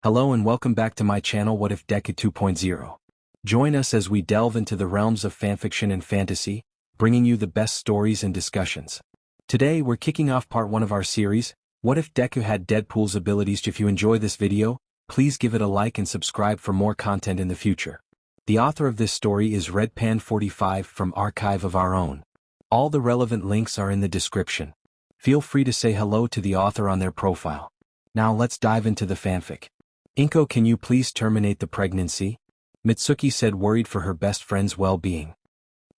Hello and welcome back to my channel What If Deku 2.0. Join us as we delve into the realms of fanfiction and fantasy, bringing you the best stories and discussions. Today we're kicking off part 1 of our series, What If Deku Had Deadpool's Abilities. If you enjoy this video, please give it a like and subscribe for more content in the future. The author of this story is Redpan45 from Archive of Our Own. All the relevant links are in the description. Feel free to say hello to the author on their profile. Now let's dive into the fanfic. Inko, can you please terminate the pregnancy? Mitsuki said, worried for her best friend's well-being.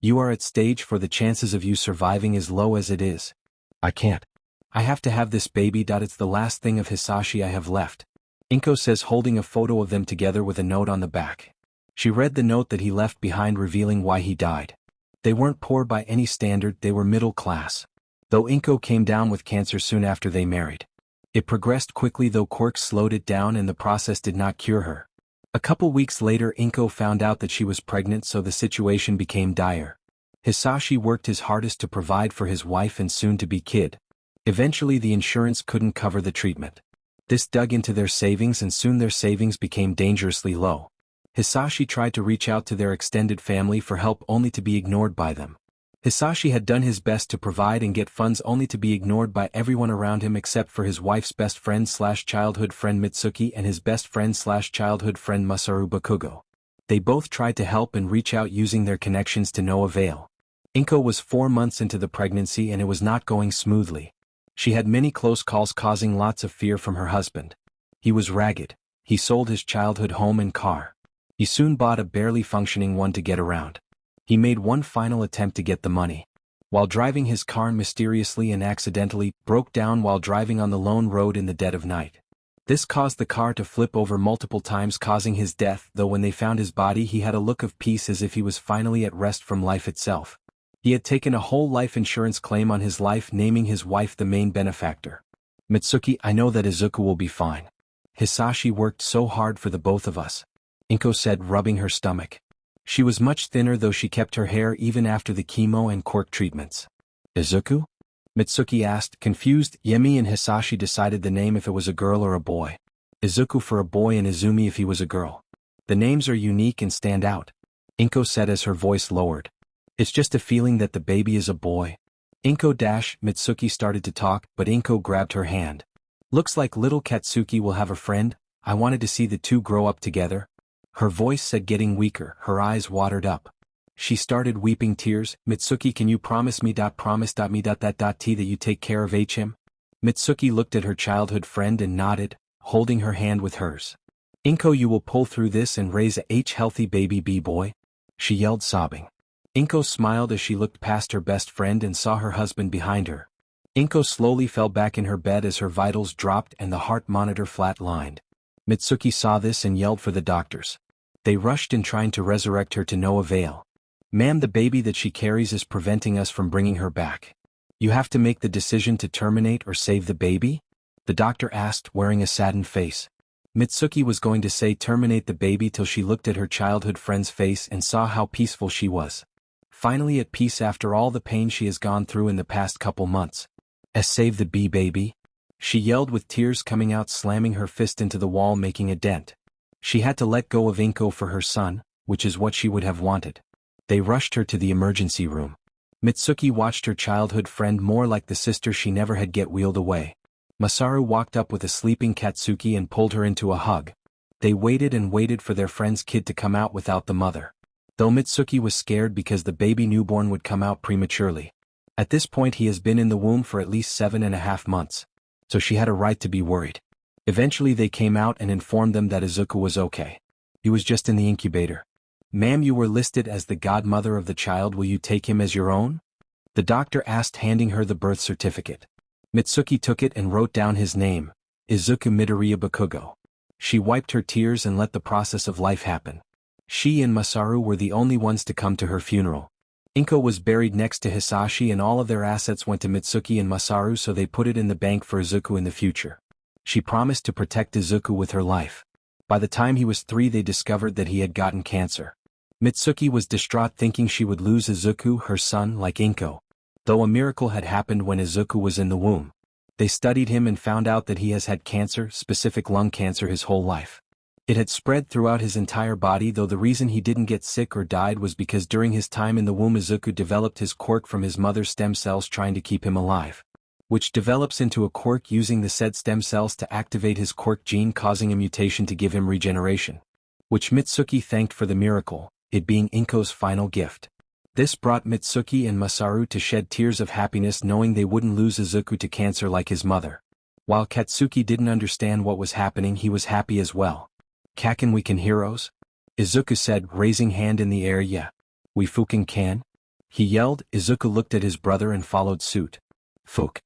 You are at stage 4. The chances of you surviving is low as it is. I can't. I have to have this baby. It's the last thing of Hisashi I have left. Inko says, holding a photo of them together with a note on the back. She read the note that he left behind, revealing why he died. They weren't poor by any standard, they were middle class. Though Inko came down with cancer soon after they married. It progressed quickly, though quirks slowed it down and the process did not cure her. A couple weeks later, Inko found out that she was pregnant, so the situation became dire. Hisashi worked his hardest to provide for his wife and soon-to-be kid. Eventually the insurance couldn't cover the treatment. This dug into their savings and soon their savings became dangerously low. Hisashi tried to reach out to their extended family for help only to be ignored by them. Hisashi had done his best to provide and get funds only to be ignored by everyone around him except for his wife's best friend/childhood friend Mitsuki and his best friend/childhood friend Masaru Bakugo. They both tried to help and reach out using their connections to no avail. Inko was 4 months into the pregnancy and it was not going smoothly. She had many close calls, causing lots of fear from her husband. He was ragged. He sold his childhood home and car. He soon bought a barely functioning one to get around. He made one final attempt to get the money. While driving his car, mysteriously and accidentally broke down while driving on the lone road in the dead of night. This caused the car to flip over multiple times, causing his death, though when they found his body he had a look of peace as if he was finally at rest from life itself. He had taken a whole life insurance claim on his life, naming his wife the main benefactor. Mitsuki, I know that Izuku will be fine. Hisashi worked so hard for the both of us. Inko said, rubbing her stomach. She was much thinner, though she kept her hair even after the chemo and quirk treatments. Izuku? Mitsuki asked, confused. Yemi and Hisashi decided the name if it was a girl or a boy. Izuku for a boy and Izumi if he was a girl. The names are unique and stand out. Inko said as her voice lowered. It's just a feeling that the baby is a boy. Mitsuki started to talk, but Inko grabbed her hand. Looks like little Katsuki will have a friend. I wanted to see the two grow up together. Her voice said, getting weaker, her eyes watered up. She started weeping tears. Mitsuki, can you promise me that you take care of him? Mitsuki looked at her childhood friend and nodded, holding her hand with hers. Inko, you will pull through this and raise a healthy baby boy? She yelled, sobbing. Inko smiled as she looked past her best friend and saw her husband behind her. Inko slowly fell back in her bed as her vitals dropped and the heart monitor flat-lined. Mitsuki saw this and yelled for the doctors. They rushed in, trying to resurrect her to no avail. Ma'am, the baby that she carries is preventing us from bringing her back. You have to make the decision to terminate or save the baby? The doctor asked, wearing a saddened face. Mitsuki was going to say terminate the baby till she looked at her childhood friend's face and saw how peaceful she was. Finally at peace after all the pain she has gone through in the past couple months. Save the baby? She yelled with tears coming out, slamming her fist into the wall, making a dent. She had to let go of Inko for her son, which is what she would have wanted. They rushed her to the emergency room. Mitsuki watched her childhood friend, more like the sister she never had, get wheeled away. Masaru walked up with a sleeping Katsuki and pulled her into a hug. They waited and waited for their friend's kid to come out without the mother. Though Mitsuki was scared because the baby newborn would come out prematurely. At this point he has been in the womb for at least 7.5 months. So she had a right to be worried. Eventually they came out and informed them that Izuku was okay. He was just in the incubator. Ma'am, you were listed as the godmother of the child. Will you take him as your own? The doctor asked, handing her the birth certificate. Mitsuki took it and wrote down his name, Izuku Midoriya Bakugo. She wiped her tears and let the process of life happen. She and Masaru were the only ones to come to her funeral. Inko was buried next to Hisashi and all of their assets went to Mitsuki and Masaru, so they put it in the bank for Izuku in the future. She promised to protect Izuku with her life. By the time he was 3 they discovered that he had gotten cancer. Mitsuki was distraught, thinking she would lose Izuku, her son, like Inko. Though a miracle had happened when Izuku was in the womb. They studied him and found out that he has had cancer, specific lung cancer, his whole life. It had spread throughout his entire body, though the reason he didn't get sick or died was because during his time in the womb Izuku developed his quirk from his mother's stem cells trying to keep him alive, which develops into a quirk using the said stem cells to activate his quirk gene, causing a mutation to give him regeneration, which Mitsuki thanked for the miracle, it being Inko's final gift. This brought Mitsuki and Masaru to shed tears of happiness knowing they wouldn't lose Izuku to cancer like his mother. While Katsuki didn't understand what was happening, he was happy as well. "Kaken, we can heroes?" Izuku said, raising hand in the air. "Yeah. We fucking can?" he yelled. Izuku looked at his brother and followed suit. "Fuck,"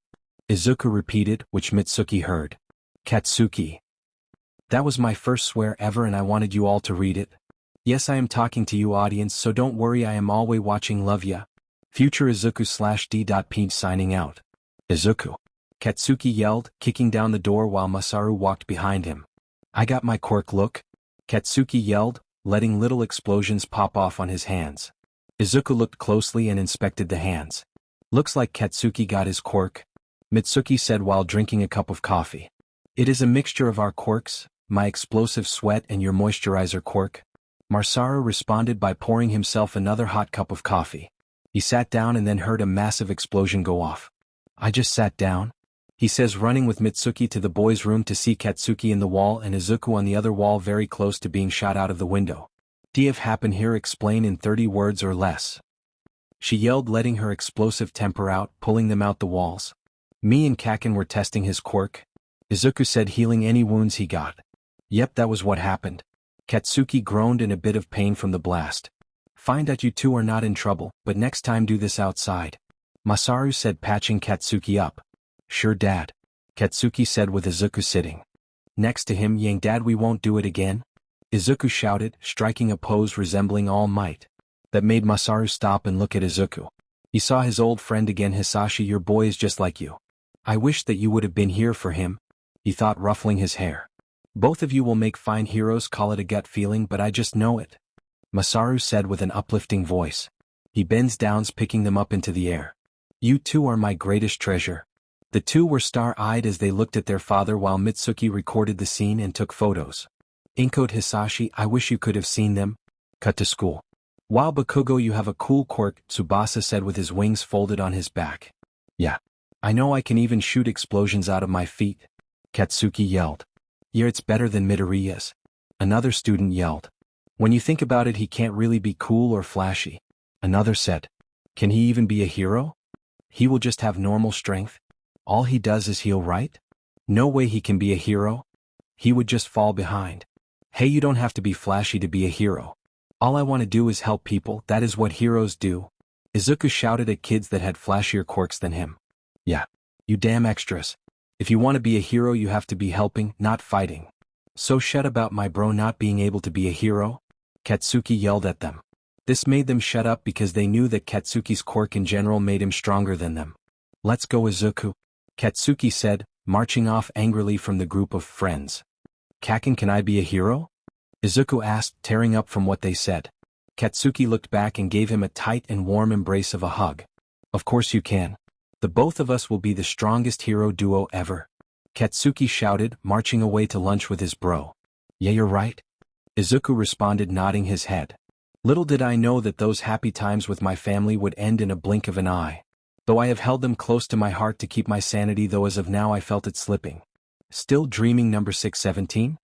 Izuku repeated, which Mitsuki heard. "Katsuki. That was my first swear ever and I wanted you all to read it. Yes, I am talking to you audience, so don't worry, I am always watching, love ya. Future Izuku/D.P signing out." "Izuku," Katsuki yelled, kicking down the door while Masaru walked behind him. "I got my quirk, look," Katsuki yelled, letting little explosions pop off on his hands. Izuku looked closely and inspected the hands. "Looks like Katsuki got his quirk," Mitsuki said while drinking a cup of coffee. "It is a mixture of our quirks, my explosive sweat and your moisturizer quirk." Masaru responded by pouring himself another hot cup of coffee. He sat down and then heard a massive explosion go off. "I just sat down," he says, running with Mitsuki to the boys' room to see Katsuki in the wall and Izuku on the other wall very close to being shot out of the window. "Div happen here, explain in 30 words or less," she yelled, letting her explosive temper out, pulling them out the walls. "Me and Kaken were testing his quirk," Izuku said, healing any wounds he got. "Yep, that was what happened." Katsuki groaned in a bit of pain from the blast. "Find out you two are not in trouble, but next time do this outside," Masaru said, patching Katsuki up. "Sure, Dad," Katsuki said with Izuku sitting next to him. "Yang Dad, we won't do it again?" Izuku shouted, striking a pose resembling All Might. That made Masaru stop and look at Izuku. He saw his old friend again. "Hisashi, your boy is just like you. I wish that you would have been here for him," he thought, ruffling his hair. "Both of you will make fine heroes, call it a gut feeling, but I just know it," Masaru said with an uplifting voice. He bends down, picking them up into the air. "You two are my greatest treasure." The two were star-eyed as they looked at their father while Mitsuki recorded the scene and took photos. Inkoed Hisashi, "I wish you could have seen them." Cut to school. "Wow, Bakugo, you have a cool quirk," Tsubasa said with his wings folded on his back. "Yeah. I know, I can even shoot explosions out of my feet," Katsuki yelled. "Yeah, it's better than Midoriya's," another student yelled. "When you think about it, he can't really be cool or flashy," another said. "Can he even be a hero? He will just have normal strength. All he does is heal, right? No way he can be a hero. He would just fall behind." "Hey, you don't have to be flashy to be a hero. All I want to do is help people, that is what heroes do," Izuku shouted at kids that had flashier quirks than him. "Yeah. You damn extras. If you want to be a hero, you have to be helping, not fighting. So shut about my bro not being able to be a hero," Katsuki yelled at them. This made them shut up because they knew that Katsuki's quirk in general made him stronger than them. "Let's go, Izuku," Katsuki said, marching off angrily from the group of friends. "Kaken, can I be a hero?" Izuku asked, tearing up from what they said. Katsuki looked back and gave him a tight and warm embrace of a hug. "Of course you can. The both of us will be the strongest hero duo ever," Katsuki shouted, marching away to lunch with his bro. "Yeah, you're right," Izuku responded, nodding his head. "Little did I know that those happy times with my family would end in a blink of an eye. Though I have held them close to my heart to keep my sanity, though as of now I felt it slipping." "Still dreaming, number 617?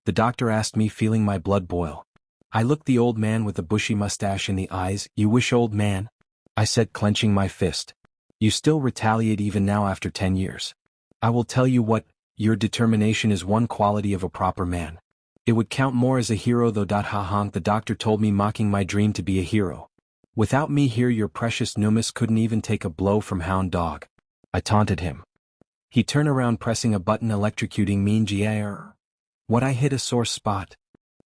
The doctor asked me, feeling my blood boil. I looked the old man with the bushy mustache in the eyes. "You wish, old man?" I said, clenching my fist. "You still retaliate even now after 10 years. I will tell you what, your determination is one quality of a proper man. It would count more as a hero though. Ha honk, the doctor told me, mocking my dream to be a hero. Without me here, your precious Numis couldn't even take a blow from Hound Dog," I taunted him. He turned around, pressing a button, electrocuting me. What, I hit a sore spot?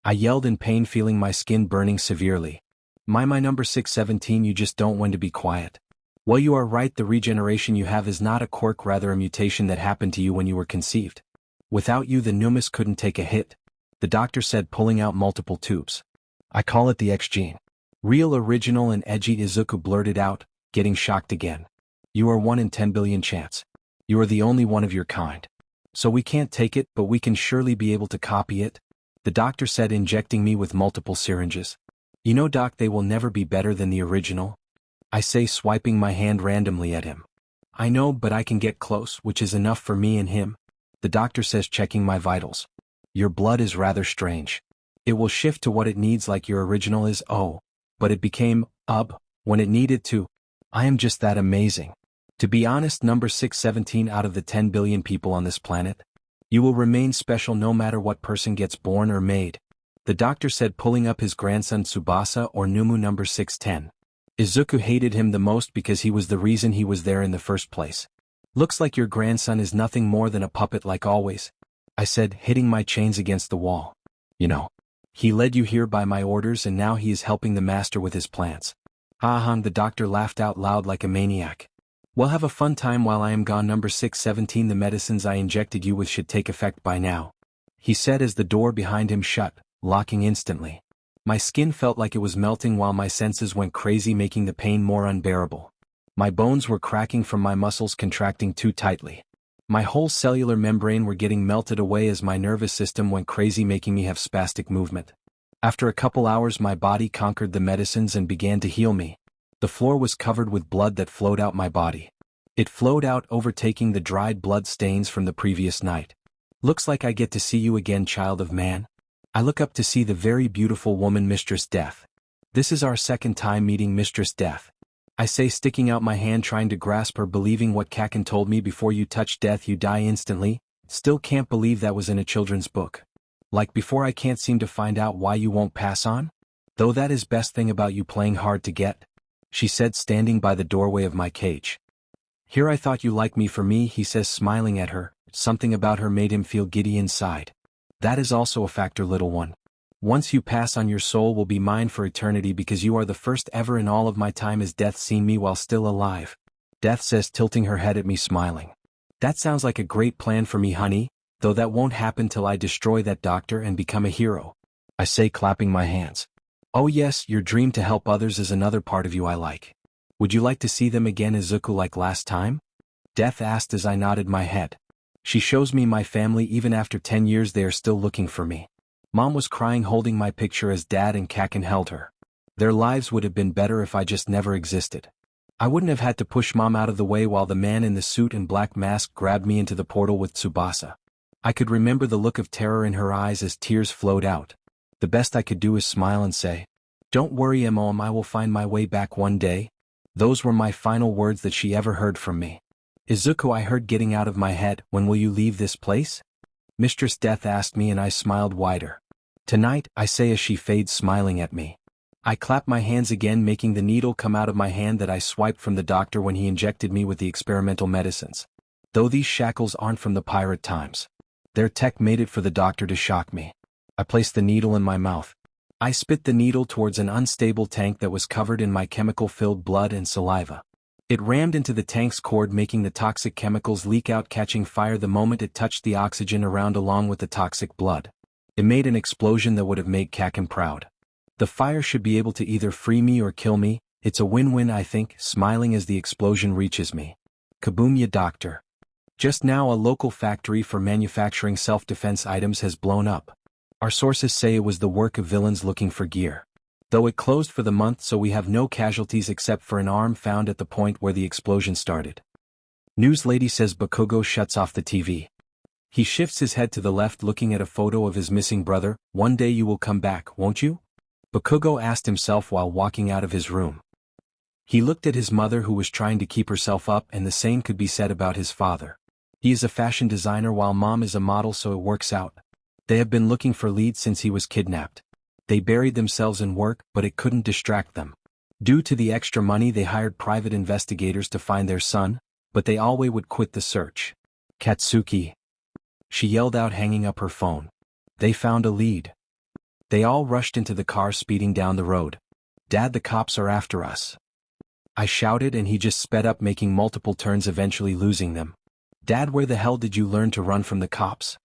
I yelled in pain, feeling my skin burning severely. My number 617, you just don't want to be quiet." "Well, you are right, the regeneration you have is not a quirk, rather a mutation that happened to you when you were conceived. Without you, the Numis couldn't take a hit," the doctor said, pulling out multiple tubes. "I call it the X gene. Real, original and edgy," Izuku blurted out, getting shocked again. "You are 1 in 10 billion chance. You are the only one of your kind. So we can't take it, but we can surely be able to copy it? The doctor said, injecting me with multiple syringes. You know, doc, they will never be better than the original. I say, swiping my hand randomly at him. I know, but I can get close, which is enough for me and him. The doctor says, checking my vitals. Your blood is rather strange. It will shift to what it needs like your original is, oh. But it became, when it needed to. I am just that amazing. To be honest, number 617 out of the 10 billion people on this planet. You will remain special no matter what person gets born or made. The doctor said, pulling up his grandson Tsubasa, or Numu, number 610. Izuku hated him the most because he was the reason he was there in the first place. Looks like your grandson is nothing more than a puppet like always. I said, hitting my chains against the wall. You know. He led you here by my orders and now he is helping the master with his plants. The doctor laughed out loud like a maniac. Well, have a fun time while I am gone, number 617. The medicines I injected you with should take effect by now. He said as the door behind him shut, locking instantly. My skin felt like it was melting while my senses went crazy, making the pain more unbearable. My bones were cracking from my muscles contracting too tightly. My whole cellular membrane were getting melted away as my nervous system went crazy, making me have spastic movement. After a couple hours, my body conquered the medicines and began to heal me. The floor was covered with blood that flowed out my body. It flowed out, overtaking the dried blood stains from the previous night. Looks like I get to see you again, child of man. I look up to see the very beautiful woman, Mistress Death. This is our second time meeting Mistress Death. I say, sticking out my hand trying to grasp her, believing what Kaken told me: before you touch death you die instantly. Still can't believe that was in a children's book. Like before, I can't seem to find out why you won't pass on? Though that is best thing about you, playing hard to get. She said, standing by the doorway of my cage. Here, I thought you liked me for me, he says, smiling at her. Something about her made him feel giddy inside. That is also a factor, little one. Once you pass on, your soul will be mine for eternity, because you are the first ever in all of my time as Death seen me while still alive. Death says, tilting her head at me, smiling. That sounds like a great plan for me, honey, though that won't happen till I destroy that doctor and become a hero. I say, clapping my hands. Oh yes, your dream to help others is another part of you I like. Would you like to see them again, Izuku, like last time? Death asked as I nodded my head. She shows me my family. Even after 10 years they are still looking for me. Mom was crying, holding my picture as Dad and Kaken held her. Their lives would have been better if I just never existed. I wouldn't have had to push Mom out of the way while the man in the suit and black mask grabbed me into the portal with Tsubasa. I could remember the look of terror in her eyes as tears flowed out. The best I could do is smile and say, "Don't worry, Mom, I will find my way back one day." Those were my final words that she ever heard from me. Izuku, I heard getting out of my head. When will you leave this place? Mistress Death asked me, and I smiled wider. Tonight, I say as she fades, smiling at me. I clap my hands again, making the needle come out of my hand that I swiped from the doctor when he injected me with the experimental medicines. Though these shackles aren't from the pirate times. Their tech made it for the doctor to shock me. I placed the needle in my mouth. I spit the needle towards an unstable tank that was covered in my chemical-filled blood and saliva. It rammed into the tank's cord, making the toxic chemicals leak out, catching fire the moment it touched the oxygen around along with the toxic blood. It made an explosion that would have made Kaken proud. The fire should be able to either free me or kill me. It's a win-win, I think, smiling as the explosion reaches me. Kaboom, ya doctor. Just now, a local factory for manufacturing self-defense items has blown up. Our sources say it was the work of villains looking for gear. Though it closed for the month, so we have no casualties except for an arm found at the point where the explosion started. News lady says. Bakugo shuts off the TV. He shifts his head to the left, looking at a photo of his missing brother. One day you will come back, won't you? Bakugo asked himself while walking out of his room. He looked at his mother, who was trying to keep herself up, and the same could be said about his father. He is a fashion designer while Mom is a model, so it works out. They have been looking for leads since he was kidnapped. They buried themselves in work, but it couldn't distract them. Due to the extra money, they hired private investigators to find their son, but they always would quit the search. Katsuki. She yelled out, hanging up her phone. They found a lead. They all rushed into the car, speeding down the road. Dad, the cops are after us. I shouted, and he just sped up, making multiple turns, eventually losing them. Dad, where the hell did you learn to run from the cops?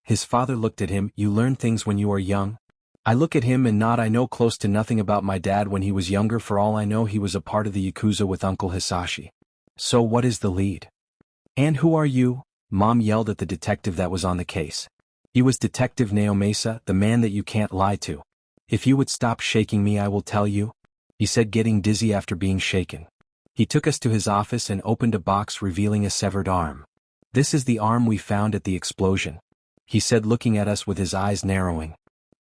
His father looked at him. You learn things when you are young. I look at him and nod. I know close to nothing about my dad when he was younger. For all I know, he was a part of the Yakuza with Uncle Hisashi. So what is the lead? "And who are you?" Mom yelled at the detective that was on the case. "He was Detective Naomasa, the man that you can't lie to. If you would stop shaking me I will tell you," he said, getting dizzy after being shaken. He took us to his office and opened a box revealing a severed arm. "This is the arm we found at the explosion," he said, looking at us with his eyes narrowing.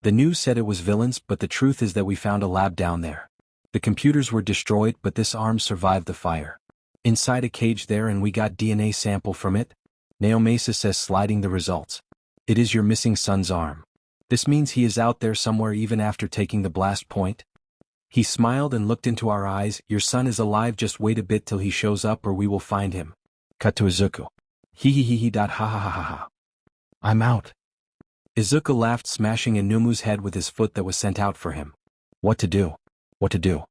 "The news said it was villains, but the truth is that we found a lab down there. The computers were destroyed, but this arm survived the fire. Inside a cage there, and we got DNA sample from it," Naomasa says, sliding the results. "It is your missing son's arm. This means he is out there somewhere even after taking the blast point." He smiled and looked into our eyes. "Your son is alive, just wait a bit till he shows up or we will find him." Cut to Izuku. "He ha ha ha ha ha. I'm out." Izuku laughed, smashing Inumu's head with his foot that was sent out for him. What to do? What to do?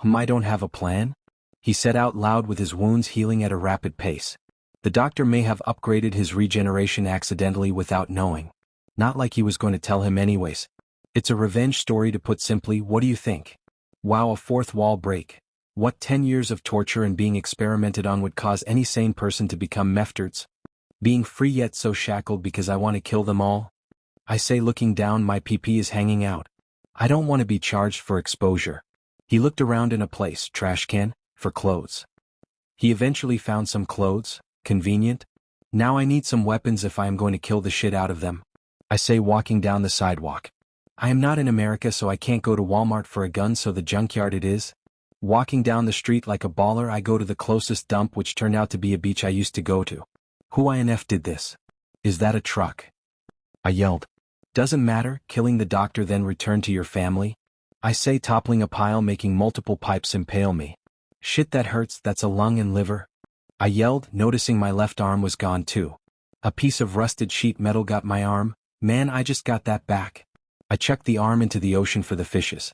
I don't have a plan," he said out loud, with his wounds healing at a rapid pace. The doctor may have upgraded his regeneration accidentally without knowing. Not like he was going to tell him anyways. It's a revenge story, to put simply. What do you think? Wow, a fourth wall break. What 10 years of torture and being experimented on would cause any sane person to become meftards? Being free yet so shackled because I want to kill them all? I say, looking down, my PP is hanging out. I don't want to be charged for exposure. He looked around in a place, trash can, for clothes. He eventually found some clothes. Convenient. Now I need some weapons if I am going to kill the shit out of them. I say, walking down the sidewalk. I am not in America, so I can't go to Walmart for a gun, so the junkyard it is. Walking down the street like a baller, I go to the closest dump, which turned out to be a beach I used to go to. Who INF did this? Is that a truck? I yelled. Doesn't matter, killing the doctor, then return to your family. I say, toppling a pile, making multiple pipes impale me. Shit, that hurts, that's a lung and liver. I yelled, noticing my left arm was gone too. A piece of rusted sheet metal got my arm. Man, I just got that back. I chucked the arm into the ocean for the fishes.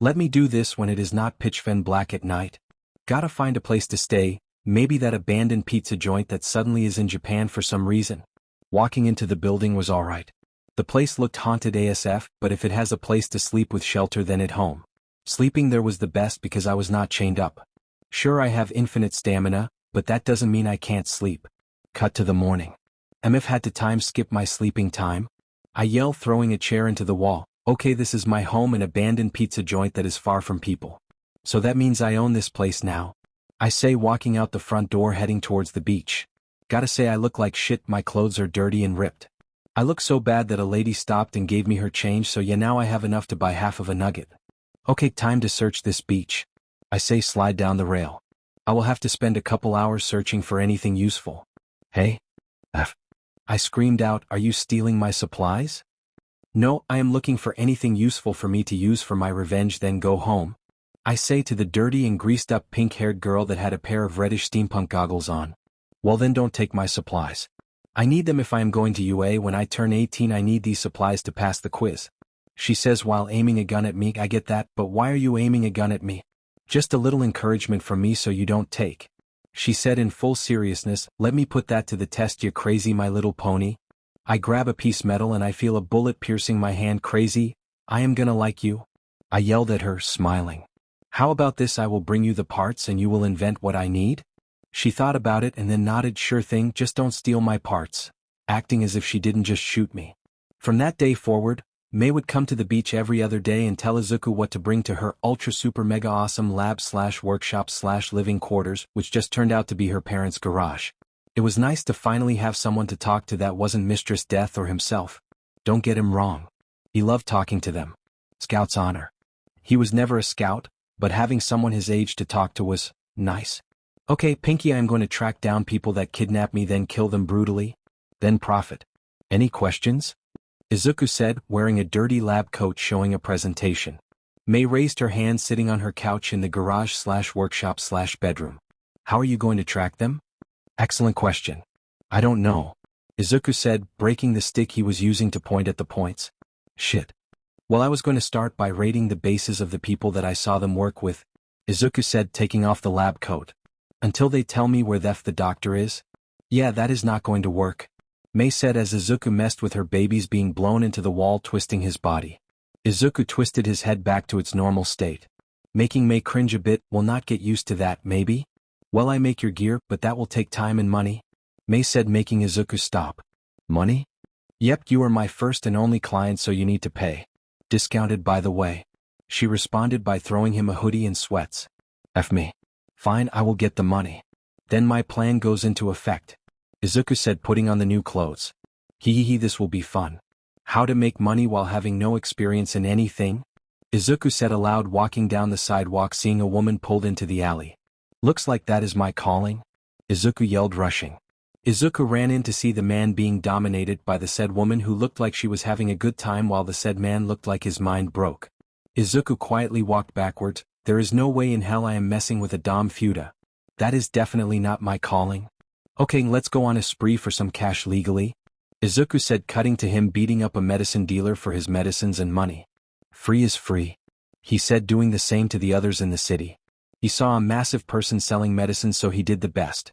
Let me do this when it is not pitch-fen black at night. Gotta find a place to stay, maybe that abandoned pizza joint that suddenly is in Japan for some reason. Walking into the building was alright. The place looked haunted ASF, but if it has a place to sleep with shelter, then at home. Sleeping there was the best because I was not chained up. Sure, I have infinite stamina, but that doesn't mean I can't sleep. Cut to the morning. MF had to time skip my sleeping time. I yell, throwing a chair into the wall. Okay, this is my home, an abandoned pizza joint that is far from people. So that means I own this place now. I say, walking out the front door heading towards the beach. Gotta say, I look like shit, my clothes are dirty and ripped. I look so bad that a lady stopped and gave me her change, so yeah, now I have enough to buy half of a nugget. Okay, time to search this beach. I say, slide down the rail. I will have to spend a couple hours searching for anything useful. Hey? F. I screamed out, are you stealing my supplies? No, I am looking for anything useful for me to use for my revenge, then go home. I say to the dirty and greased up pink-haired girl that had a pair of reddish steampunk goggles on. Well then, don't take my supplies. I need them if I am going to UA when I turn 18. I need these supplies to pass the quiz. She says while aiming a gun at me. I get that, but why are you aiming a gun at me? Just a little encouragement from me so you don't take. She said in full seriousness, let me put that to the test, you crazy my little pony. I grab a piece metal and I feel a bullet piercing my hand. Crazy, I am gonna like you. I yelled at her, smiling. How about this, I will bring you the parts and you will invent what I need? She thought about it and then nodded, sure thing, just don't steal my parts. Acting as if she didn't just shoot me. From that day forward, May would come to the beach every other day and tell Izuku what to bring to her ultra super mega awesome lab / workshop / living quarters, which just turned out to be her parents' garage. It was nice to finally have someone to talk to that wasn't Mistress Death or himself. Don't get him wrong. He loved talking to them. Scout's honor. He was never a scout, but having someone his age to talk to was nice. Okay, Pinky, I'm going to track down people that kidnap me, then kill them brutally. Then profit. Any questions? Izuku said, wearing a dirty lab coat showing a presentation. May raised her hand, sitting on her couch in the garage / workshop / bedroom. How are you going to track them? Excellent question. I don't know. Izuku said, breaking the stick he was using to point at the points. Shit. Well, I was going to start by raiding the bases of the people that I saw them work with, Izuku said, taking off the lab coat. Until they tell me where the doctor is? Yeah, that is not going to work, May said as Izuku messed with her babies being blown into the wall, twisting his body. Izuku twisted his head back to its normal state. Making May cringe a bit. Will not get used to that, maybe? Well, I make your gear, but that will take time and money. Mei said, making Izuku stop. Money? Yep, you are my first and only client, so you need to pay. Discounted, by the way. She responded by throwing him a hoodie and sweats. F me. Fine, I will get the money. Then my plan goes into effect. Izuku said, putting on the new clothes. Hee, this will be fun. How to make money while having no experience in anything? Izuku said aloud, walking down the sidewalk, seeing a woman pulled into the alley. Looks like that is my calling? Izuku yelled, rushing. Izuku ran in to see the man being dominated by the said woman, who looked like she was having a good time while the said man looked like his mind broke. Izuku quietly walked backwards. There is no way in hell I am messing with a dom fuda. That is definitely not my calling. Okay, let's go on a spree for some cash legally. Izuku said, cutting to him beating up a medicine dealer for his medicines and money. Free is free. He said, doing the same to the others in the city. He saw a massive person selling medicine, so he did the best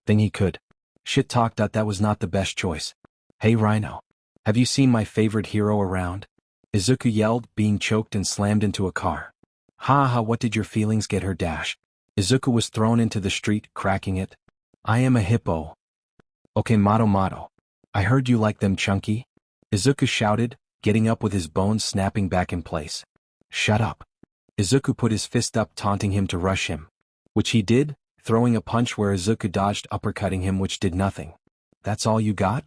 thing he could. Shit talk. That was not the best choice. Hey Rhino. Have you seen my favorite hero around? Izuku yelled, being choked and slammed into a car. Ha, what did your feelings get her dash? Izuku was thrown into the street, cracking it. I am a hippo. Okay, Mato. I heard you like them chunky. Izuku shouted, getting up with his bones snapping back in place. Shut up. Izuku put his fist up, taunting him to rush him. Which he did, throwing a punch where Izuku dodged, uppercutting him, which did nothing. That's all you got?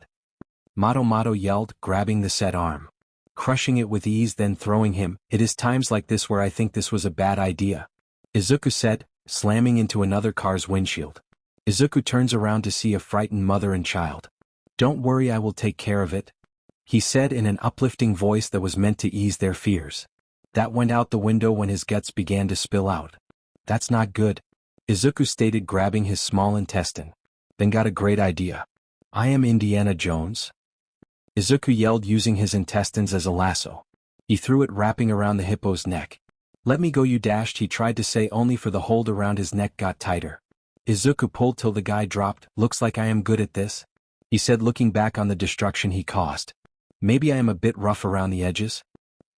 Mato yelled, grabbing the said arm. Crushing it with ease, then throwing him. It is times like this where I think this was a bad idea. Izuku said, slamming into another car's windshield. Izuku turns around to see a frightened mother and child. Don't worry, I will take care of it, he said in an uplifting voice that was meant to ease their fears. That went out the window when his guts began to spill out. That's not good, Izuku stated, grabbing his small intestine. Then got a great idea. I am Indiana Jones. Izuku yelled, using his intestines as a lasso. He threw it, wrapping around the hippo's neck. Let me go, you dashed, he tried to say, only for the hold around his neck got tighter. Izuku pulled till the guy dropped. Looks like I am good at this, he said, looking back on the destruction he caused. Maybe I am a bit rough around the edges,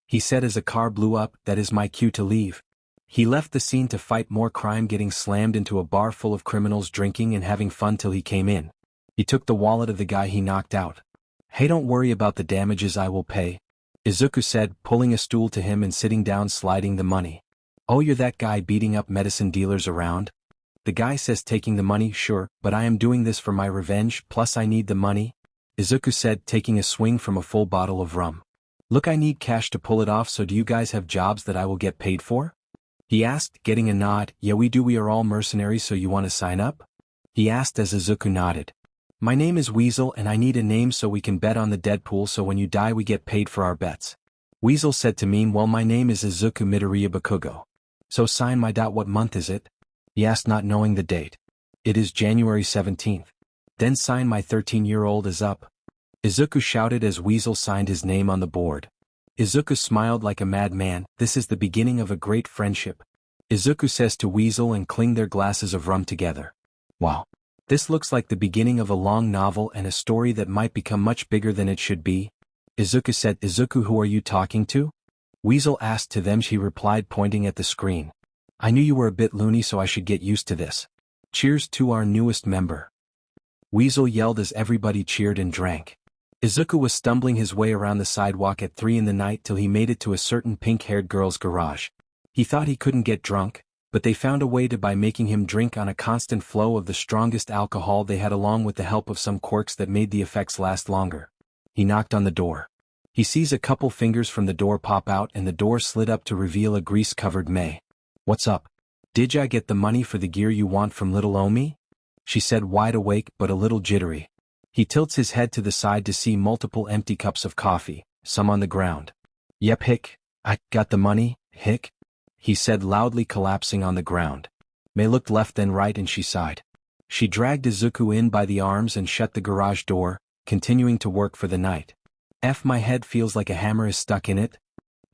he said as a car blew up. That is my cue to leave. He left the scene to fight more crime, getting slammed into a bar full of criminals drinking and having fun till he came in. He took the wallet of the guy he knocked out. Hey, don't worry about the damages, I will pay, Izuku said, pulling a stool to him and sitting down, sliding the money. Oh, you're that guy beating up medicine dealers around? The guy says, taking the money. Sure, but I am doing this for my revenge, plus I need the money, Izuku said, taking a swing from a full bottle of rum. Look, I need cash to pull it off, so do you guys have jobs that I will get paid for? He asked, getting a nod. Yeah, we do, we are all mercenaries, so you want to sign up? He asked as Izuku nodded. My name is Weasel and I need a name so we can bet on the Deadpool, so when you die we get paid for our bets. Weasel said to me, well, my name is Izuku Midoriya Bakugo. So sign my dot. What month is it? He asked, not knowing the date. It is January 17th. Then sign my 13-year-old is up, Izuku shouted as Weasel signed his name on the board. Izuku smiled like a madman. This is the beginning of a great friendship, Izuku says to Weasel, and cling their glasses of rum together. Wow. This looks like the beginning of a long novel and a story that might become much bigger than it should be, Izuku said. Izuku, who are you talking to? Weasel asked. To them, she replied, pointing at the screen. I knew you were a bit loony, so I should get used to this. Cheers to our newest member, Weasel yelled as everybody cheered and drank. Izuku was stumbling his way around the sidewalk at 3 in the night till he made it to a certain pink-haired girl's garage. He thought he couldn't get drunk, but they found a way to by making him drink on a constant flow of the strongest alcohol they had, along with the help of some quirks that made the effects last longer. He knocked on the door. He sees a couple fingers from the door pop out, and the door slid up to reveal a grease-covered Mei. What's up? Did ya get the money for the gear you want from little Omi? She said, wide awake but a little jittery. He tilts his head to the side to see multiple empty cups of coffee, some on the ground. Yep, hick. I got the money, hick, he said loudly, collapsing on the ground. Mei looked left then right and she sighed. She dragged Izuku in by the arms and shut the garage door, continuing to work for the night. My head feels like a hammer is stuck in it,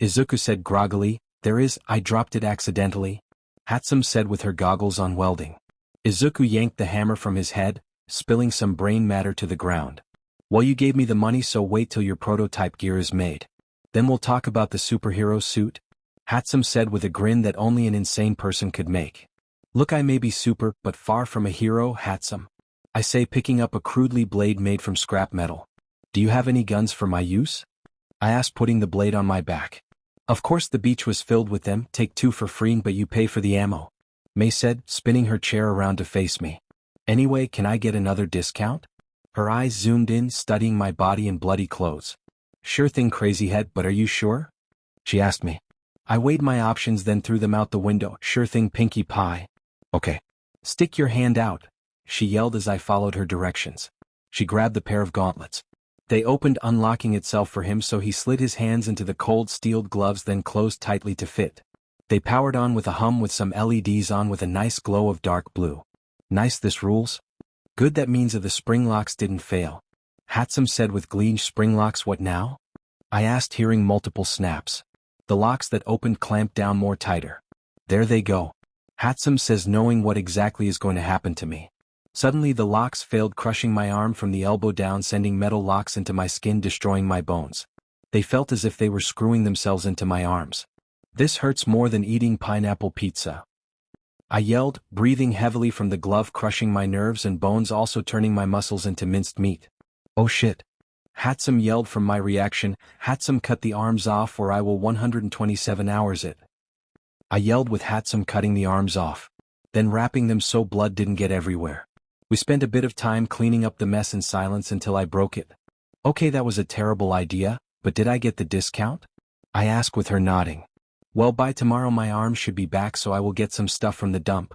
Izuku said groggily. There is, I dropped it accidentally, Hatsum said with her goggles on welding. Izuku yanked the hammer from his head, spilling some brain matter to the ground. Well, you gave me the money, so wait till your prototype gear is made. Then we'll talk about the superhero suit, Hatsum said with a grin that only an insane person could make. Look, I may be super, but far from a hero, Hatsum. I say, picking up a crudely blade made from scrap metal. Do you have any guns for my use? I asked, putting the blade on my back. Of course, the beach was filled with them. Take 2 for free, but you pay for the ammo, May said, spinning her chair around to face me. Anyway, can I get another discount? Her eyes zoomed in, studying my body and bloody clothes. Sure thing, crazy head, but are you sure? She asked me. I weighed my options, then threw them out the window. Sure thing, Pinkie Pie. Okay. Stick your hand out, she yelled as I followed her directions. She grabbed the pair of gauntlets. They opened, unlocking itself for him, so he slid his hands into the cold steeled gloves, then closed tightly to fit. They powered on with a hum, with some LEDs on with a nice glow of dark blue. Nice, this rules. Good, that means the spring locks didn't fail, Hatsum said with glee. Spring locks, what now? I asked, hearing multiple snaps. The locks that opened clamped down more tighter. There they go, Hatsum says, knowing what exactly is going to happen to me. Suddenly the locks failed, crushing my arm from the elbow down, sending metal locks into my skin, destroying my bones. They felt as if they were screwing themselves into my arms. This hurts more than eating pineapple pizza, I yelled, breathing heavily from the glove, crushing my nerves and bones, also turning my muscles into minced meat. Oh shit, Hatsum yelled from my reaction. Hatsum, cut the arms off or I will 127 hours it. I yelled, with Hatsum cutting the arms off, then wrapping them so blood didn't get everywhere. We spent a bit of time cleaning up the mess in silence until I broke it. Okay, that was a terrible idea, but did I get the discount? I asked, with her nodding. Well, by tomorrow my arms should be back, so I will get some stuff from the dump,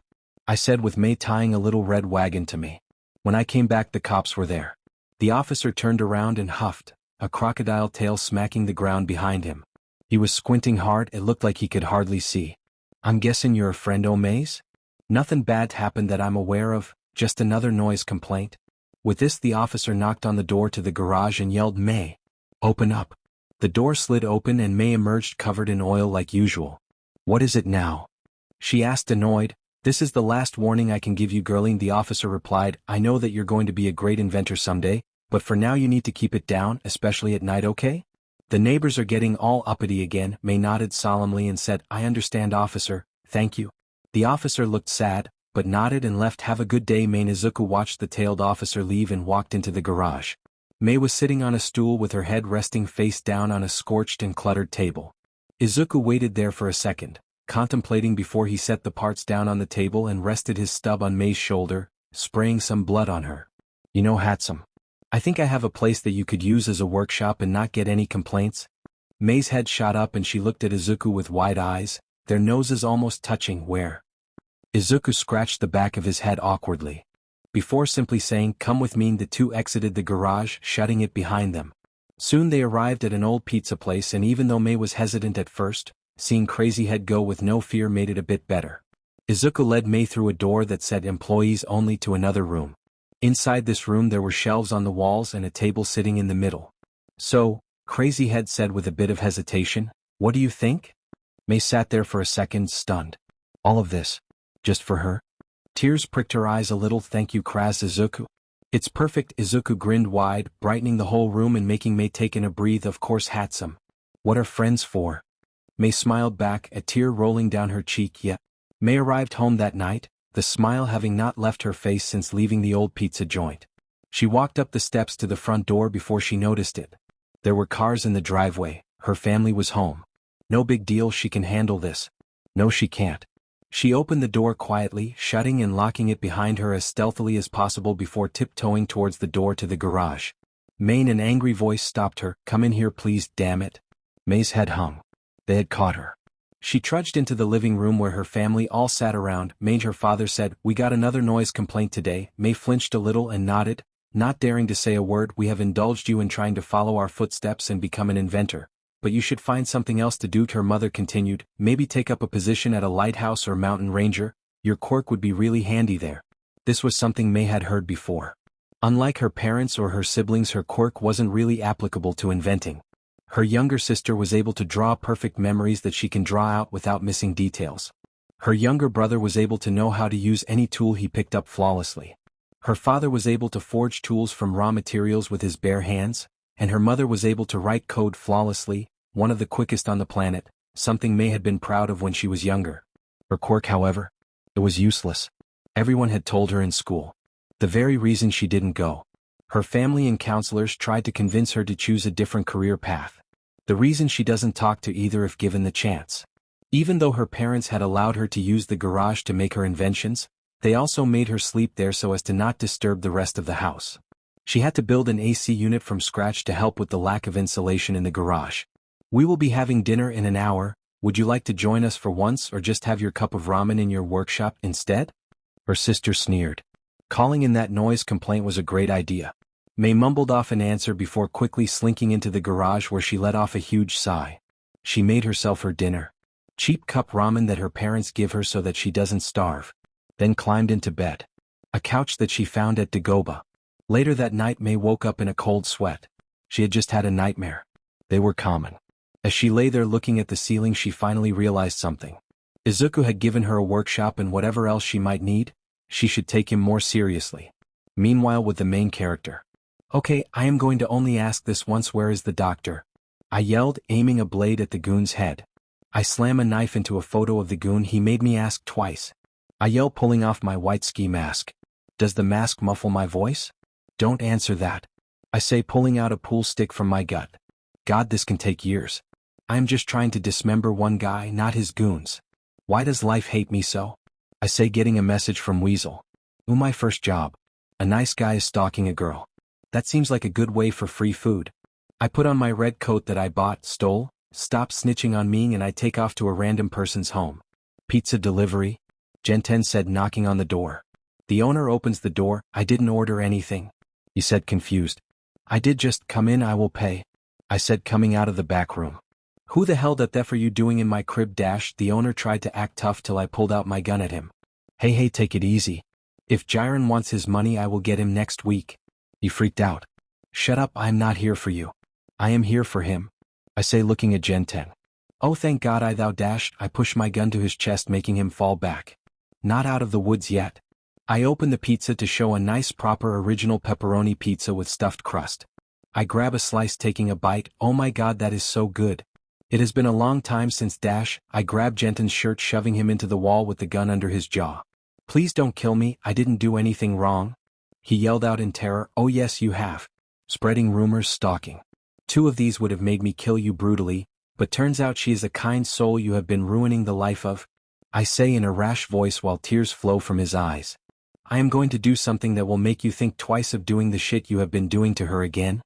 I said, with May tying a little red wagon to me. When I came back, the cops were there. The officer turned around and huffed, a crocodile tail smacking the ground behind him. He was squinting hard, it looked like he could hardly see. I'm guessing you're a friend, oh Maze? Nothing bad happened that I'm aware of, just another noise complaint. With this, the officer knocked on the door to the garage and yelled, May, open up. The door slid open and May emerged, covered in oil like usual. What is it now? She asked, annoyed. This is the last warning I can give you, girlie, the officer replied. I know that you're going to be a great inventor someday, but for now you need to keep it down, especially at night, okay? The neighbors are getting all uppity again. May nodded solemnly and said, I understand, officer, thank you. The officer looked sad, but nodded and left. Have a good day, May. Izuku watched the tailed officer leave and walked into the garage. May was sitting on a stool with her head resting face down on a scorched and cluttered table. Izuku waited there for a second, contemplating before he set the parts down on the table and rested his stub on May's shoulder, spraying some blood on her. You know, Hatsum, I think I have a place that you could use as a workshop and not get any complaints. May's head shot up and she looked at Izuku with wide eyes, their noses almost touching. Where? Izuku scratched the back of his head awkwardly. Before simply saying, come with me, the two exited the garage, shutting it behind them. Soon they arrived at an old pizza place, and even though May was hesitant at first, seeing Crazy Head go with no fear made it a bit better. Izuku led May through a door that said employees only to another room. Inside this room there were shelves on the walls and a table sitting in the middle. So, Crazy Head said with a bit of hesitation, what do you think? May sat there for a second, stunned. All of this? Just for her? Tears pricked her eyes a little. Thank you, Kraz. Izuku. It's perfect. Izuku grinned wide, brightening the whole room and making May take in a breath. Of course, Hatsum. What are friends for? May smiled back, a tear rolling down her cheek. Yeah. May arrived home that night, the smile having not left her face since leaving the old pizza joint. She walked up the steps to the front door before she noticed it. There were cars in the driveway. Her family was home. No big deal, she can handle this. No, she can't. She opened the door quietly, shutting and locking it behind her as stealthily as possible before tiptoeing towards the door to the garage. May's an angry voice stopped her. Come in here, please, damn it. May's head hung. They had caught her. She trudged into the living room where her family all sat around. May, her father said, we got another noise complaint today. May flinched a little and nodded, not daring to say a word. We have indulged you in trying to follow our footsteps and become an inventor, but you should find something else to do. Her mother continued, maybe take up a position at a lighthouse or mountain ranger. Your quirk would be really handy there. This was something May had heard before. Unlike her parents or her siblings, her quirk wasn't really applicable to inventing. Her younger sister was able to draw perfect memories that she can draw out without missing details. Her younger brother was able to know how to use any tool he picked up flawlessly. Her father was able to forge tools from raw materials with his bare hands, and her mother was able to write code flawlessly, one of the quickest on the planet, something May had been proud of when she was younger. Her quirk, however, it was useless. Everyone had told her in school. The very reason she didn't go. Her family and counselors tried to convince her to choose a different career path. The reason she doesn't talk to either if given the chance. Even though her parents had allowed her to use the garage to make her inventions, they also made her sleep there so as to not disturb the rest of the house. She had to build an AC unit from scratch to help with the lack of insulation in the garage. We will be having dinner in an hour. Would you like to join us for once or just have your cup of ramen in your workshop instead? Her sister sneered. Calling in that noise complaint was a great idea. May mumbled off an answer before quickly slinking into the garage where she let off a huge sigh. She made herself her dinner. Cheap cup ramen that her parents give her so that she doesn't starve. Then climbed into bed. A couch that she found at Dagoba. Later that night May woke up in a cold sweat. She had just had a nightmare. They were common. As she lay there looking at the ceiling she finally realized something. Izuku had given her a workshop and whatever else she might need, she should take him more seriously. Meanwhile with the main character. Okay, I am going to only ask this once, where is the doctor? I yelled, aiming a blade at the goon's head. I slam a knife into a photo of the goon. He made me ask twice. I yell, pulling off my white ski mask. Does the mask muffle my voice? Don't answer that. I say, pulling out a pool stick from my gut. God, this can take years. I am just trying to dismember one guy, not his goons. Why does life hate me so? I say, getting a message from Weasel. Ooh, my first job. A nice guy is stalking a girl. That seems like a good way for free food. I put on my red coat that I stole, stop snitching on me, and I take off to a random person's home. Pizza delivery? Genten said, knocking on the door. The owner opens the door. I didn't order anything. He said, confused. I did just come in, I will pay. I said, coming out of the back room. Who the hell the f are you doing in my crib? The owner tried to act tough till I pulled out my gun at him. Hey, take it easy. If Jiren wants his money I will get him next week. He freaked out. Shut up, I am not here for you. I am here for him. I say, looking at Genten. Oh, thank God I I push my gun to his chest, making him fall back. Not out of the woods yet. I open the pizza to show a nice proper original pepperoni pizza with stuffed crust. I grab a slice, taking a bite. Oh my God, that is so good. It has been a long time since I grab Genten's shirt, shoving him into the wall with the gun under his jaw. Please don't kill me, I didn't do anything wrong. He yelled out in terror. Oh yes you have. Spreading rumors, stalking. 2 of these would have made me kill you brutally, but turns out she is a kind soul you have been ruining the life of. I say in a rash voice while tears flow from his eyes. I am going to do something that will make you think twice of doing the shit you have been doing to her again.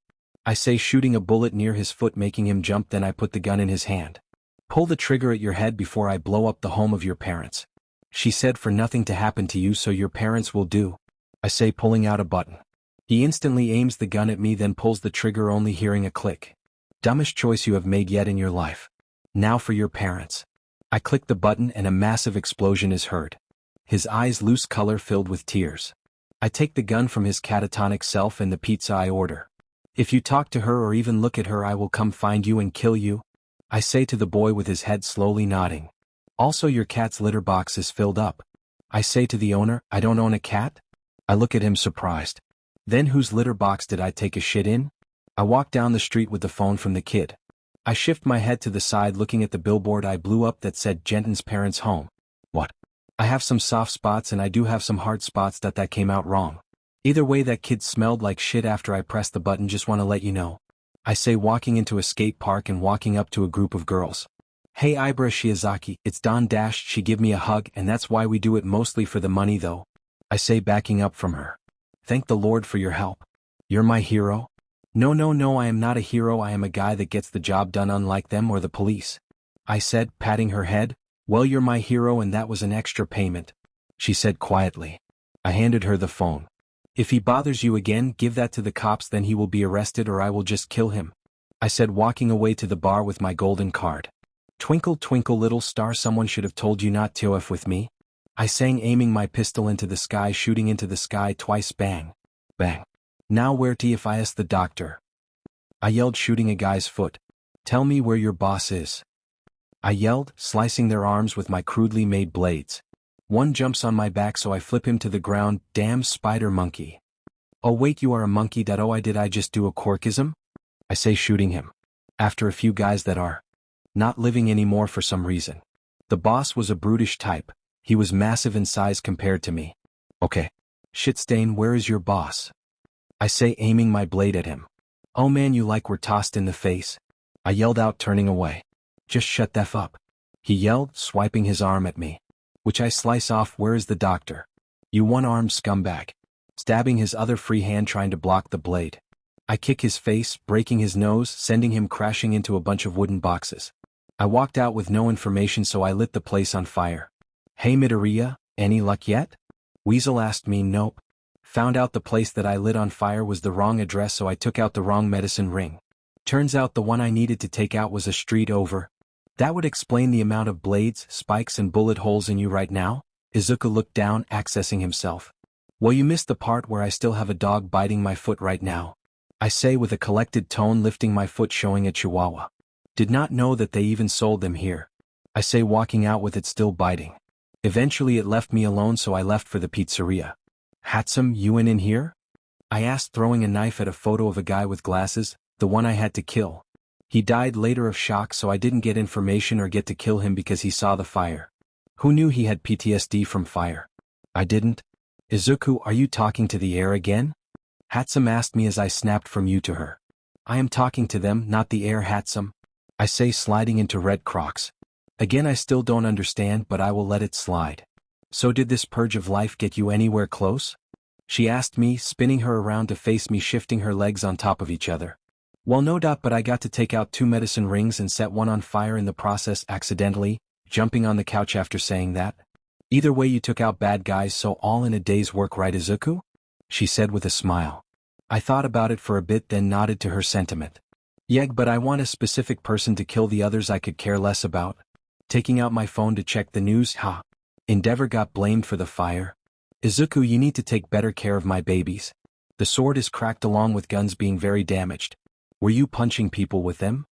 I say, shooting a bullet near his foot, making him jump. Then I put the gun in his hand. Pull the trigger at your head before I blow up the home of your parents. She said for nothing to happen to you, so your parents will do. I say, pulling out a button. He instantly aims the gun at me, then pulls the trigger, only hearing a click. Dumbest choice you have made yet in your life. Now for your parents. I click the button and a massive explosion is heard. His eyes lose color, filled with tears. I take the gun from his catatonic self and the pizza I order. If you talk to her or even look at her, I will come find you and kill you. I say to the boy with his head slowly nodding. Also, your cat's litter box is filled up. I say to the owner, I don't own a cat? I look at him surprised. Then whose litter box did I take a shit in? I walk down the street with the phone from the kid. I shift my head to the side, looking at the billboard I blew up that said Genten's parents' home. What? I have some soft spots and I do have some hard spots that came out wrong. Either way, that kid smelled like shit after I pressed the button, just want to let you know. I say, walking into a skate park and walking up to a group of girls. Hey Ibra Shiozaki, it's Dawn. She give me a hug, and that's why we do it, mostly for the money though. I say, backing up from her. Thank the Lord for your help. You're my hero? No, I am not a hero, I am a guy that gets the job done, unlike them or the police. I said, patting her head. Well, you're my hero and that was an extra payment. She said quietly. I handed her the phone. If he bothers you again, give that to the cops, then he will be arrested or I will just kill him. I said, walking away to the bar with my golden card. Twinkle twinkle little star, someone should have told you not to f with me. I sang, aiming my pistol into the sky, shooting into the sky twice. Bang. Bang. Now where to if I ask the doctor? I yelled, shooting a guy's foot. Tell me where your boss is. I yelled, slicing their arms with my crudely made blades. One jumps on my back, so I flip him to the ground. Damn spider monkey. Oh wait, you are a monkey. Oh, did I just do a quirkism? I say, shooting him. After a few guys that are not living anymore for some reason. The boss was a brutish type. He was massive in size compared to me. Okay. Shitstain, where is your boss? I say, aiming my blade at him. Oh man, you like were tossed in the face? I yelled out, turning away. Just shut the f up. He yelled, swiping his arm at me. Which I slice off. Where is the doctor? You one-armed scumbag. Stabbing his other free hand trying to block the blade. I kick his face, breaking his nose, sending him crashing into a bunch of wooden boxes. I walked out with no information, so I lit the place on fire. Hey Midoriya, any luck yet? Weasel asked me. Nope. Found out the place that I lit on fire was the wrong address, so I took out the wrong medicine ring. Turns out the one I needed to take out was a street over. That would explain the amount of blades, spikes and bullet holes in you right now. Izuku looked down, accessing himself. Well, you missed the part where I still have a dog biting my foot right now. I say with a collected tone, lifting my foot, showing a chihuahua. Did not know that they even sold them here. I say, walking out with it still biting. Eventually it left me alone, so I left for the pizzeria. Hatsum, you in here? I asked, throwing a knife at a photo of a guy with glasses, the one I had to kill. He died later of shock, so I didn't get information or get to kill him because he saw the fire. Who knew he had PTSD from fire? I didn't. Izuku, are you talking to the air again? Hatsum asked me as I snapped from you to her. I am talking to them, not the air, Hatsum. I say, sliding into red Crocs. Again, I still don't understand, but I will let it slide. So did this purge of life get you anywhere close? She asked me, spinning her around to face me, shifting her legs on top of each other. Well, no doubt, but I got to take out 2 medicine rings and set one on fire in the process accidentally, jumping on the couch after saying that. Either way, you took out bad guys, so all in a day's work, right, Izuku? She said with a smile. I thought about it for a bit, then nodded to her sentiment. Yeah, but I want a specific person to kill, the others I could care less about. Taking out my phone to check the news, Endeavor got blamed for the fire. Izuku, you need to take better care of my babies. The sword is cracked along with guns being very damaged. Were you punching people with them?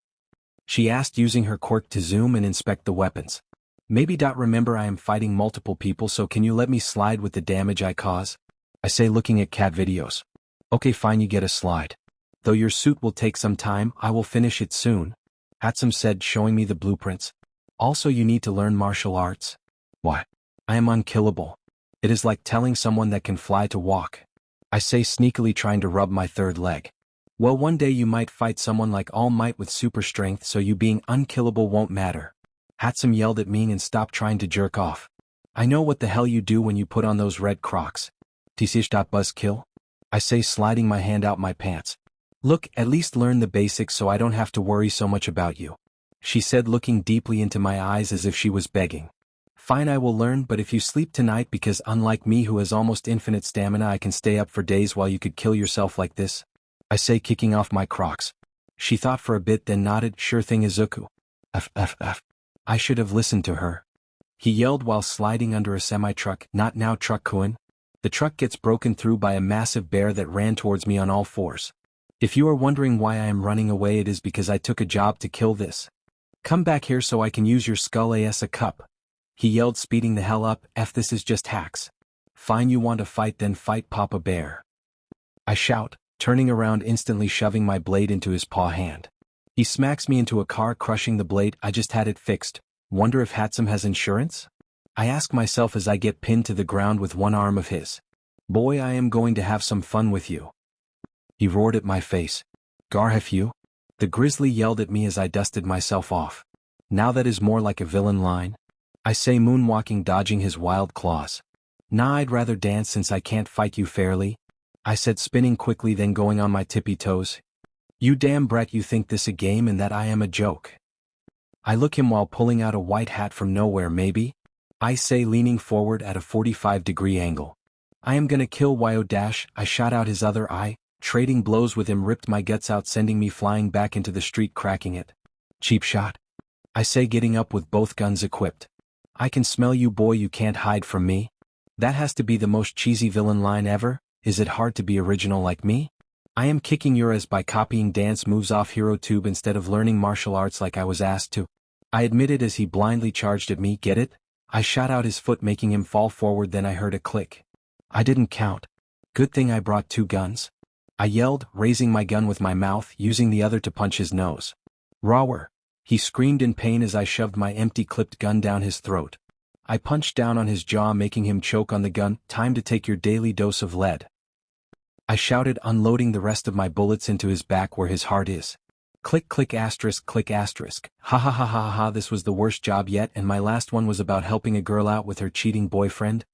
She asked, using her quirk to zoom and inspect the weapons. Maybe. Remember, I am fighting multiple people, so can you let me slide with the damage I cause? I say, looking at cat videos. Okay, fine, you get a slide. Though your suit will take some time, I will finish it soon. Hatsum said, showing me the blueprints. Also, you need to learn martial arts. Why? I am unkillable. It is like telling someone that can fly to walk. I say, sneakily trying to rub my third leg. Well, one day you might fight someone like All Might with super strength, so you being unkillable won't matter. Hatsum yelled at me and stopped trying to jerk off. I know what the hell you do when you put on those red Crocs. Buzzkill? I say, sliding my hand out my pants. Look, at least learn the basics so I don't have to worry so much about you. She said, looking deeply into my eyes as if she was begging. Fine, I will learn, but if you sleep tonight, because unlike me who has almost infinite stamina, I can stay up for days while you could kill yourself like this. I say, kicking off my Crocs. She thought for a bit, then nodded. Sure thing, Izuku. I should have listened to her. He yelled while sliding under a semi-truck. Not now, truck-kun. The truck gets broken through by a massive bear that ran towards me on all fours. If you are wondering why I am running away, it is because I took a job to kill this. Come back here so I can use your skull as a cup. He yelled, speeding the hell up. This is just hacks. Fine, you want to fight, then fight, Papa Bear. I shout, turning around, instantly shoving my blade into his paw hand. He smacks me into a car, crushing the blade. I just had it fixed. Wonder if Hatsum has insurance? I ask myself as I get pinned to the ground with one arm of his. Boy, I am going to have some fun with you. He roared at my face. Garhef you? The grizzly yelled at me as I dusted myself off. Now that is more like a villain line. I say, moonwalking, dodging his wild claws. Nah, I'd rather dance since I can't fight you fairly. I said, spinning quickly, then going on my tippy toes. You damn brat, you think this a game and that I am a joke? I look him while pulling out a white hat from nowhere. Maybe? I say, leaning forward at a 45-degree angle. I am gonna kill Yo dash. I shot out his other eye, trading blows with him, ripped my guts out, sending me flying back into the street, cracking it. Cheap shot. I say, getting up with both guns equipped. I can smell you, boy, you can't hide from me. That has to be the most cheesy villain line ever. Is it hard to be original like me? I am kicking your ass by copying dance moves off HeroTube instead of learning martial arts like I was asked to. I admitted as he blindly charged at me. Get it? I shot out his foot, making him fall forward, then I heard a click. I didn't count. Good thing I brought 2 guns. I yelled, raising my gun with my mouth, using the other to punch his nose. Rower. He screamed in pain as I shoved my empty clipped gun down his throat. I punched down on his jaw, making him choke on the gun. Time to take your daily dose of lead, I shouted, unloading the rest of my bullets into his back where his heart is. Click click asterisk click asterisk. Ha ha ha ha ha, this was the worst job yet, and my last one was about helping a girl out with her cheating boyfriend,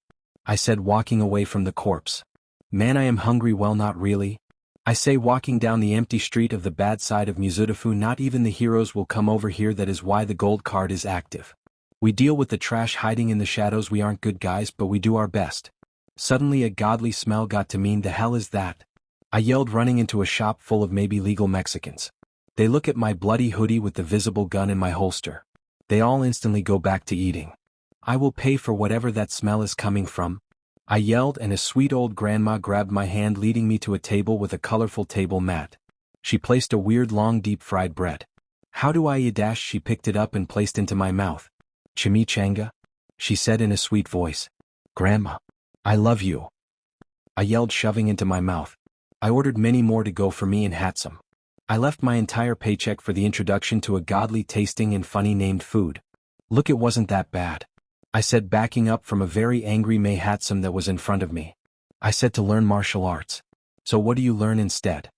I said, walking away from the corpse. Man, I am hungry. Well, not really, I say, walking down the empty street of the bad side of Mizudafu. Not even the heroes will come over here. That is why the gold card is active. We deal with the trash hiding in the shadows. We aren't good guys, but we do our best. Suddenly a godly smell got to me. The hell is that? I yelled, running into a shop full of maybe legal Mexicans. They look at my bloody hoodie with the visible gun in my holster. They all instantly go back to eating. I will pay for whatever that smell is coming from, I yelled, and a sweet old grandma grabbed my hand, leading me to a table with a colorful table mat. She placed a weird long deep-fried bread. How do I dash? She picked it up and placed into my mouth. Chimichanga? She said in a sweet voice. Grandma, I love you, I yelled, shoving into my mouth. I ordered many more to go for me and Hatsum. I left my entire paycheck for the introduction to a godly tasting and funny named food. Look, it wasn't that bad, I said, backing up from a very angry May Hatsum that was in front of me. I said to learn martial arts. So what do you learn instead?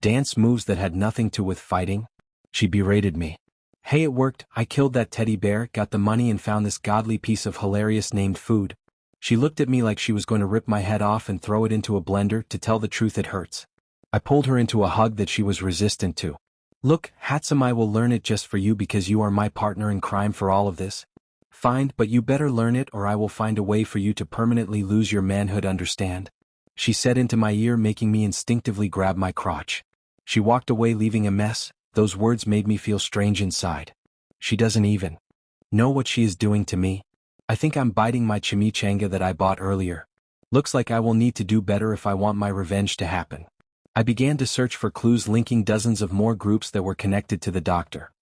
Dance moves that had nothing to with fighting? She berated me. Hey, it worked. I killed that teddy bear, got the money, and found this godly piece of hilarious named food. She looked at me like she was going to rip my head off and throw it into a blender. To tell the truth, it hurts. I pulled her into a hug that she was resistant to. Look, Hatsum, I will learn it just for you because you are my partner in crime for all of this. Fine, but you better learn it or I will find a way for you to permanently lose your manhood, understand? She said into my ear, making me instinctively grab my crotch. She walked away, leaving a mess. Those words made me feel strange inside. She doesn't even know what she is doing to me. I think I'm biting my chimichanga that I bought earlier. Looks like I will need to do better if I want my revenge to happen. I began to search for clues linking dozens of more groups that were connected to the doctor.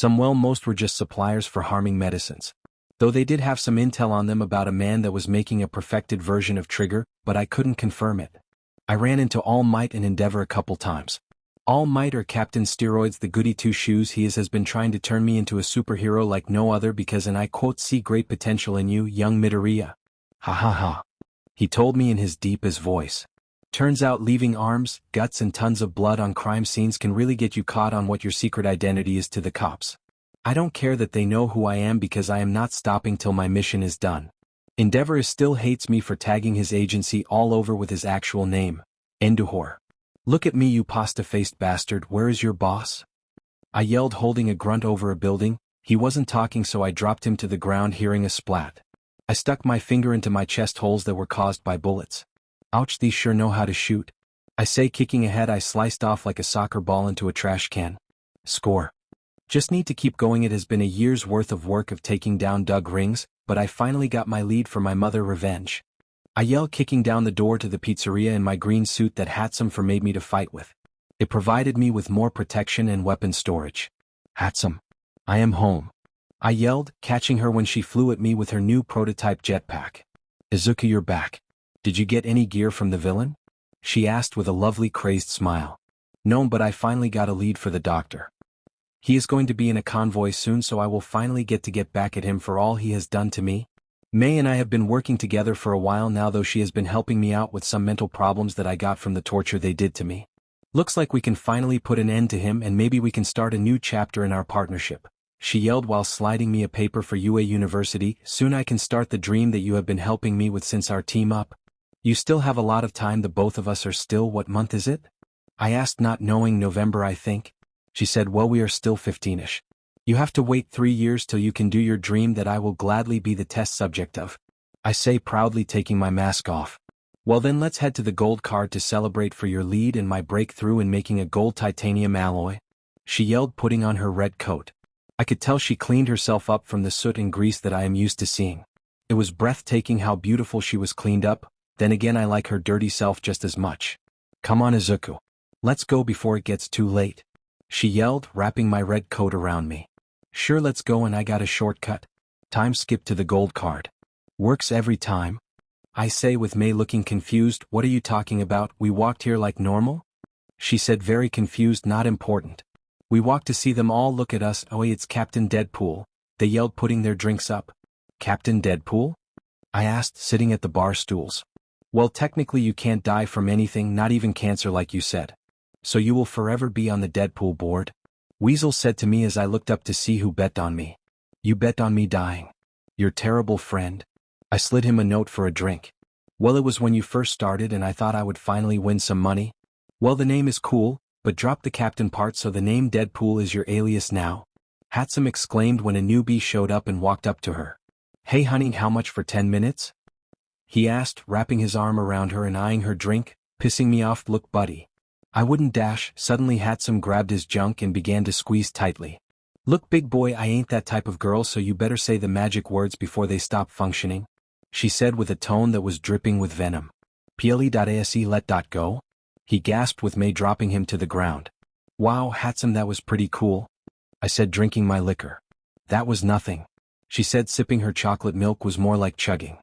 Most were just suppliers for harming medicines. Though they did have some intel on them about a man that was making a perfected version of Trigger, but I couldn't confirm it. I ran into All Might and Endeavor a couple times. All Might, or Captain Steroids, the goody two-shoes he is, has been trying to turn me into a superhero like no other because, and I quote, see great potential in you, young Midoriya. Ha ha ha, he told me in his deepest voice. Turns out leaving arms, guts and tons of blood on crime scenes can really get you caught on what your secret identity is to the cops. I don't care that they know who I am because I am not stopping till my mission is done. Endeavor still hates me for tagging his agency all over with his actual name, Enduhor. Look at me, you pasta-faced bastard, where is your boss? I yelled, holding a grunt over a building. He wasn't talking, so I dropped him to the ground, hearing a splat. I stuck my finger into my chest holes that were caused by bullets. Ouch, these sure know how to shoot, I say, kicking ahead. I sliced off like a soccer ball into a trash can. Score. Just need to keep going. It has been a year's worth of work of taking down Doug Rings, but I finally got my lead for my mother revenge. I yell, kicking down the door to the pizzeria in my green suit that Hatsum made me to fight with. It provided me with more protection and weapon storage. Hatsum, I am home, I yelled, catching her when she flew at me with her new prototype jetpack. Izuku, you're back. Did you get any gear from the villain? She asked with a lovely crazed smile. No, but I finally got a lead for the doctor. He is going to be in a convoy soon, so I will finally get back at him for all he has done to me. May and I have been working together for a while now, though she has been helping me out with some mental problems that I got from the torture they did to me. Looks like we can finally put an end to him, and maybe we can start a new chapter in our partnership, she yelled while sliding me a paper for UA University. Soon I can start the dream that you have been helping me with since our team up. You still have a lot of time. The both of us are still, what month is it? I asked, not knowing. November, I think. She said, well, we are still 15ish. You have to wait 3 years till you can do your dream that I will gladly be the test subject of, I say, proudly, taking my mask off. Well then, let's head to the gold card to celebrate for your lead and my breakthrough in making a gold titanium alloy, she yelled, putting on her red coat. I could tell she cleaned herself up from the soot and grease that I am used to seeing. It was breathtaking how beautiful she was cleaned up. Then again, I like her dirty self just as much. Come on, Izuku. Let's go before it gets too late, she yelled, wrapping my red coat around me. Sure, let's go, and I got a shortcut. Time skip to the gold card. Works every time, I say, with May looking confused. What are you talking about? We walked here like normal? She said, very confused. Not important. We walked to see them all look at us. Oh, it's Captain Deadpool, they yelled, putting their drinks up. Captain Deadpool? I asked, sitting at the bar stools. Well, technically you can't die from anything, not even cancer like you said. So you will forever be on the Deadpool board? Weasel said to me as I looked up to see who bet on me. You bet on me dying. Your terrible friend. I slid him a note for a drink. Well, it was when you first started and I thought I would finally win some money. Well, the name is cool, but drop the captain part, so the name Deadpool is your alias now? Hatsum exclaimed when a newbie showed up and walked up to her. Hey honey, how much for 10 minutes? He asked, wrapping his arm around her and eyeing her drink. Pissing me off, look buddy. I wouldn't dash. Suddenly Hatsum grabbed his junk and began to squeeze tightly. Look big boy, I ain't that type of girl, so you better say the magic words before they stop functioning, she said with a tone that was dripping with venom. Ple.ase let go? He gasped with May dropping him to the ground. Wow, Hatsum, that was pretty cool, I said, drinking my liquor. That was nothing, she said, sipping her chocolate milk was more like chugging.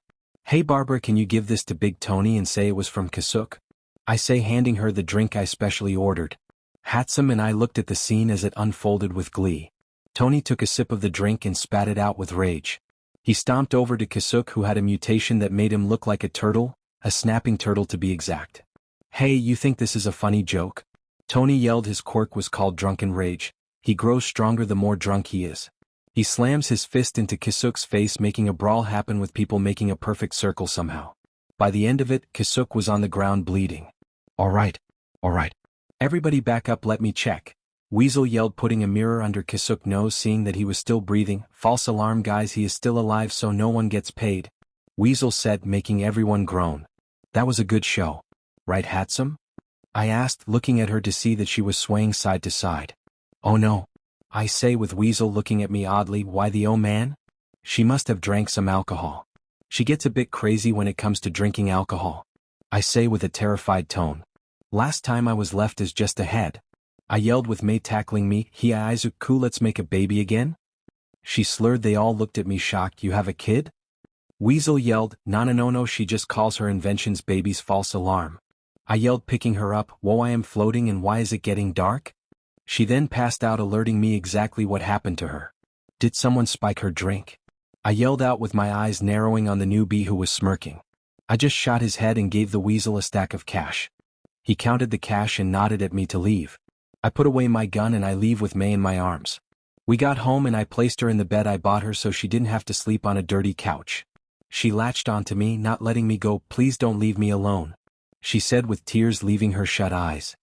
Hey Barbara, can you give this to Big Tony and say it was from Kasuk? I say, handing her the drink I specially ordered. Hatsum and I looked at the scene as it unfolded with glee. Tony took a sip of the drink and spat it out with rage. He stomped over to Kasuk, who had a mutation that made him look like a turtle, a snapping turtle to be exact. Hey, you think this is a funny joke? Tony yelled. His quirk was called drunken rage. He grows stronger the more drunk he is. He slams his fist into Kasuk's face, making a brawl happen with people making a perfect circle somehow. By the end of it, Kasuk was on the ground bleeding. All right. Everybody back up, let me check. Weasel yelled, putting a mirror under Kasuk's nose, seeing that he was still breathing. False alarm guys, he is still alive so no one gets paid, Weasel said, making everyone groan. That was a good show. Right Hatsum? I asked, looking at her to see that she was swaying side to side. Oh no, I say, with Weasel looking at me oddly. Why the oh man? She must have drank some alcohol. She gets a bit crazy when it comes to drinking alcohol, I say with a terrified tone. Last time I was left as just a head, I yelled, with May tackling me. Izuku, let's make a baby again? She slurred. They all looked at me shocked. You have a kid? Weasel yelled. No, she just calls her inventions babies. False alarm, I yelled, picking her up. Whoa, I am floating, and why is it getting dark? She then passed out, alerting me exactly what happened to her. Did someone spike her drink? I yelled out, with my eyes narrowing on the newbie who was smirking. I just shot his head and gave the Weasel a stack of cash. He counted the cash and nodded at me to leave. I put away my gun and I leave with May in my arms. We got home and I placed her in the bed I bought her so she didn't have to sleep on a dirty couch. She latched onto me, not letting me go. Please don't leave me alone, she said, with tears leaving her shut eyes.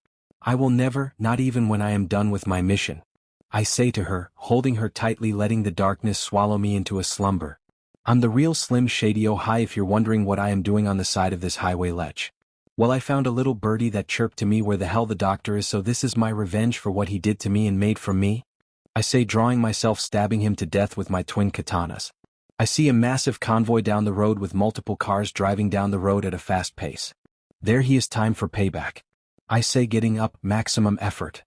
I will never, not even when I am done with my mission, I say to her, holding her tightly, letting the darkness swallow me into a slumber. I'm the real Slim Shady. Oh hi, if you're wondering what I am doing on the side of this highway ledge. Well, I found a little birdie that chirped to me where the hell the doctor is, so this is my revenge for what he did to me and made from me, I say, drawing myself, stabbing him to death with my twin katanas. I see a massive convoy down the road with multiple cars driving down the road at a fast pace. There he is, time for payback, I say, getting up, maximum effort.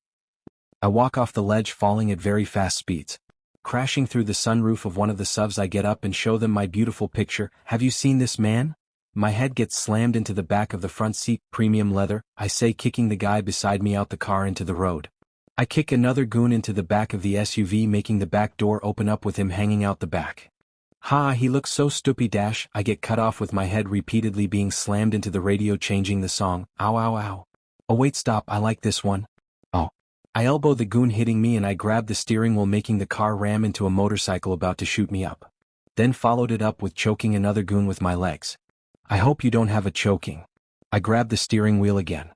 I walk off the ledge, falling at very fast speeds. Crashing through the sunroof of one of the subs, I get up and show them my beautiful picture. Have you seen this man? My head gets slammed into the back of the front seat. Premium leather, I say, kicking the guy beside me out the car into the road. I kick another goon into the back of the SUV, making the back door open up with him hanging out the back. Ha, he looks so stupid. I get cut off with my head repeatedly being slammed into the radio, changing the song. Ow ow ow. Oh wait, stop, I like this one. Oh. I elbow the goon hitting me and I grab the steering wheel, making the car ram into a motorcycle about to shoot me up. Then followed it up with choking another goon with my legs. I hope you don't have a choking. I grab the steering wheel again.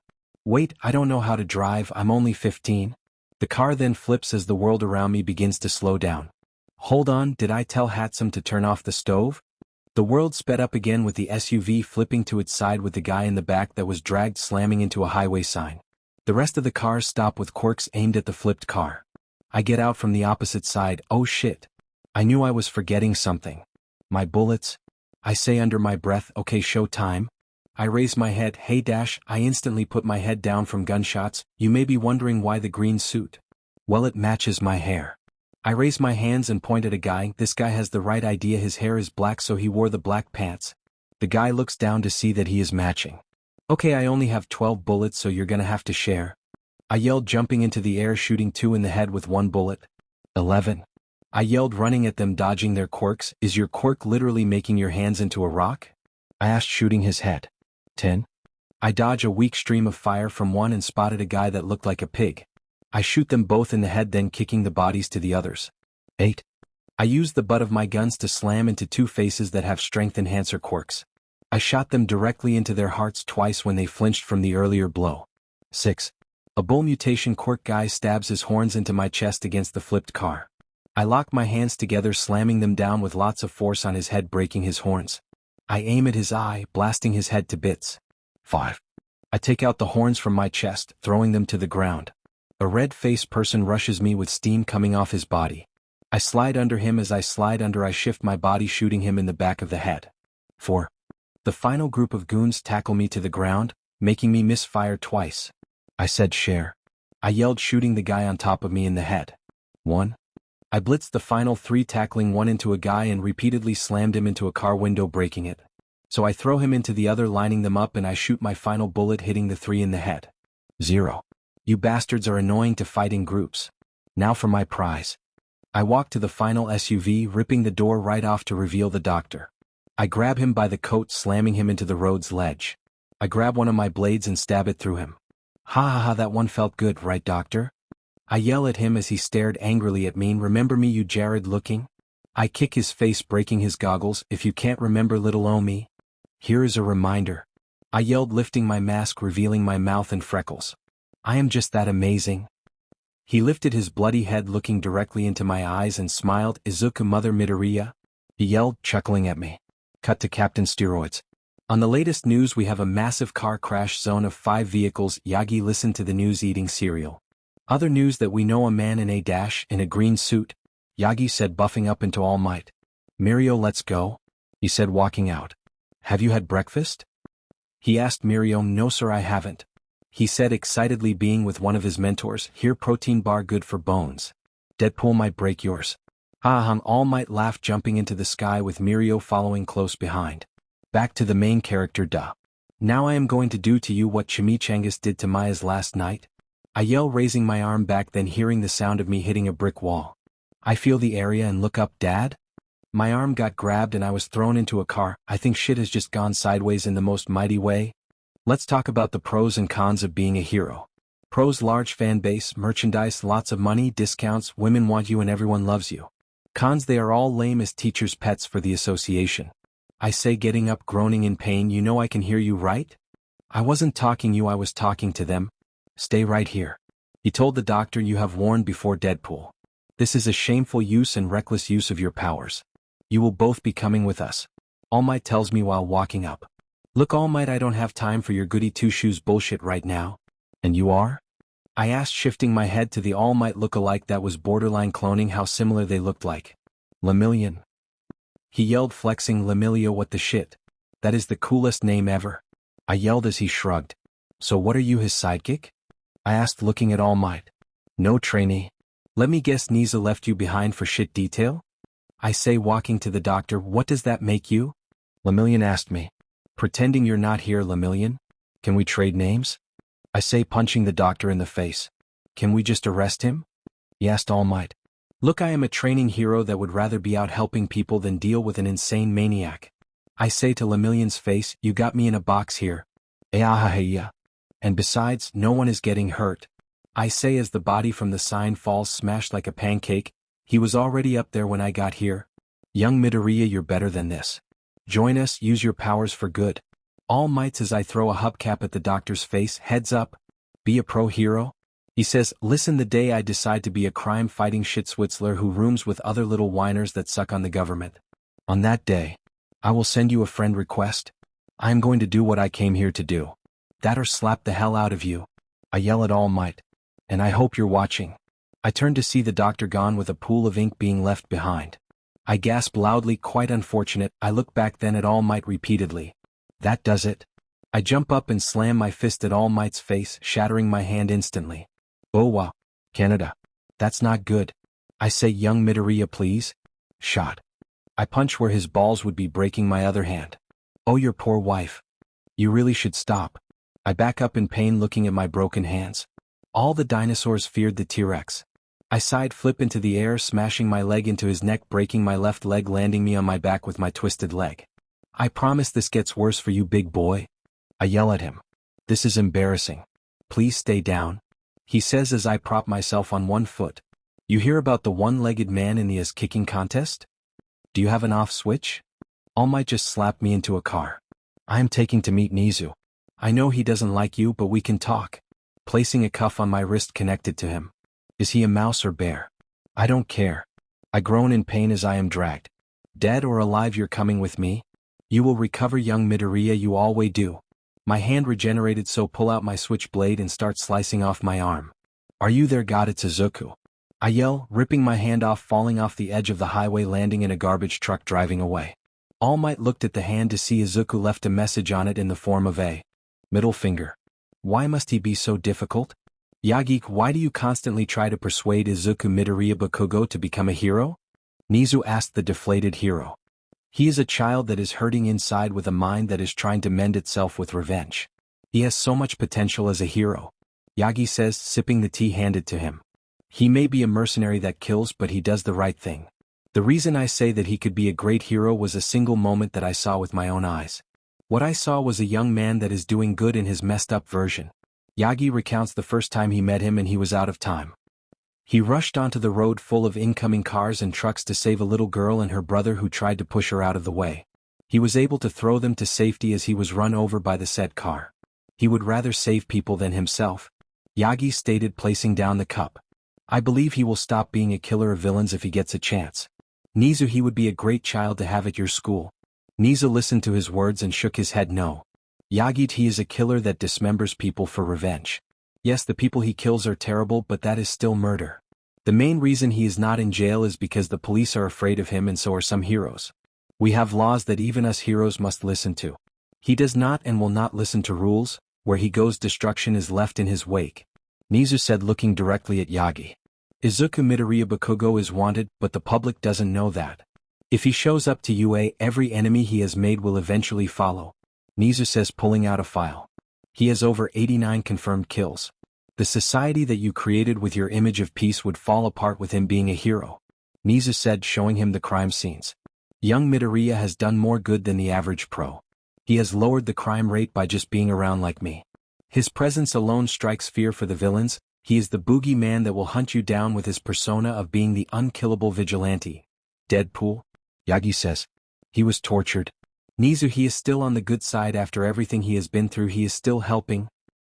Wait, I don't know how to drive, I'm only 15. The car then flips as the world around me begins to slow down. Hold on, did I tell Hatsum to turn off the stove? The world sped up again with the SUV flipping to its side with the guy in the back that was dragged slamming into a highway sign. The rest of the cars stop with quirks aimed at the flipped car. I get out from the opposite side. Oh shit. I knew I was forgetting something. My bullets? I say under my breath. Okay, show time. I raise my head. Hey I instantly put my head down from gunshots. You may be wondering why the green suit. Well, it matches my hair. I raise my hands and point at a guy. This guy has the right idea. His hair is black, so he wore the black pants. The guy looks down to see that he is matching. Okay, I only have 12 bullets, so you're gonna have to share, I yelled, jumping into the air, shooting 2 in the head with 1 bullet. 11. I yelled, running at them, dodging their quirks. Is your quirk literally making your hands into a rock? I asked, shooting his head. 10. I dodge a weak stream of fire from one and spotted a guy that looked like a pig. I shoot them both in the head, then kicking the bodies to the others. 8. I use the butt of my guns to slam into two faces that have strength enhancer quirks. I shot them directly into their hearts twice when they flinched from the earlier blow. 6. A bull mutation quirk guy stabs his horns into my chest against the flipped car. I lock my hands together, slamming them down with lots of force on his head, breaking his horns. I aim at his eye, blasting his head to bits. 5. I take out the horns from my chest, throwing them to the ground. A red-faced person rushes me with steam coming off his body. I slide under him. As I slide under, I shift my body, shooting him in the back of the head. 4. The final group of goons tackle me to the ground, making me misfire twice. I said, "Share." I yelled, shooting the guy on top of me in the head. 1. I blitzed the final 3, tackling one into a guy and repeatedly slammed him into a car window, breaking it. So I throw him into the other, lining them up, and I shoot my final bullet, hitting the 3 in the head. 0. You bastards are annoying to fight in groups. Now for my prize. I walk to the final SUV, ripping the door right off to reveal the doctor. I grab him by the coat, slamming him into the road's ledge. I grab one of my blades and stab it through him. Ha ha ha, that one felt good, right, doctor? I yell at him as he stared angrily at me. Remember me, you Jared looking? I kick his face, breaking his goggles. If you can't remember little o me, here is a reminder. I yelled, lifting my mask, revealing my mouth and freckles. I am just that amazing. He lifted his bloody head, looking directly into my eyes, and smiled. Izuku, mother Midoriya? He yelled, chuckling at me. Cut to Captain Steroids. On the latest news, we have a massive car crash zone of 5 vehicles. Yagi listened to the news, eating cereal. Other news that we know a man in a green suit, Yagi said, buffing up into All Might. Mirio, let's go, he said, walking out. Have you had breakfast? He asked Mirio. No sir, I haven't, he said excitedly, being with one of his mentors. Here, protein bar, good for bones. Deadpool might break yours. Ha ha, All Might laughed, jumping into the sky with Mirio following close behind. Back to the main character, duh. Now I am going to do to you what Chimichangas did to Maya's last night. I yell, raising my arm back, then hearing the sound of me hitting a brick wall. I feel the area and look up. Dad? My arm got grabbed and I was thrown into a car. I think shit has just gone sideways in the most mighty way. Let's talk about the pros and cons of being a hero. Pros: large fan base, merchandise, lots of money, discounts, women want you and everyone loves you. Cons: they are all lame as teachers' pets for the association. I say, getting up, groaning in pain. You know I can hear you, right? I wasn't talking you, I was talking to them. Stay right here. He told the doctor. You have warned before, Deadpool. This is a shameful use and reckless use of your powers. You will both be coming with us. All Might tells me while walking up. Look, All Might, I don't have time for your goody two-shoes bullshit right now. And you are? I asked, shifting my head to the All Might look-alike that was borderline cloning how similar they looked like. Lemillion. He yelled, flexing. Lemillion, what the shit? That is the coolest name ever. I yelled as he shrugged. So what are you, his sidekick? I asked, looking at All Might. No, trainee. Let me guess, Niza left you behind for shit detail? I say, walking to the doctor. What does that make you? Lemillion asked me. Pretending you're not here, Lemillion? Can we trade names? I say, punching the doctor in the face. Can we just arrest him? He asked All Might. Look, I am a training hero that would rather be out helping people than deal with an insane maniac. I say to Lemillion's face, you got me in a box here. Eahaheya. And besides, no one is getting hurt. I say as the body from the sign falls smashed like a pancake. He was already up there when I got here. Young Midoriya, you're better than this. Join us, use your powers for good. All Mights as I throw a hubcap at the doctor's face. Heads up. Be a pro hero. He says, listen, the day I decide to be a crime-fighting shitswitzler who rooms with other little whiners that suck on the government. On that day, I will send you a friend request. I am going to do what I came here to do. That or slap the hell out of you. I yell at All Might. And I hope you're watching. I turn to see the doctor gone with a pool of ink being left behind. I gasp loudly, quite unfortunate. I look back then at All Might repeatedly. That does it. I jump up and slam my fist at All Might's face, shattering my hand instantly. Oh wow. Canada. That's not good. I say, young Midoriya, please. Shot. I punch where his balls would be, breaking my other hand. Oh, your poor wife. You really should stop. I back up in pain, looking at my broken hands. All the dinosaurs feared the T-Rex. I side flip into the air, smashing my leg into his neck, breaking my left leg, landing me on my back with my twisted leg. I promise this gets worse for you, big boy. I yell at him. This is embarrassing. Please stay down, he says as I prop myself on one foot. You hear about the one-legged man in the ass kicking contest? Do you have an off switch? All Might just slapped me into a car. I am taking to meet Nizu. I know he doesn't like you, but we can talk. Placing a cuff on my wrist connected to him. Is he a mouse or bear? I don't care. I groan in pain as I am dragged. Dead or alive, you're coming with me? You will recover, young Midoriya, you always do. My hand regenerated, so pull out my switchblade and start slicing off my arm. Are you there, God? It's Izuku. I yell, ripping my hand off, falling off the edge of the highway, landing in a garbage truck driving away. All Might looked at the hand to see Izuku left a message on it in the form of a middle finger. Why must he be so difficult? Yagi, why do you constantly try to persuade Izuku Midoriya Bakugo to become a hero? Nizu asked the deflated hero. He is a child that is hurting inside with a mind that is trying to mend itself with revenge. He has so much potential as a hero, Yagi says, sipping the tea handed to him. He may be a mercenary that kills, but he does the right thing. The reason I say that he could be a great hero was a single moment that I saw with my own eyes. What I saw was a young man that is doing good in his messed up version. Yagi recounts the first time he met him and he was out of time. He rushed onto the road full of incoming cars and trucks to save a little girl and her brother who tried to push her out of the way. He was able to throw them to safety as he was run over by the said car. He would rather save people than himself, Yagi stated, placing down the cup. I believe he will stop being a killer of villains if he gets a chance. Nizu, he would be a great child to have at your school. Nizu listened to his words and shook his head no. Yagi, he is a killer that dismembers people for revenge. Yes, the people he kills are terrible, but that is still murder. The main reason he is not in jail is because the police are afraid of him, and so are some heroes. We have laws that even us heroes must listen to. He does not and will not listen to rules. Where he goes, destruction is left in his wake, Nizu said, looking directly at Yagi. Izuku Midoriya Bakugo is wanted, but the public doesn't know that. If he shows up to UA, every enemy he has made will eventually follow, Nizu says, pulling out a file. He has over 89 confirmed kills. The society that you created with your image of peace would fall apart with him being a hero, Nizu said, showing him the crime scenes. Young Midoriya has done more good than the average pro. He has lowered the crime rate by just being around like me. His presence alone strikes fear for the villains. He is the boogeyman that will hunt you down with his persona of being the unkillable vigilante. Deadpool? Yagi says. He was tortured. Nizu, he is still on the good side after everything he has been through. He is still helping,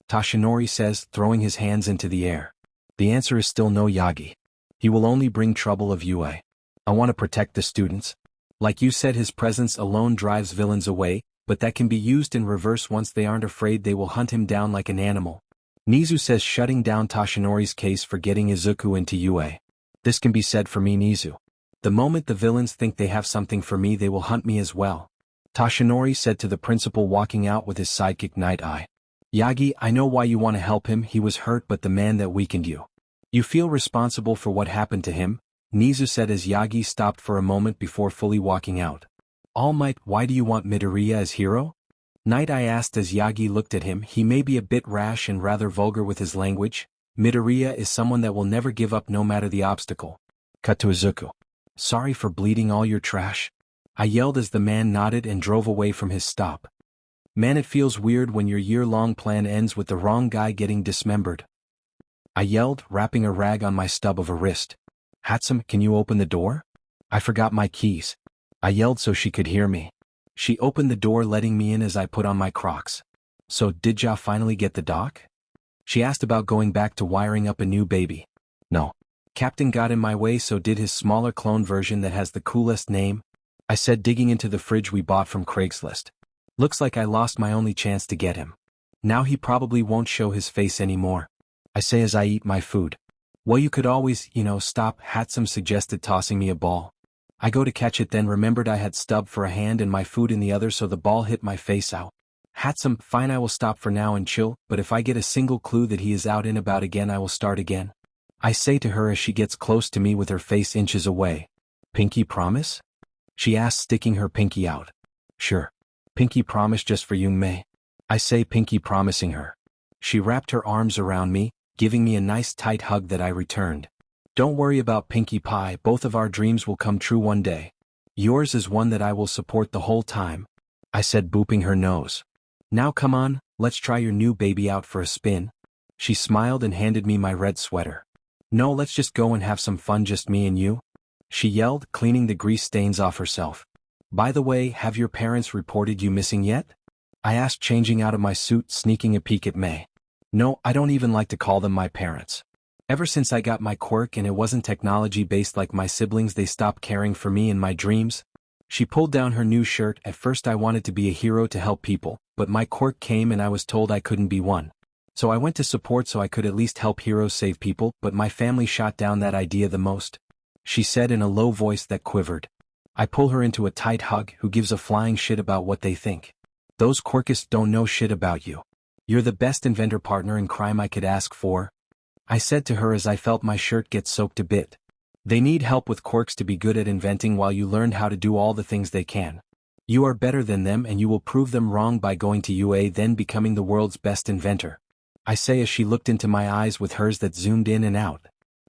Toshinori says, throwing his hands into the air. The answer is still no, Yagi. He will only bring trouble of UA. I want to protect the students. Like you said, his presence alone drives villains away, but that can be used in reverse. Once they aren't afraid, they will hunt him down like an animal, Nizu says, shutting down Toshinori's case for getting Izuku into UA. This can be said for me, Nizu. The moment the villains think they have something for me, they will hunt me as well, Toshinori said to the principal, walking out with his sidekick Night Eye. Yagi, I know why you want to help him. He was hurt, but the man that weakened you. You feel responsible for what happened to him, Nizu said as Yagi stopped for a moment before fully walking out. All Might, why do you want Midoriya as hero? Night Eye asked as Yagi looked at him. He may be a bit rash and rather vulgar with his language. Midoriya is someone that will never give up no matter the obstacle. Cut to Izuku. Sorry for bleeding all your trash, I yelled as the man nodded and drove away from his stop. Man, it feels weird when your year-long plan ends with the wrong guy getting dismembered, I yelled, wrapping a rag on my stub of a wrist. Hatsum, can you open the door? I forgot my keys, I yelled so she could hear me. She opened the door, letting me in as I put on my Crocs. So did ya finally get the doc? She asked about going back to wiring up a new baby. No. Captain got in my way, so did his smaller clone version that has the coolest name, I said, digging into the fridge we bought from Craigslist. Looks like I lost my only chance to get him. Now he probably won't show his face anymore, I say as I eat my food. Well, you could always, stop, Hatsum suggested, tossing me a ball. I go to catch it, then remembered I had stub for a hand and my food in the other, so the ball hit my face out. Hatsum, fine, I will stop for now and chill, but if I get a single clue that he is out and about again, I will start again, I say to her as she gets close to me with her face inches away. Pinky promise? She asks, sticking her pinky out. Sure. Pinky promise just for you, May, I say, pinky promising her. She wrapped her arms around me, giving me a nice tight hug that I returned. Don't worry about Pinkie Pie, both of our dreams will come true one day. Yours is one that I will support the whole time, I said, booping her nose. Now come on, let's try your new baby out for a spin. She smiled and handed me my red sweater. No, let's just go and have some fun, just me and you, she yelled, cleaning the grease stains off herself. By the way, have your parents reported you missing yet? I asked, changing out of my suit, sneaking a peek at May. No, I don't even like to call them my parents. Ever since I got my quirk and it wasn't technology-based like my siblings, they stopped caring for me in my dreams. She pulled down her new shirt. At first I wanted to be a hero to help people, but my quirk came and I was told I couldn't be one. So I went to support so I could at least help heroes save people, but my family shot down that idea the most, she said in a low voice that quivered. I pull her into a tight hug. Who gives a flying shit about what they think? Those quirkists don't know shit about you. You're the best inventor partner in crime I could ask for, I said to her as I felt my shirt get soaked a bit. They need help with quirks to be good at inventing while you learned how to do all the things they can. You are better than them and you will prove them wrong by going to UA, then becoming the world's best inventor, I say as she looked into my eyes with hers that zoomed in and out.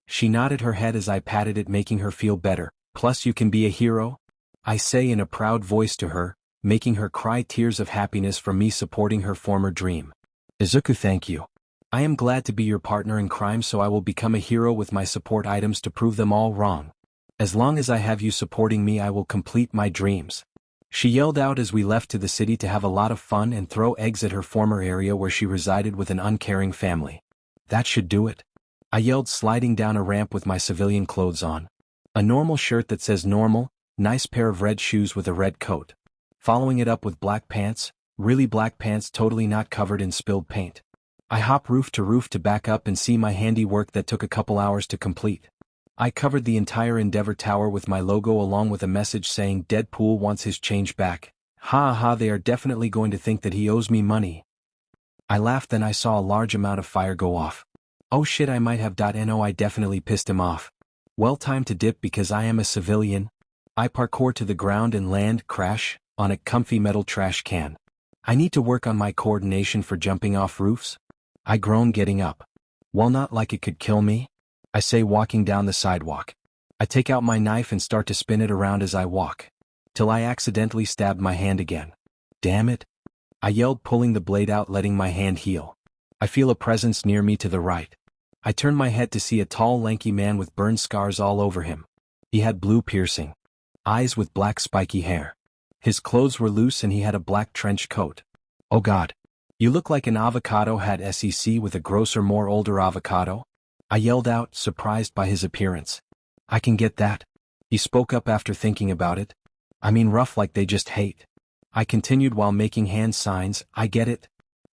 She nodded her head as I patted it, making her feel better. Plus you can be a hero, I say in a proud voice to her, making her cry tears of happiness from me supporting her former dream. Izuku, thank you. I am glad to be your partner in crime, so I will become a hero with my support items to prove them all wrong. As long as I have you supporting me, I will complete my dreams, she yelled out as we left to the city to have a lot of fun and throw eggs at her former area where she resided with an uncaring family. That should do it, I yelled, sliding down a ramp with my civilian clothes on. A normal shirt that says normal, nice pair of red shoes with a red coat. Following it up with black pants, really black pants, totally not covered in spilled paint. I hop roof to back up and see my handiwork that took a couple hours to complete. I covered the entire Endeavor Tower with my logo along with a message saying Deadpool wants his change back. Ha ha, they are definitely going to think that he owes me money. I laughed, then I saw a large amount of fire go off. Oh shit, I might have .no, I definitely pissed him off. Well, time to dip because I am a civilian. I parkour to the ground and land, crash, on a comfy metal trash can. I need to work on my coordination for jumping off roofs, I groan, getting up. Well, not like it could kill me, I say, walking down the sidewalk. I take out my knife and start to spin it around as I walk, till I accidentally stab my hand again. Damn it, I yelled, pulling the blade out, letting my hand heal. I feel a presence near me to the right. I turn my head to see a tall, lanky man with burn scars all over him. He had blue piercing eyes with black spiky hair. His clothes were loose and he had a black trench coat. Oh God. You look like an avocado had SEC with a grosser, more older avocado, I yelled out, surprised by his appearance. I can get that, he spoke up after thinking about it. I mean rough like they just hate. I continued while making hand signs. I get it.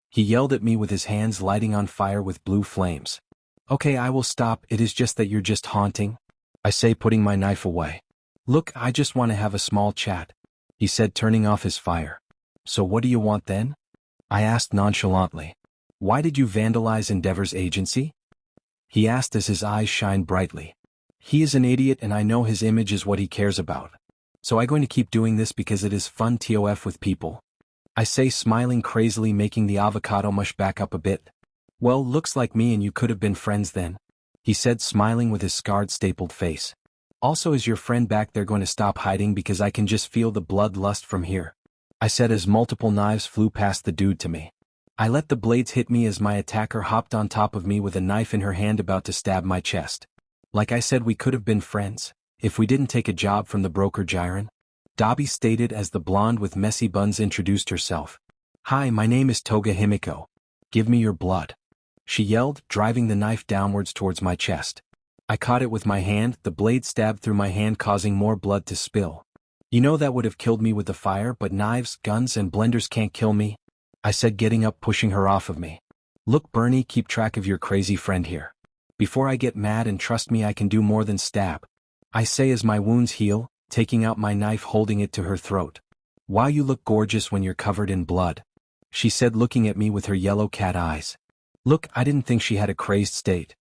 He yelled at me with his hands lighting on fire with blue flames. Okay, I will stop, it is just that you're just haunting, I say, putting my knife away. Look, I just want to have a small chat, he said, turning off his fire. So what do you want then? I asked nonchalantly. Why did you vandalize Endeavor's agency? He asked as his eyes shined brightly. He is an idiot and I know his image is what he cares about. So I'm going to keep doing this because it is fun TOF with people, I say, smiling crazily, making the avocado mush back up a bit. Well, looks like me and you could have been friends then, he said, smiling with his scarred, stapled face. Also, is your friend back there going to stop hiding because I can just feel the bloodlust from here, I said as multiple knives flew past the dude to me. I let the blades hit me as my attacker hopped on top of me with a knife in her hand about to stab my chest. Like I said, we could have been friends, if we didn't take a job from the broker Jiren, Dabi stated as the blonde with messy buns introduced herself. Hi, my name is Toga Himiko. Give me your blood, she yelled, driving the knife downwards towards my chest. I caught it with my hand, the blade stabbed through my hand causing more blood to spill. You know that would have killed me with the fire, but knives, guns and blenders can't kill me, I said, getting up, pushing her off of me. Look, Bernie, keep track of your crazy friend here. Before I get mad, and trust me, I can do more than stab, I say as my wounds heal, taking out my knife, holding it to her throat. Wow, you look gorgeous when you're covered in blood, she said, looking at me with her yellow cat eyes. Look, I didn't think she had a crazed state.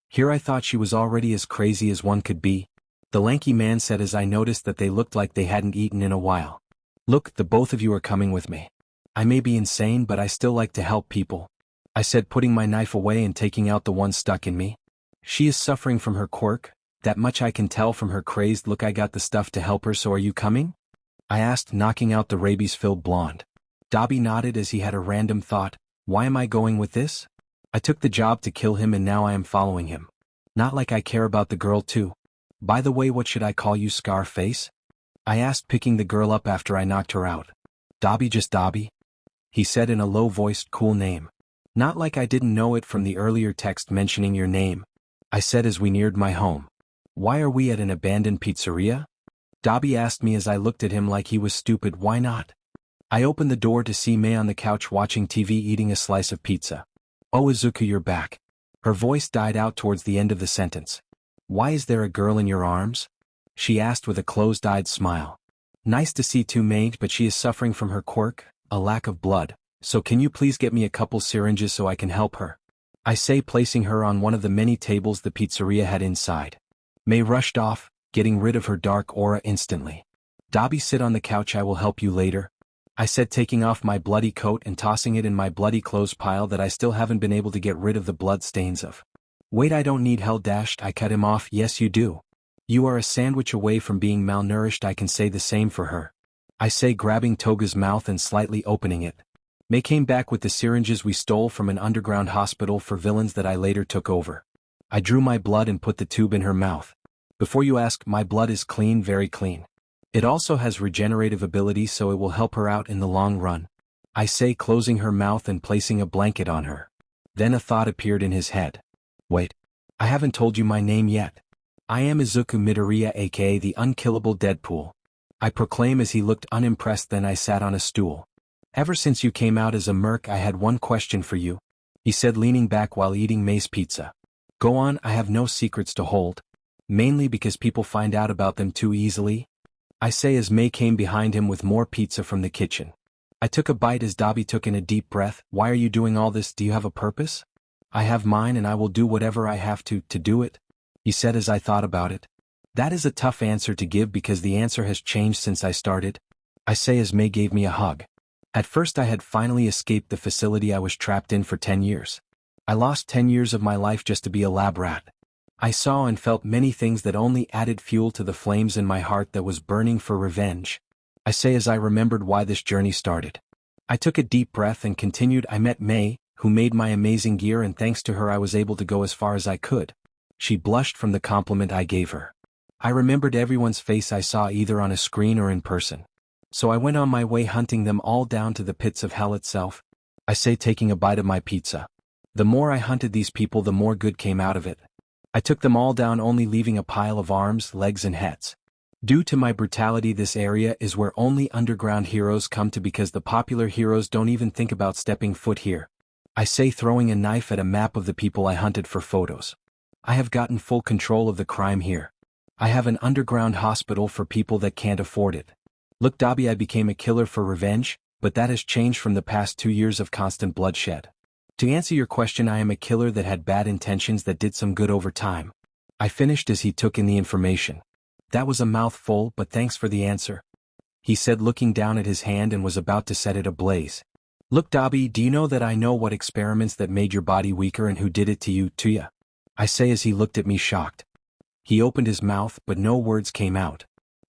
Here I thought she was already as crazy as one could be, the lanky man said as I noticed that they looked like they hadn't eaten in a while. Look, the both of you are coming with me. I may be insane, but I still like to help people, I said, putting my knife away and taking out the one stuck in me. She is suffering from her quirk, that much I can tell from her crazed look. I got the stuff to help her, so are you coming? I asked, knocking out the rabies-filled blonde. Dobby nodded as he had a random thought. Why am I going with this? I took the job to kill him and now I am following him. Not like I care about the girl too. By the way, what should I call you, Scarface? I asked, picking the girl up after I knocked her out. Dobby, just Dobby? He said in a low-voiced, cool name. Not like I didn't know it from the earlier text mentioning your name, I said as we neared my home. Why are we at an abandoned pizzeria? Dobby asked me as I looked at him like he was stupid. Why not? I opened the door to see Mei on the couch watching TV eating a slice of pizza. Oh, Izuku, you're back. Her voice died out towards the end of the sentence. Why is there a girl in your arms? She asked with a closed-eyed smile. Nice to see too, Mei, but she is suffering from her quirk, a lack of blood, so can you please get me a couple syringes so I can help her? I say, placing her on one of the many tables the pizzeria had inside. Mei rushed off, getting rid of her dark aura instantly. Dobby, sit on the couch, I will help you later, I said, taking off my bloody coat and tossing it in my bloody clothes pile that I still haven't been able to get rid of the blood stains of. Wait, I don't need help, I cut him off. Yes you do. You are a sandwich away from being malnourished. I can say the same for her, I say, grabbing Toga's mouth and slightly opening it. Mei came back with the syringes we stole from an underground hospital for villains that I later took over. I drew my blood and put the tube in her mouth. Before you ask, my blood is clean, very clean. It also has regenerative ability, so it will help her out in the long run, I say, closing her mouth and placing a blanket on her. Then a thought appeared in his head. Wait, I haven't told you my name yet. I am Izuku Midoriya, aka the unkillable Deadpool, I proclaim as he looked unimpressed. Then I sat on a stool. Ever since you came out as a merc, I had one question for you, he said, leaning back while eating Mei's pizza. Go on. I have no secrets to hold. Mainly because people find out about them too easily, I say as Mei came behind him with more pizza from the kitchen. I took a bite as Dobby took in a deep breath. Why are you doing all this? Do you have a purpose? I have mine, and I will do whatever I have to do it, he said as I thought about it. That is a tough answer to give because the answer has changed since I started, I say as Mei gave me a hug. At first I had finally escaped the facility I was trapped in for 10 years. I lost 10 years of my life just to be a lab rat. I saw and felt many things that only added fuel to the flames in my heart that was burning for revenge, I say as I remembered why this journey started. I took a deep breath and continued. I met Mei, who made my amazing gear, and thanks to her I was able to go as far as I could. She blushed from the compliment I gave her. I remembered everyone's face I saw either on a screen or in person. So I went on my way, hunting them all down to the pits of hell itself, I say, taking a bite of my pizza. The more I hunted these people, the more good came out of it. I took them all down, only leaving a pile of arms, legs and heads. Due to my brutality, this area is where only underground heroes come to because the popular heroes don't even think about stepping foot here, I say, throwing a knife at a map of the people I hunted for photos. I have gotten full control of the crime here. I have an underground hospital for people that can't afford it. Look, Dobby, I became a killer for revenge, but that has changed from the past 2 years of constant bloodshed. To answer your question, I am a killer that had bad intentions that did some good over time, I finished as he took in the information. That was a mouthful, but thanks for the answer, he said, looking down at his hand and was about to set it ablaze. Look, Dobby, do you know that I know what experiments that made your body weaker and who did it to you, I say as he looked at me shocked. He opened his mouth, but no words came out.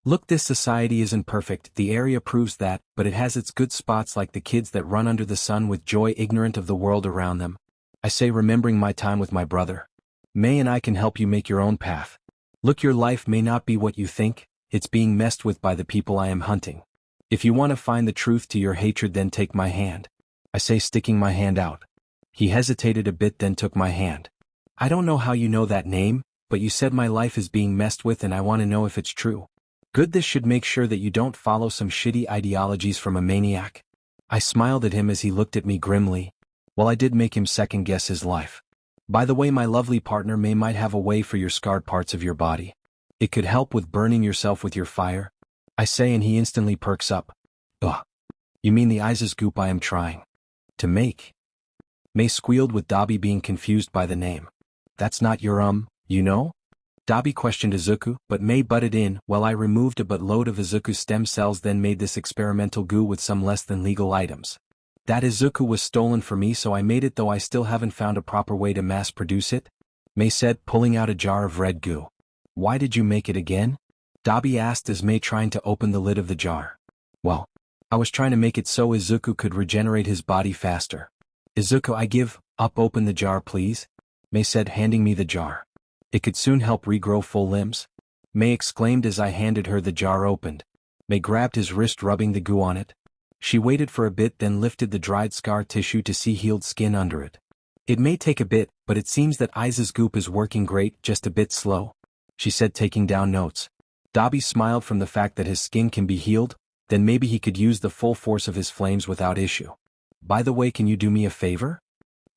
Look, this society isn't perfect, the area proves that, but it has its good spots, like the kids that run under the sun with joy, ignorant of the world around them, I say, remembering my time with my brother. Mei and I can help you make your own path. Look, your life may not be what you think, it's being messed with by the people I am hunting. If you want to find the truth to your hatred, then take my hand, I say, sticking my hand out. He hesitated a bit, then took my hand. I don't know how you know that name, but you said my life is being messed with and I want to know if it's true. Good, this should make sure that you don't follow some shitty ideologies from a maniac. I smiled at him as he looked at me grimly. Well, I did make him second guess his life. By the way, my lovely partner Mei might have a way for your scarred parts of your body. It could help with burning yourself with your fire, I say, and he instantly perks up. Ugh. You mean the Izuku I am trying to make? Mei squealed, with Dobby being confused by the name. That's not your you know? Dobby questioned Izuku, but Mei butted in. Well, I removed a buttload of Izuku's stem cells, then made this experimental goo with some less than legal items. That Izuku was stolen from me, so I made it, though I still haven't found a proper way to mass produce it, May said, pulling out a jar of red goo. Why did you make it again? Dabi asked as May trying to open the lid of the jar. Well, I was trying to make it so Izuku could regenerate his body faster. Izuku, I give up, open the jar please, May said, handing me the jar. It could soon help regrow full limbs. May exclaimed as I handed her the jar opened. May grabbed his wrist, rubbing the goo on it. She waited for a bit, then lifted the dried scar tissue to see healed skin under it. It may take a bit, but it seems that Izu's goop is working great, just a bit slow, she said, taking down notes. Dabi smiled from the fact that his skin can be healed, then maybe he could use the full force of his flames without issue. By the way, can you do me a favor?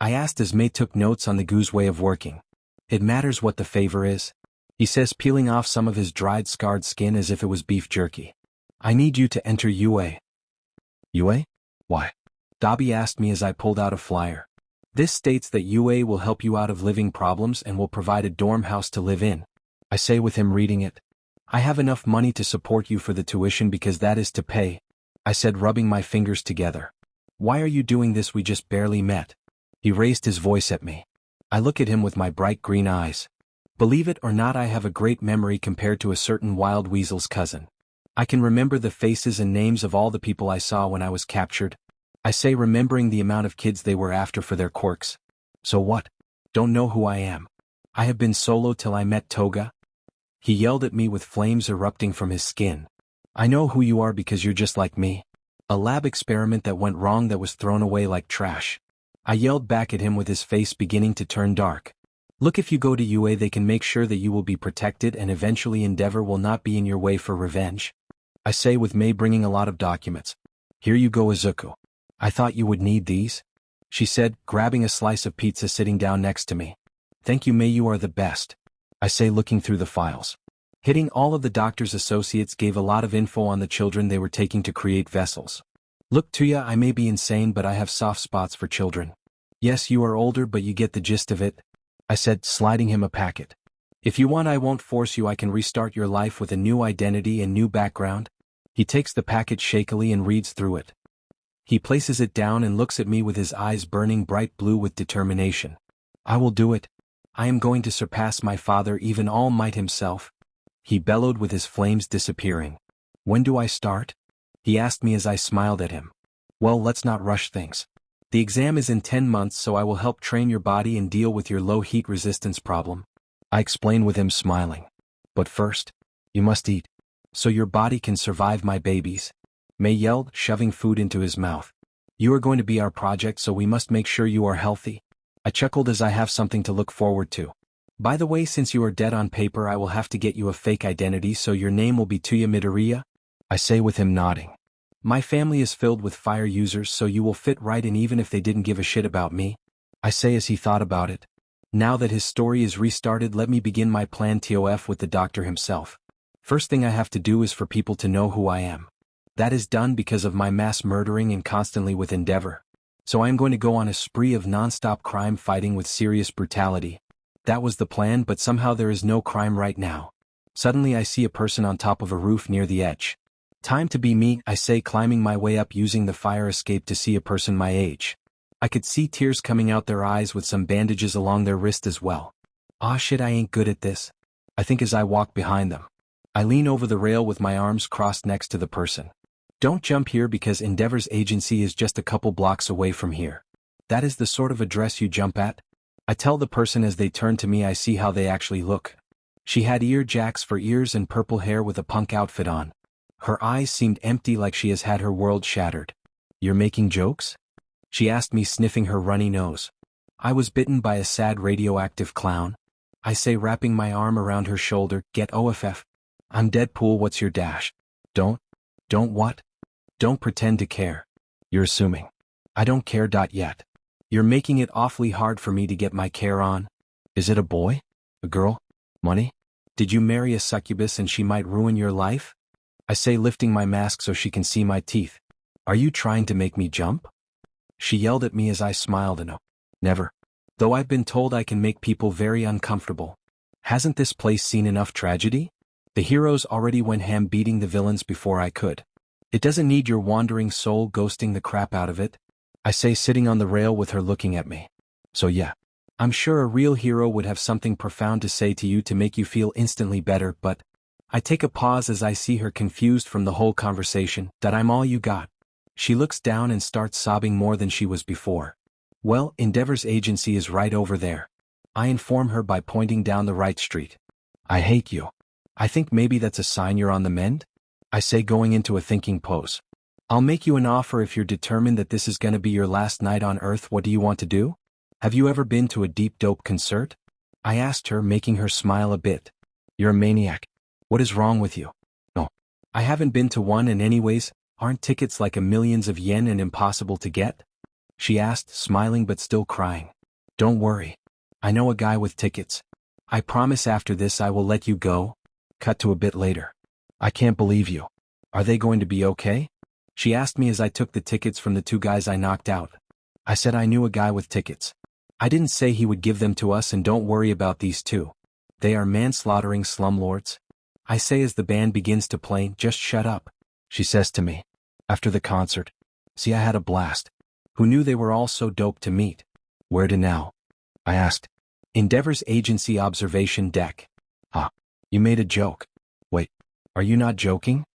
I asked as May took notes on the goo's way of working. It matters what the favor is, he says, peeling off some of his dried scarred skin as if it was beef jerky. I need you to enter UA. UA? Why? Dabi asked me as I pulled out a flyer. This states that UA will help you out of living problems and will provide a dorm house to live in, I say with him reading it. I have enough money to support you for the tuition because that is to pay, I said, rubbing my fingers together. Why are you doing this? We just barely met. He raised his voice at me. I look at him with my bright green eyes. Believe it or not, I have a great memory compared to a certain wild weasel's cousin. I can remember the faces and names of all the people I saw when I was captured, I say, remembering the amount of kids they were after for their quirks. So what? Don't know who I am? I have been solo till I met Toga? He yelled at me with flames erupting from his skin. I know who you are because you're just like me. A lab experiment that went wrong that was thrown away like trash. I yelled back at him with his face beginning to turn dark. Look, if you go to UA they can make sure that you will be protected and eventually Endeavor will not be in your way for revenge, I say with May bringing a lot of documents. Here you go, Izuku. I thought you would need these, she said, grabbing a slice of pizza sitting down next to me. Thank you, May, you are the best, I say, looking through the files. Hitting all of the doctor's associates gave a lot of info on the children they were taking to create vessels. Look, Tuya, I may be insane but I have soft spots for children. Yes, you are older but you get the gist of it, I said, sliding him a packet. If you want, I won't force you. I can restart your life with a new identity and new background. He takes the packet shakily and reads through it. He places it down and looks at me with his eyes burning bright blue with determination. I will do it. I am going to surpass my father, even All Might himself, he bellowed with his flames disappearing. When do I start? He asked me as I smiled at him. Well, let's not rush things. The exam is in 10 months, so I will help train your body and deal with your low heat resistance problem, I explained with him smiling. But first, you must eat, so your body can survive my babies, May yelled, shoving food into his mouth. You are going to be our project, so we must make sure you are healthy. I chuckled as I have something to look forward to. By the way, since you are dead on paper, I will have to get you a fake identity, so your name will be Tuya Midoriya, I say with him nodding. My family is filled with fire users, so you will fit right in even if they didn't give a shit about me, I say as he thought about it. Now that his story is restarted, let me begin my plan TOF with the doctor himself. First thing I have to do is for people to know who I am. That is done because of my mass murdering and constantly with Endeavor. So I am going to go on a spree of non-stop crime fighting with serious brutality. That was the plan, but somehow there is no crime right now. Suddenly I see a person on top of a roof near the edge. Time to be me, I say, climbing my way up using the fire escape to see a person my age. I could see tears coming out their eyes with some bandages along their wrist as well. Aw shit, I ain't good at this, I think as I walk behind them. I lean over the rail with my arms crossed next to the person. Don't jump here because Endeavor's agency is just a couple blocks away from here. That is the sort of address you jump at? I tell the person as they turn to me. I see how they actually look. She had ear jacks for ears and purple hair with a punk outfit on. Her eyes seemed empty, like she has had her world shattered. You're making jokes? She asked me, sniffing her runny nose. I was bitten by a sad radioactive clown, I say, wrapping my arm around her shoulder. Get OFF. I'm Deadpool, what's your dash? Don't what? Don't pretend to care. You're assuming. I don't care. Yet. You're making it awfully hard for me to get my care on. Is it a boy? A girl? Money? Did you marry a succubus and she might ruin your life? I say, lifting my mask so she can see my teeth. Are you trying to make me jump? She yelled at me as I smiled. No. Never. Though I've been told I can make people very uncomfortable. Hasn't this place seen enough tragedy? The heroes already went ham beating the villains before I could. It doesn't need your wandering soul ghosting the crap out of it, I say, sitting on the rail with her looking at me. So yeah. I'm sure a real hero would have something profound to say to you to make you feel instantly better, but I take a pause as I see her confused from the whole conversation, that I'm all you got. She looks down and starts sobbing more than she was before. Well, Endeavor's agency is right over there. I inform her by pointing down the right street. I hate you. I think maybe that's a sign you're on the mend? I say, going into a thinking pose. I'll make you an offer if you're determined that this is gonna be your last night on Earth. What do you want to do? Have you ever been to a deep dope concert? I asked her, making her smile a bit. You're a maniac. What is wrong with you? No. I haven't been to one, and anyways, aren't tickets like millions of yen and impossible to get? She asked, smiling but still crying. Don't worry. I know a guy with tickets. I promise after this I will let you go. Cut to a bit later. I can't believe you. Are they going to be okay? She asked me as I took the tickets from the two guys I knocked out. I said I knew a guy with tickets. I didn't say he would give them to us, and don't worry about these two. They are manslaughtering slumlords. I say as the band begins to play. Just shut up. She says to me. After the concert. See, I had a blast. Who knew they were all so dope to meet? Where to now? I asked. Endeavor's agency observation deck. Ah, you made a joke. Wait, are you not joking?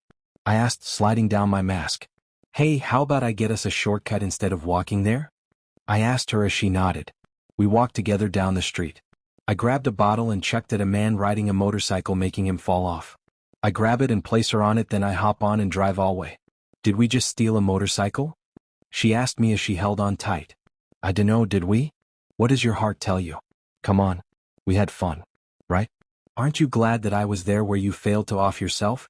I asked, sliding down my mask. Hey, how about I get us a shortcut instead of walking there? I asked her as she nodded. We walked together down the street. I grabbed a bottle and chucked at a man riding a motorcycle, making him fall off. I grab it and place her on it, then I hop on and drive all way. Did we just steal a motorcycle? She asked me as she held on tight. I dunno, did we? What does your heart tell you? Come on. We had fun, right? Aren't you glad that I was there where you failed to off yourself?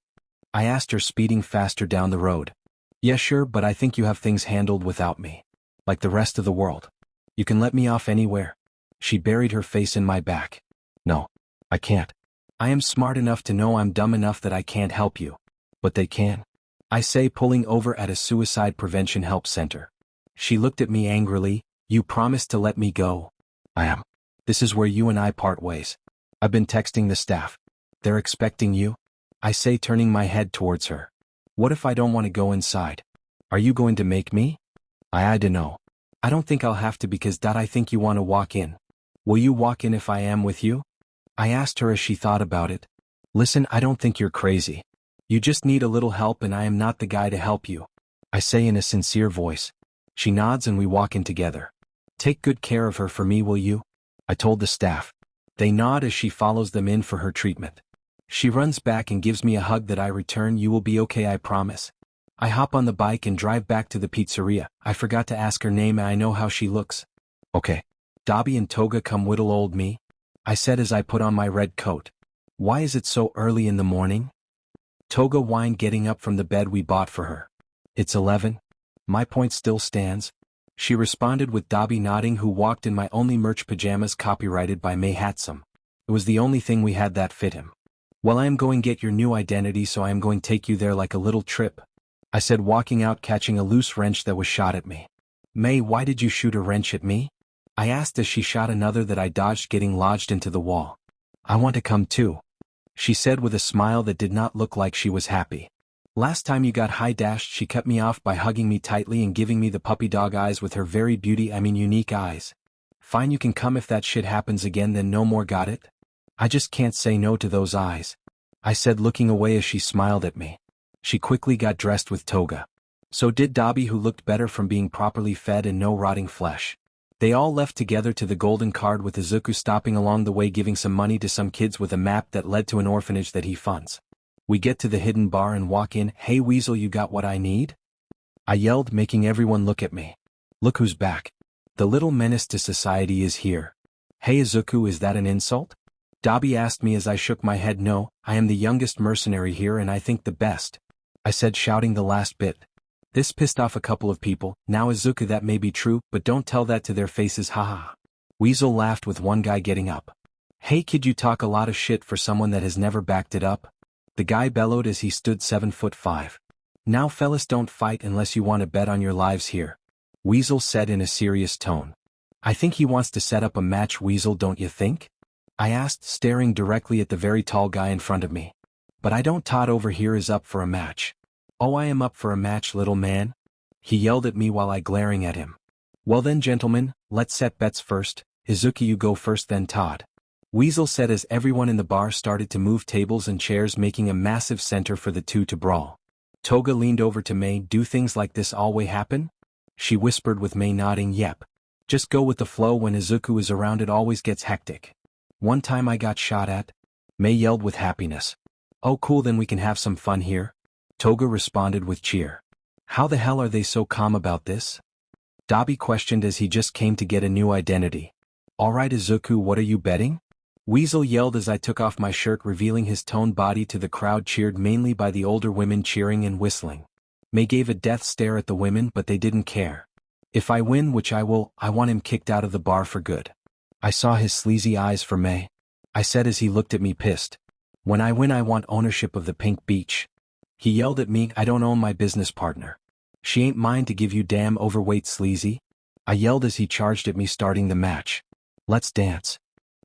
I asked her, speeding faster down the road. Yeah, sure, but I think you have things handled without me. Like the rest of the world. You can let me off anywhere. She buried her face in my back. No, I can't. I am smart enough to know I'm dumb enough that I can't help you. But they can. I say, pulling over at a suicide prevention help center. She looked at me angrily. You promised to let me go. I am. This is where you and I part ways. I've been texting the staff. They're expecting you. I say, turning my head towards her. What if I don't want to go inside? Are you going to make me? I dunno. I don't think I'll have to, because I think you want to walk in. Will you walk in if I am with you? I asked her as she thought about it. Listen, I don't think you're crazy. You just need a little help, and I am not the guy to help you. I say in a sincere voice. She nods and we walk in together. Take good care of her for me, will you? I told the staff. They nod as she follows them in for her treatment. She runs back and gives me a hug that I return. You will be okay, I promise. I hop on the bike and drive back to the pizzeria. I forgot to ask her name, and I know how she looks. Okay. Dobby and Toga come whittle old me. I said as I put on my red coat. Why is it so early in the morning? Toga whined, getting up from the bed we bought for her. It's 11. My point still stands. She responded with Dobby nodding, who walked in my only merch pajamas copyrighted by May Hatsum. It was the only thing we had that fit him. Well, I am going get your new identity, so I am going take you there like a little trip. I said, walking out, catching a loose wrench that was shot at me. May, why did you shoot a wrench at me? I asked as she shot another that I dodged, getting lodged into the wall. I want to come too, she said with a smile that did not look like she was happy. Last time you got high dashed, she cut me off by hugging me tightly and giving me the puppy dog eyes with her very unique eyes. Fine, you can come if that shit happens again, then no more, got it? I just can't say no to those eyes, I said, looking away as she smiled at me. She quickly got dressed with Toga. So did Dobby, who looked better from being properly fed and no rotting flesh. They all left together to the Golden Card, with Izuku stopping along the way giving some money to some kids with a map that led to an orphanage that he funds. We get to the hidden bar and walk in. Hey Weasel, you got what I need? I yelled, making everyone look at me. Look who's back. The little menace to society is here. Hey Izuku, is that an insult? Dobby asked me as I shook my head. No, I am the youngest mercenary here and I think the best, I said, shouting the last bit. This pissed off a couple of people. Now Izuku, that may be true, but don't tell that to their faces, haha. Weasel laughed, with one guy getting up. Hey kid, you talk a lot of shit for someone that has never backed it up. The guy bellowed as he stood 7'5". Now fellas, don't fight unless you want to bet on your lives here, Weasel said in a serious tone. I think he wants to set up a match, Weasel, don't you think? I asked, staring directly at the very tall guy in front of me. But I don't. Todd over here is up for a match. Oh, I am up for a match, little man, he yelled at me while I glaring at him. Well then, gentlemen, let's set bets first. Izuku, you go first, then Todd. Weasel said as everyone in the bar started to move tables and chairs, making a massive center for the two to brawl. Toga leaned over to May. Do things like this always happen? She whispered, with May nodding. Yep. Just go with the flow. When Izuku is around it always gets hectic. One time I got shot at. May yelled with happiness. Oh cool, then we can have some fun here? Toga responded with cheer. How the hell are they so calm about this? Dabi questioned as he just came to get a new identity. Alright Izuku, what are you betting? Weasel yelled as I took off my shirt, revealing his toned body to the crowd, cheered mainly by the older women cheering and whistling. May gave a death stare at the women, but they didn't care. If I win, which I will, I want him kicked out of the bar for good. I saw his sleazy eyes for May. I said as he looked at me pissed. When I win I want ownership of the pink beach. He yelled at me. I don't own my business partner. She ain't mine to give you, damn overweight sleazy. I yelled as he charged at me, starting the match. Let's dance.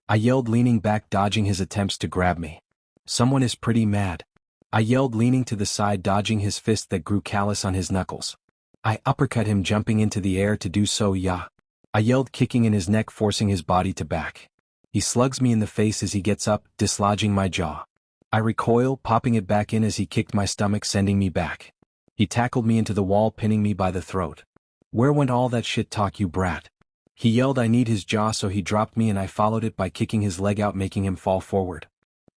I yelled, leaning back, dodging his attempts to grab me. Someone is pretty mad. I yelled, leaning to the side, dodging his fist that grew callous on his knuckles. I uppercut him, jumping into the air to do so. Yeah. I yelled, kicking in his neck, forcing his body to back. He slugs me in the face as he gets up, dislodging my jaw. I recoil, popping it back in as he kicked my stomach, sending me back. He tackled me into the wall, pinning me by the throat. Where went all that shit talk, you brat? He yelled. I need his jaw, so he dropped me and I followed it by kicking his leg out, making him fall forward.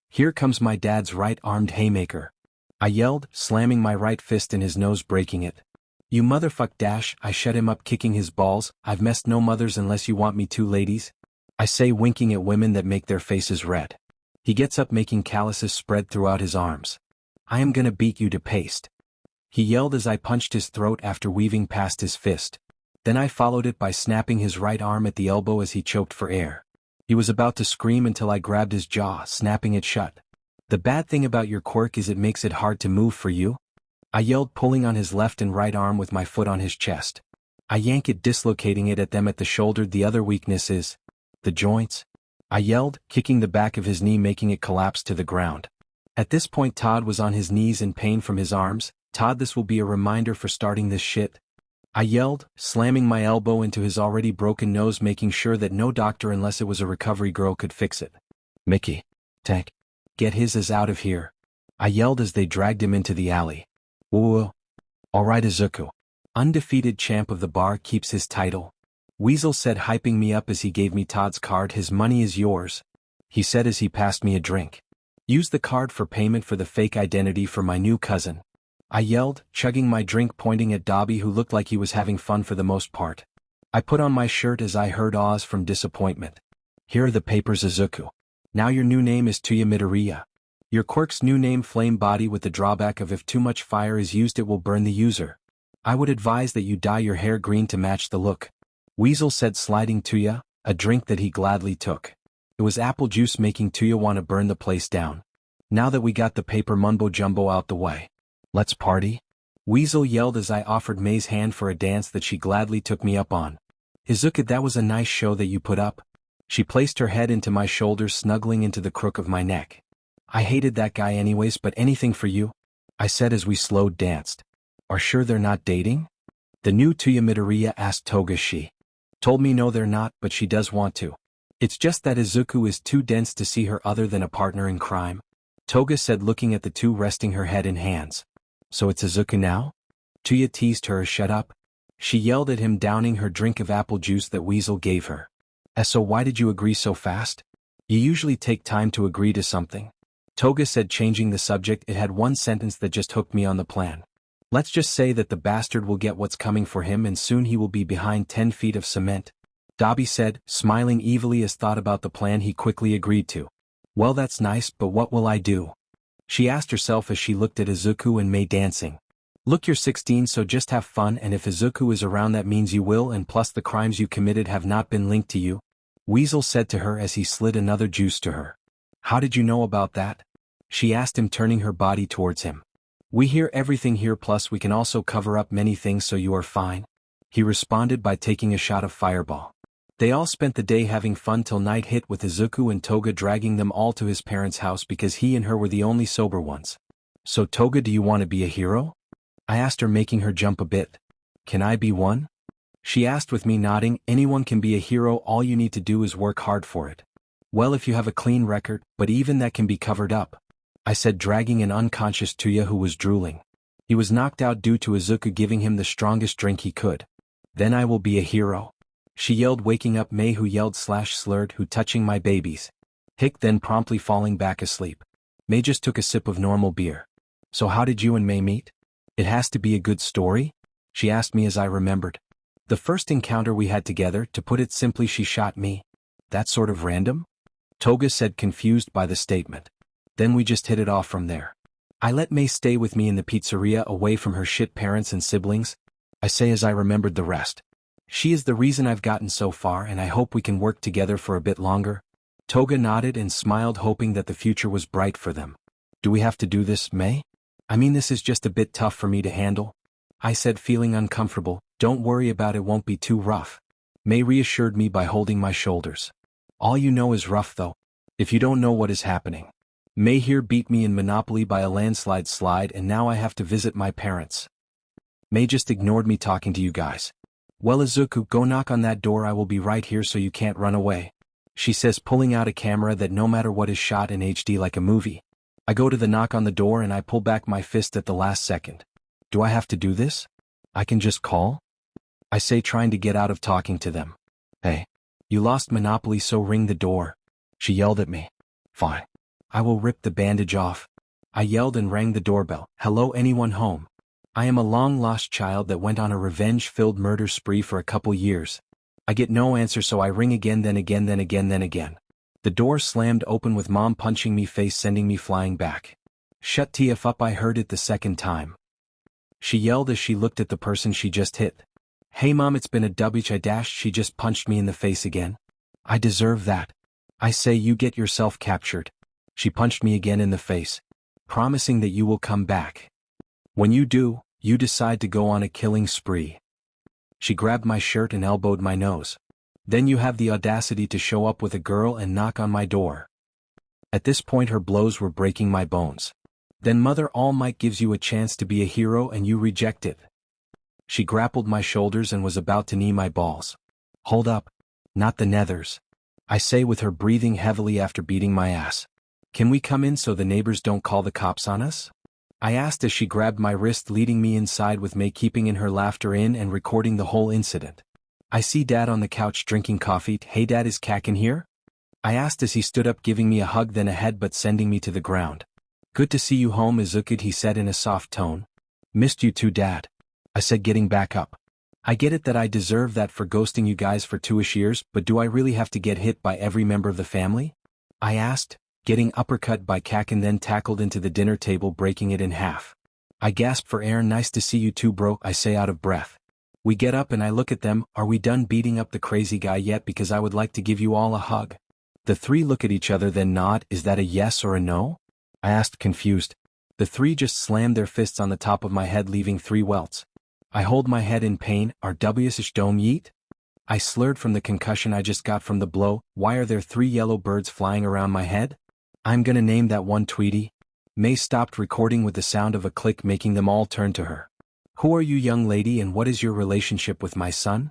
Here comes my dad's right-armed haymaker. I yelled, slamming my right fist in his nose, breaking it. You motherfuck dash, I shut him up, kicking his balls. I've messed no mothers unless you want me to, ladies. I say, winking at women that make their faces red. He gets up, making calluses spread throughout his arms. I am gonna beat you to paste. He yelled as I punched his throat after weaving past his fist. Then I followed it by snapping his right arm at the elbow as he choked for air. He was about to scream until I grabbed his jaw, snapping it shut. The bad thing about your quirk is it makes it hard to move for you. I yelled, pulling on his left and right arm with my foot on his chest. I yank it, dislocating it at them at the shoulder. The other weakness is the joints. I yelled, kicking the back of his knee, making it collapse to the ground. At this point Todd was on his knees in pain from his arms. Todd, this will be a reminder for starting this shit. I yelled, slamming my elbow into his already broken nose, making sure that no doctor unless it was a recovery girl could fix it. Mickey. Tank. Get his ass out of here. I yelled as they dragged him into the alley. Whoa. Alright Izuku. Undefeated champ of the bar keeps his title. Weasel said, hyping me up as he gave me Todd's card. His money is yours. He said as he passed me a drink. Use the card for payment for the fake identity for my new cousin. I yelled, chugging my drink, pointing at Dabi, who looked like he was having fun for the most part. I put on my shirt as I heard ahs from disappointment. Here are the papers, Izuku. Now your new name is Midoriya. Your quirk's new name, Flame Body, with the drawback of if too much fire is used it will burn the user. I would advise that you dye your hair green to match the look. Weasel said, sliding Tuya a drink that he gladly took. It was apple juice, making Tuya want to burn the place down. Now that we got the paper mumbo jumbo out the way. Let's party? Weasel yelled as I offered May's hand for a dance that she gladly took me up on. Izuku, that was a nice show that you put up. She placed her head into my shoulders, snuggling into the crook of my neck. I hated that guy anyways, but anything for you, I said as we slowed danced. Are sure they're not dating? The new Midoriya asked Toga. She told me no they're not, but she does want to. It's just that Izuku is too dense to see her other than a partner in crime. Toga said, looking at the two, resting her head in hands. So it's Izuku now? Tuya teased her. Shut up. She yelled at him, downing her drink of apple juice that Weasel gave her. So why did you agree so fast? You usually take time to agree to something. Toga said, changing the subject. It had one sentence that just hooked me on the plan. Let's just say that the bastard will get what's coming for him and soon he will be behind 10 feet of cement. Dabi said, smiling evilly as thought about the plan he quickly agreed to. Well, that's nice, but what will I do? She asked herself as she looked at Izuku and May dancing. Look, you're 16, so just have fun, and if Izuku is around that means you will, and plus the crimes you committed have not been linked to you. Weasel said to her as he slid another juice to her. How did you know about that? She asked him, turning her body towards him. We hear everything here, plus we can also cover up many things, so you are fine. He responded by taking a shot of Fireball. They all spent the day having fun till night hit, with Izuku and Toga dragging them all to his parents' house because he and her were the only sober ones. So Toga, do you want to be a hero? I asked her, making her jump a bit. Can I be one? She asked with me nodding. Anyone can be a hero, all you need to do is work hard for it. Well, if you have a clean record, but even that can be covered up, I said, dragging an unconscious Tuya who was drooling. He was knocked out due to Izuku giving him the strongest drink he could. Then I will be a hero, she yelled, waking up May, who yelled / slurred, who touching my babies. Hick, then promptly falling back asleep. May just took a sip of normal beer. So how did you and May meet? It has to be a good story? She asked me as I remembered. The first encounter we had together, to put it simply, she shot me. That sort of random? Toga said, confused by the statement. Then we just hit it off from there. I let May stay with me in the pizzeria away from her shit parents and siblings, I say as I remembered the rest. She is the reason I've gotten so far, and I hope we can work together for a bit longer. Toga nodded and smiled, hoping that the future was bright for them. Do we have to do this, May? I mean, this is just a bit tough for me to handle, I said, feeling uncomfortable. Don't worry about it, won't be too rough. May reassured me by holding my shoulders. All you know is rough though, if you don't know what is happening. May here beat me in Monopoly by a landslide, and now I have to visit my parents. May just ignored me talking to you guys. Well, Izuku, go knock on that door, I will be right here so you can't run away, she says, pulling out a camera that no matter what is shot in HD like a movie. I go to the knock on the door and I pull back my fist at the last second. Do I have to do this? I can just call? I say, trying to get out of talking to them. Hey, you lost Monopoly, so ring the door, she yelled at me. Fine. I will rip the bandage off, I yelled and rang the doorbell. Hello, anyone home? I am a long-lost child that went on a revenge-filled murder spree for a couple years. I get no answer, so I ring again, then again, then again, then again. The door slammed open with Mom punching me face, sending me flying back. Shut TF up, I heard it the second time, she yelled as she looked at the person she just hit. Hey Mom, it's been a WH-. She just punched me in the face again. I deserve that, I say. You get yourself captured. She punched me again in the face, promising that you will come back. When you do, you decide to go on a killing spree. She grabbed my shirt and elbowed my nose. Then you have the audacity to show up with a girl and knock on my door. At this point her blows were breaking my bones. Then Mother All Might gives you a chance to be a hero and you reject it. She grappled my shoulders and was about to knee my balls. Hold up. Not the nethers, I say with her breathing heavily after beating my ass. Can we come in so the neighbors don't call the cops on us? I asked as she grabbed my wrist, leading me inside with May keeping in her laughter in and recording the whole incident. I see Dad on the couch drinking coffee. Hey Dad, is Kak in here? I asked as he stood up, giving me a hug, then a headbutt sending me to the ground. Good to see you home, Izuku, he said in a soft tone. Missed you too, Dad, I said, getting back up. I get it that I deserve that for ghosting you guys for 2-ish years, but do I really have to get hit by every member of the family? I asked, getting uppercut by Kak and then tackled into the dinner table, breaking it in half. I gasp for air. Nice to see you too, bro, I say out of breath. We get up and I look at them. Are we done beating up the crazy guy yet? Because I would like to give you all a hug. The three look at each other, then nod. Is that a yes or a no? I asked, confused. The three just slammed their fists on the top of my head, leaving 3 welts. I hold my head in pain. Are W's dome yeet? I slurred from the concussion I just got from the blow. Why are there 3 yellow birds flying around my head? I'm gonna name that one Tweety. May stopped recording with the sound of a click, making them all turn to her. Who are you, young lady, and what is your relationship with my son?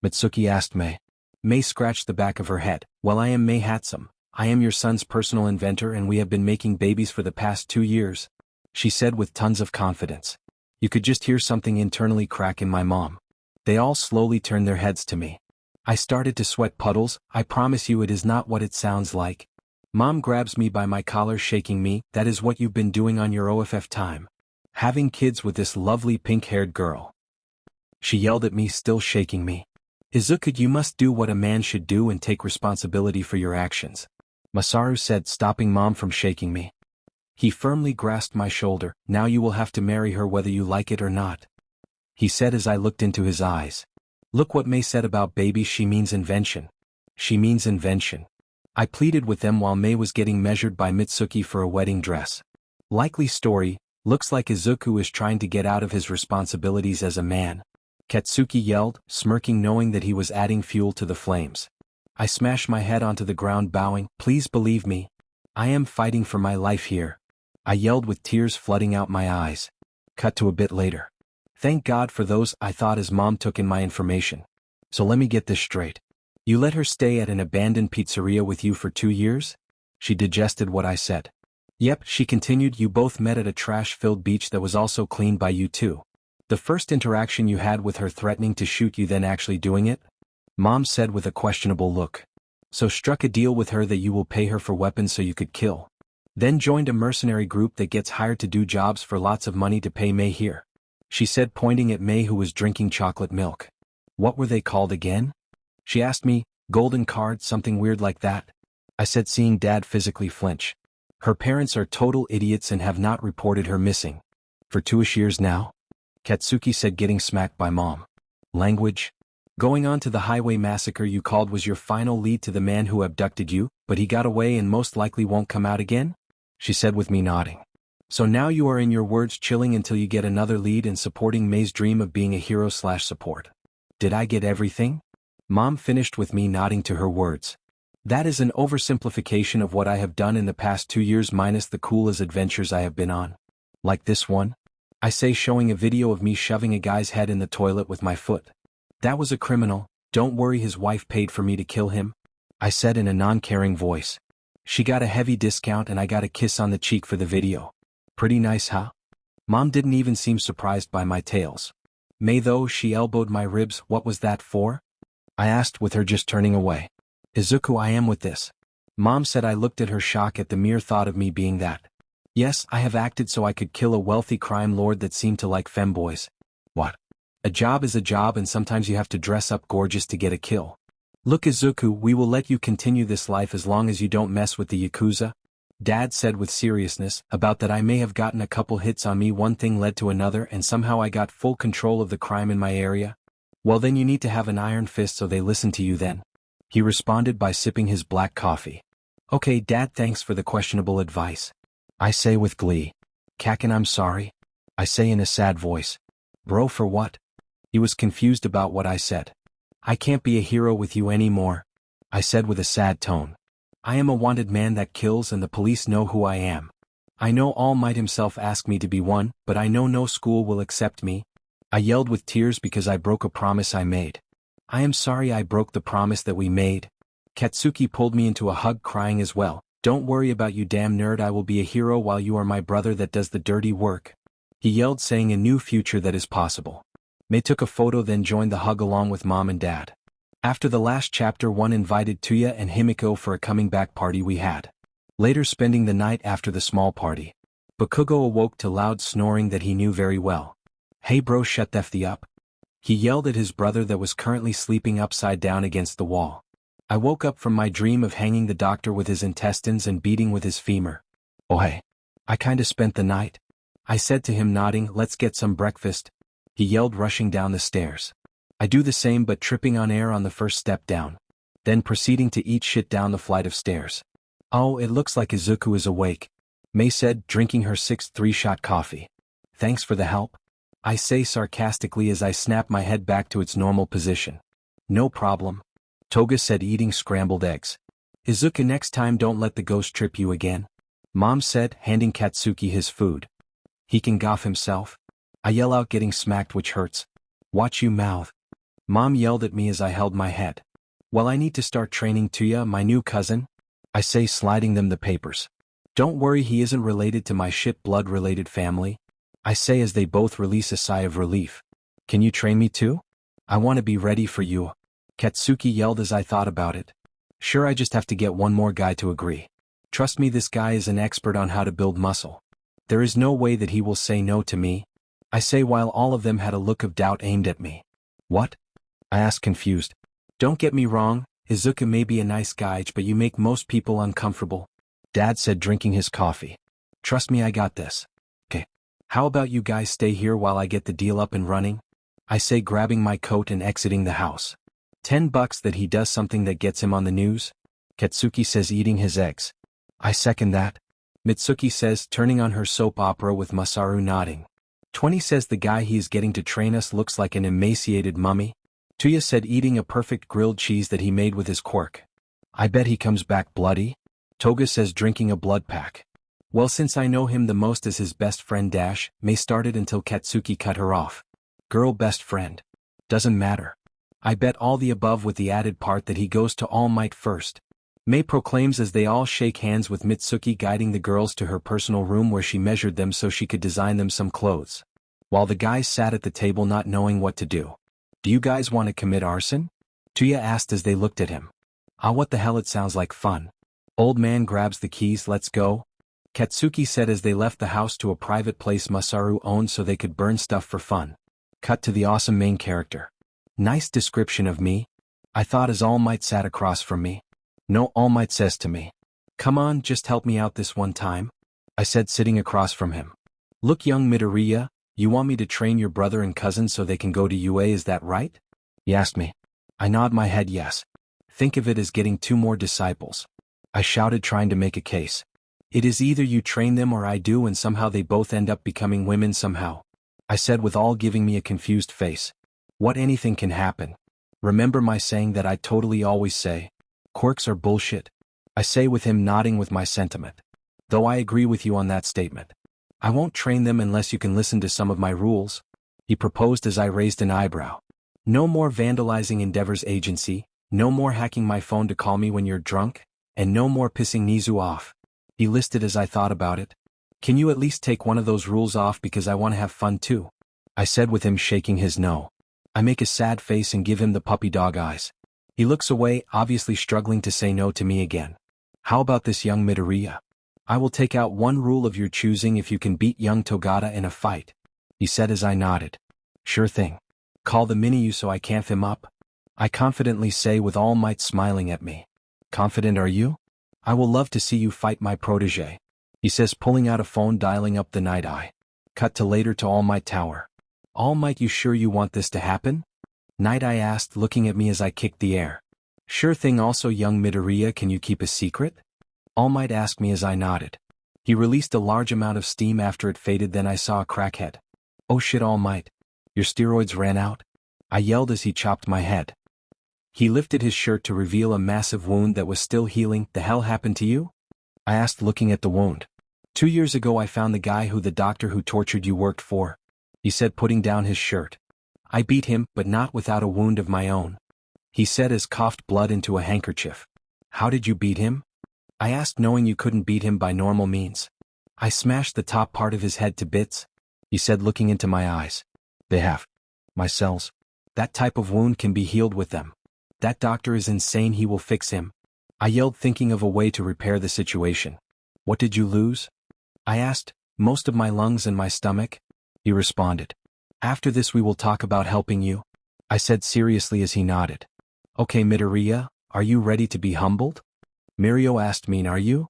Mitsuki asked May. May scratched the back of her head. Well, I am May Hatsum. I am your son's personal inventor and we have been making babies for the past 2 years, she said with tons of confidence. You could just hear something internally crack in my mom. They all slowly turned their heads to me. I started to sweat puddles. I promise you it is not what it sounds like. Mom grabs me by my collar, shaking me. That is what you've been doing on your OFF time. Having kids with this lovely pink-haired girl. She yelled at me, still shaking me. Izuku, you must do what a man should do and take responsibility for your actions, Masaru said, stopping Mom from shaking me. He firmly grasped my shoulder. Now you will have to marry her whether you like it or not, he said as I looked into his eyes. Look what May said about babies. She means invention. She means invention. I pleaded with them while May was getting measured by Mitsuki for a wedding dress. Likely story. Looks like Izuku is trying to get out of his responsibilities as a man, Katsuki yelled, smirking, knowing that he was adding fuel to the flames. I smashed my head onto the ground, bowing. Please believe me. I am fighting for my life here, I yelled with tears flooding out my eyes. Cut to a bit later. Thank God for those, I thought as mom took in my information. So let me get this straight. You let her stay at an abandoned pizzeria with you for 2 years? She digested what I said. Yep, she continued, you both met at a trash-filled beach that was also cleaned by you too. The first interaction you had with her threatening to shoot you then actually doing it? Mom said with a questionable look. So struck a deal with her that you will pay her for weapons so you could kill. Then joined a mercenary group that gets hired to do jobs for lots of money to pay May here. She said, pointing at May who was drinking chocolate milk. What were they called again? She asked me. Golden card, something weird like that. I said, seeing Dad physically flinch. Her parents are total idiots and have not reported her missing. For 2-ish years now? Katsuki said, getting smacked by Mom. Language? Going on to the highway massacre you called was your final lead to the man who abducted you, but he got away and most likely won't come out again? She said with me nodding. So now you are in your words chilling until you get another lead and supporting May's dream of being a hero/support. Did I get everything? Mom finished with me nodding to her words. That is an oversimplification of what I have done in the past 2 years minus the coolest adventures I have been on. Like this one? I say, showing a video of me shoving a guy's head in the toilet with my foot. That was a criminal, don't worry, his wife paid for me to kill him. I said in a non-caring voice. She got a heavy discount and I got a kiss on the cheek for the video. Pretty nice, huh? Mom didn't even seem surprised by my tales. May though, she elbowed my ribs. What was that for? I asked with her just turning away. Izuku, I am with this. Mom said. I looked at her, shock at the mere thought of me being that. Yes, I have acted so I could kill a wealthy crime lord that seemed to like femboys. What? A job is a job and sometimes you have to dress up gorgeous to get a kill. Look Izuku, we will let you continue this life as long as you don't mess with the Yakuza. Dad said with seriousness, about that I may have gotten a couple hits on me, one thing led to another and somehow I got full control of the crime in my area. Well then you need to have an iron fist so they listen to you then. He responded by sipping his black coffee. Okay Dad, thanks for the questionable advice. I say with glee. Kakin, I'm sorry. I say in a sad voice. Bro, for what? He was confused about what I said. I can't be a hero with you anymore. I said with a sad tone. I am a wanted man that kills and the police know who I am. I know All Might himself asked me to be one, but I know no school will accept me. I yelled with tears because I broke a promise I made. I am sorry I broke the promise that we made. Katsuki pulled me into a hug, crying as well. Don't worry about you damn nerd, I will be a hero while you are my brother that does the dirty work. He yelled, saying a new future that is possible. May took a photo then joined the hug along with Mom and Dad. After the last chapter, one invited Tuya and Himiko for a coming back party we had. Later spending the night after the small party. Bakugo awoke to loud snoring that he knew very well. Hey bro, shut the f up. He yelled at his brother that was currently sleeping upside down against the wall. I woke up from my dream of hanging the doctor with his intestines and beating with his femur. Oh hey. I kinda spent the night. I said to him nodding, let's get some breakfast. He yelled, rushing down the stairs. I do the same but tripping on air on the first step down. Then proceeding to eat shit down the flight of stairs. Oh, it looks like Izuku is awake. May said, drinking her 6th 3-shot coffee. Thanks for the help. I say sarcastically as I snap my head back to its normal position. No problem. Toga said, eating scrambled eggs. Izuku, next time don't let the ghost trip you again. Mom said, handing Katsuki his food. He can goff himself. I yell out, getting smacked, which hurts. Watch you mouth. Mom yelled at me as I held my head. Well, I need to start training Tuya, my new cousin. I say, sliding them the papers. Don't worry, he isn't related to my shit blood-related family. I say as they both release a sigh of relief. Can you train me too? I want to be ready for you. Katsuki yelled as I thought about it. Sure, I just have to get one more guy to agree. Trust me, this guy is an expert on how to build muscle. There is no way that he will say no to me. I say while all of them had a look of doubt aimed at me. What? I asked, confused. Don't get me wrong, Izuku may be a nice guy but you make most people uncomfortable. Dad said, drinking his coffee. Trust me, I got this. Okay. How about you guys stay here while I get the deal up and running? I say, grabbing my coat and exiting the house. $10 that he does something that gets him on the news? Katsuki says, eating his eggs. I second that. Mitsuki says, turning on her soap opera with Masaru nodding. 20 says, the guy he is getting to train us looks like an emaciated mummy. Tuya said, eating a perfect grilled cheese that he made with his quirk. I bet he comes back bloody. Toga says, drinking a blood pack. Well, since I know him the most as his best friend May started until Katsuki cut her off. Girl best friend. Doesn't matter. I bet all the above with the added part that he goes to All Might first. May proclaims as they all shake hands with Mitsuki guiding the girls to her personal room where she measured them so she could design them some clothes. While the guys sat at the table not knowing what to do. Do you guys want to commit arson? Tuya asked as they looked at him. Ah, what the hell, it sounds like fun. Old man grabs the keys, let's go. Katsuki said as they left the house to a private place Masaru owned so they could burn stuff for fun. Cut to the awesome main character. Nice description of me. I thought as All Might sat across from me. No, All Might says to me. Come on, just help me out this one time. I said sitting across from him. Look, young Midoriya, you want me to train your brother and cousin so they can go to UA, is that right? He asked me. I nod my head yes. Think of it as getting 2 more disciples. I shouted trying to make a case. It is either you train them or I do, and somehow they both end up becoming women somehow. I said with all giving me a confused face. What, anything can happen. Remember my saying that I totally always say? Quirks are bullshit. I say with him nodding with my sentiment. Though I agree with you on that statement. I won't train them unless you can listen to some of my rules. He proposed as I raised an eyebrow. No more vandalizing Endeavor's agency, no more hacking my phone to call me when you're drunk, and no more pissing Nizu off. He listed as I thought about it. Can you at least take one of those rules off because I want to have fun too? I said with him shaking his no. I make a sad face and give him the puppy dog eyes. He looks away, obviously struggling to say no to me again. How about this, young Midoriya? I will take out one rule of your choosing if you can beat young Togata in a fight. He said as I nodded. Sure thing. Call the mini-you so I camp him up. I confidently say with All Might smiling at me. Confident are you? I will love to see you fight my protege. He says pulling out a phone dialing up the Night Eye. Cut to later to All Might Tower. All Might, you sure you want this to happen? Night Eye asked looking at me as I kicked the air. Sure thing. Also, young Midoriya, can you keep a secret? All Might asked me as I nodded. He released a large amount of steam after it faded, then I saw a crackhead. Oh shit, All Might. Your steroids ran out? I yelled as he chopped my head. He lifted his shirt to reveal a massive wound that was still healing. The hell happened to you? I asked looking at the wound. 2 years ago I found the guy who the doctor who tortured you worked for. He said putting down his shirt. I beat him, but not without a wound of my own. He said as coughed blood into a handkerchief. How did you beat him? I asked knowing you couldn't beat him by normal means. I smashed the top part of his head to bits. He said looking into my eyes. They have. My cells. That type of wound can be healed with them. That doctor is insane, he will fix him. I yelled thinking of a way to repair the situation. What did you lose? I asked. Most of my lungs and my stomach. He responded. After this we will talk about helping you. I said seriously as he nodded. Okay Midoriya, are you ready to be humbled? Mirio asked me, are you?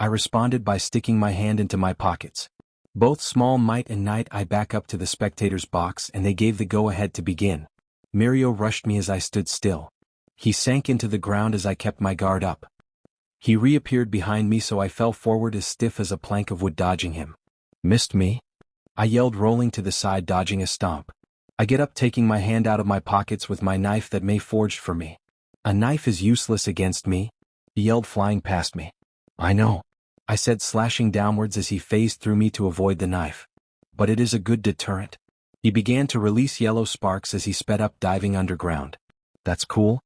I responded by sticking my hand into my pockets. Both Small Might and Night Eye back up to the spectator's box and they gave the go-ahead to begin. Mirio rushed me as I stood still. He sank into the ground as I kept my guard up. He reappeared behind me so I fell forward as stiff as a plank of wood dodging him. Missed me? I yelled rolling to the side dodging a stomp. I get up taking my hand out of my pockets with my knife that May forged for me. A knife is useless against me. He yelled flying past me. I know. I said slashing downwards as he phased through me to avoid the knife. But it is a good deterrent. He began to release yellow sparks as he sped up diving underground. That's cool.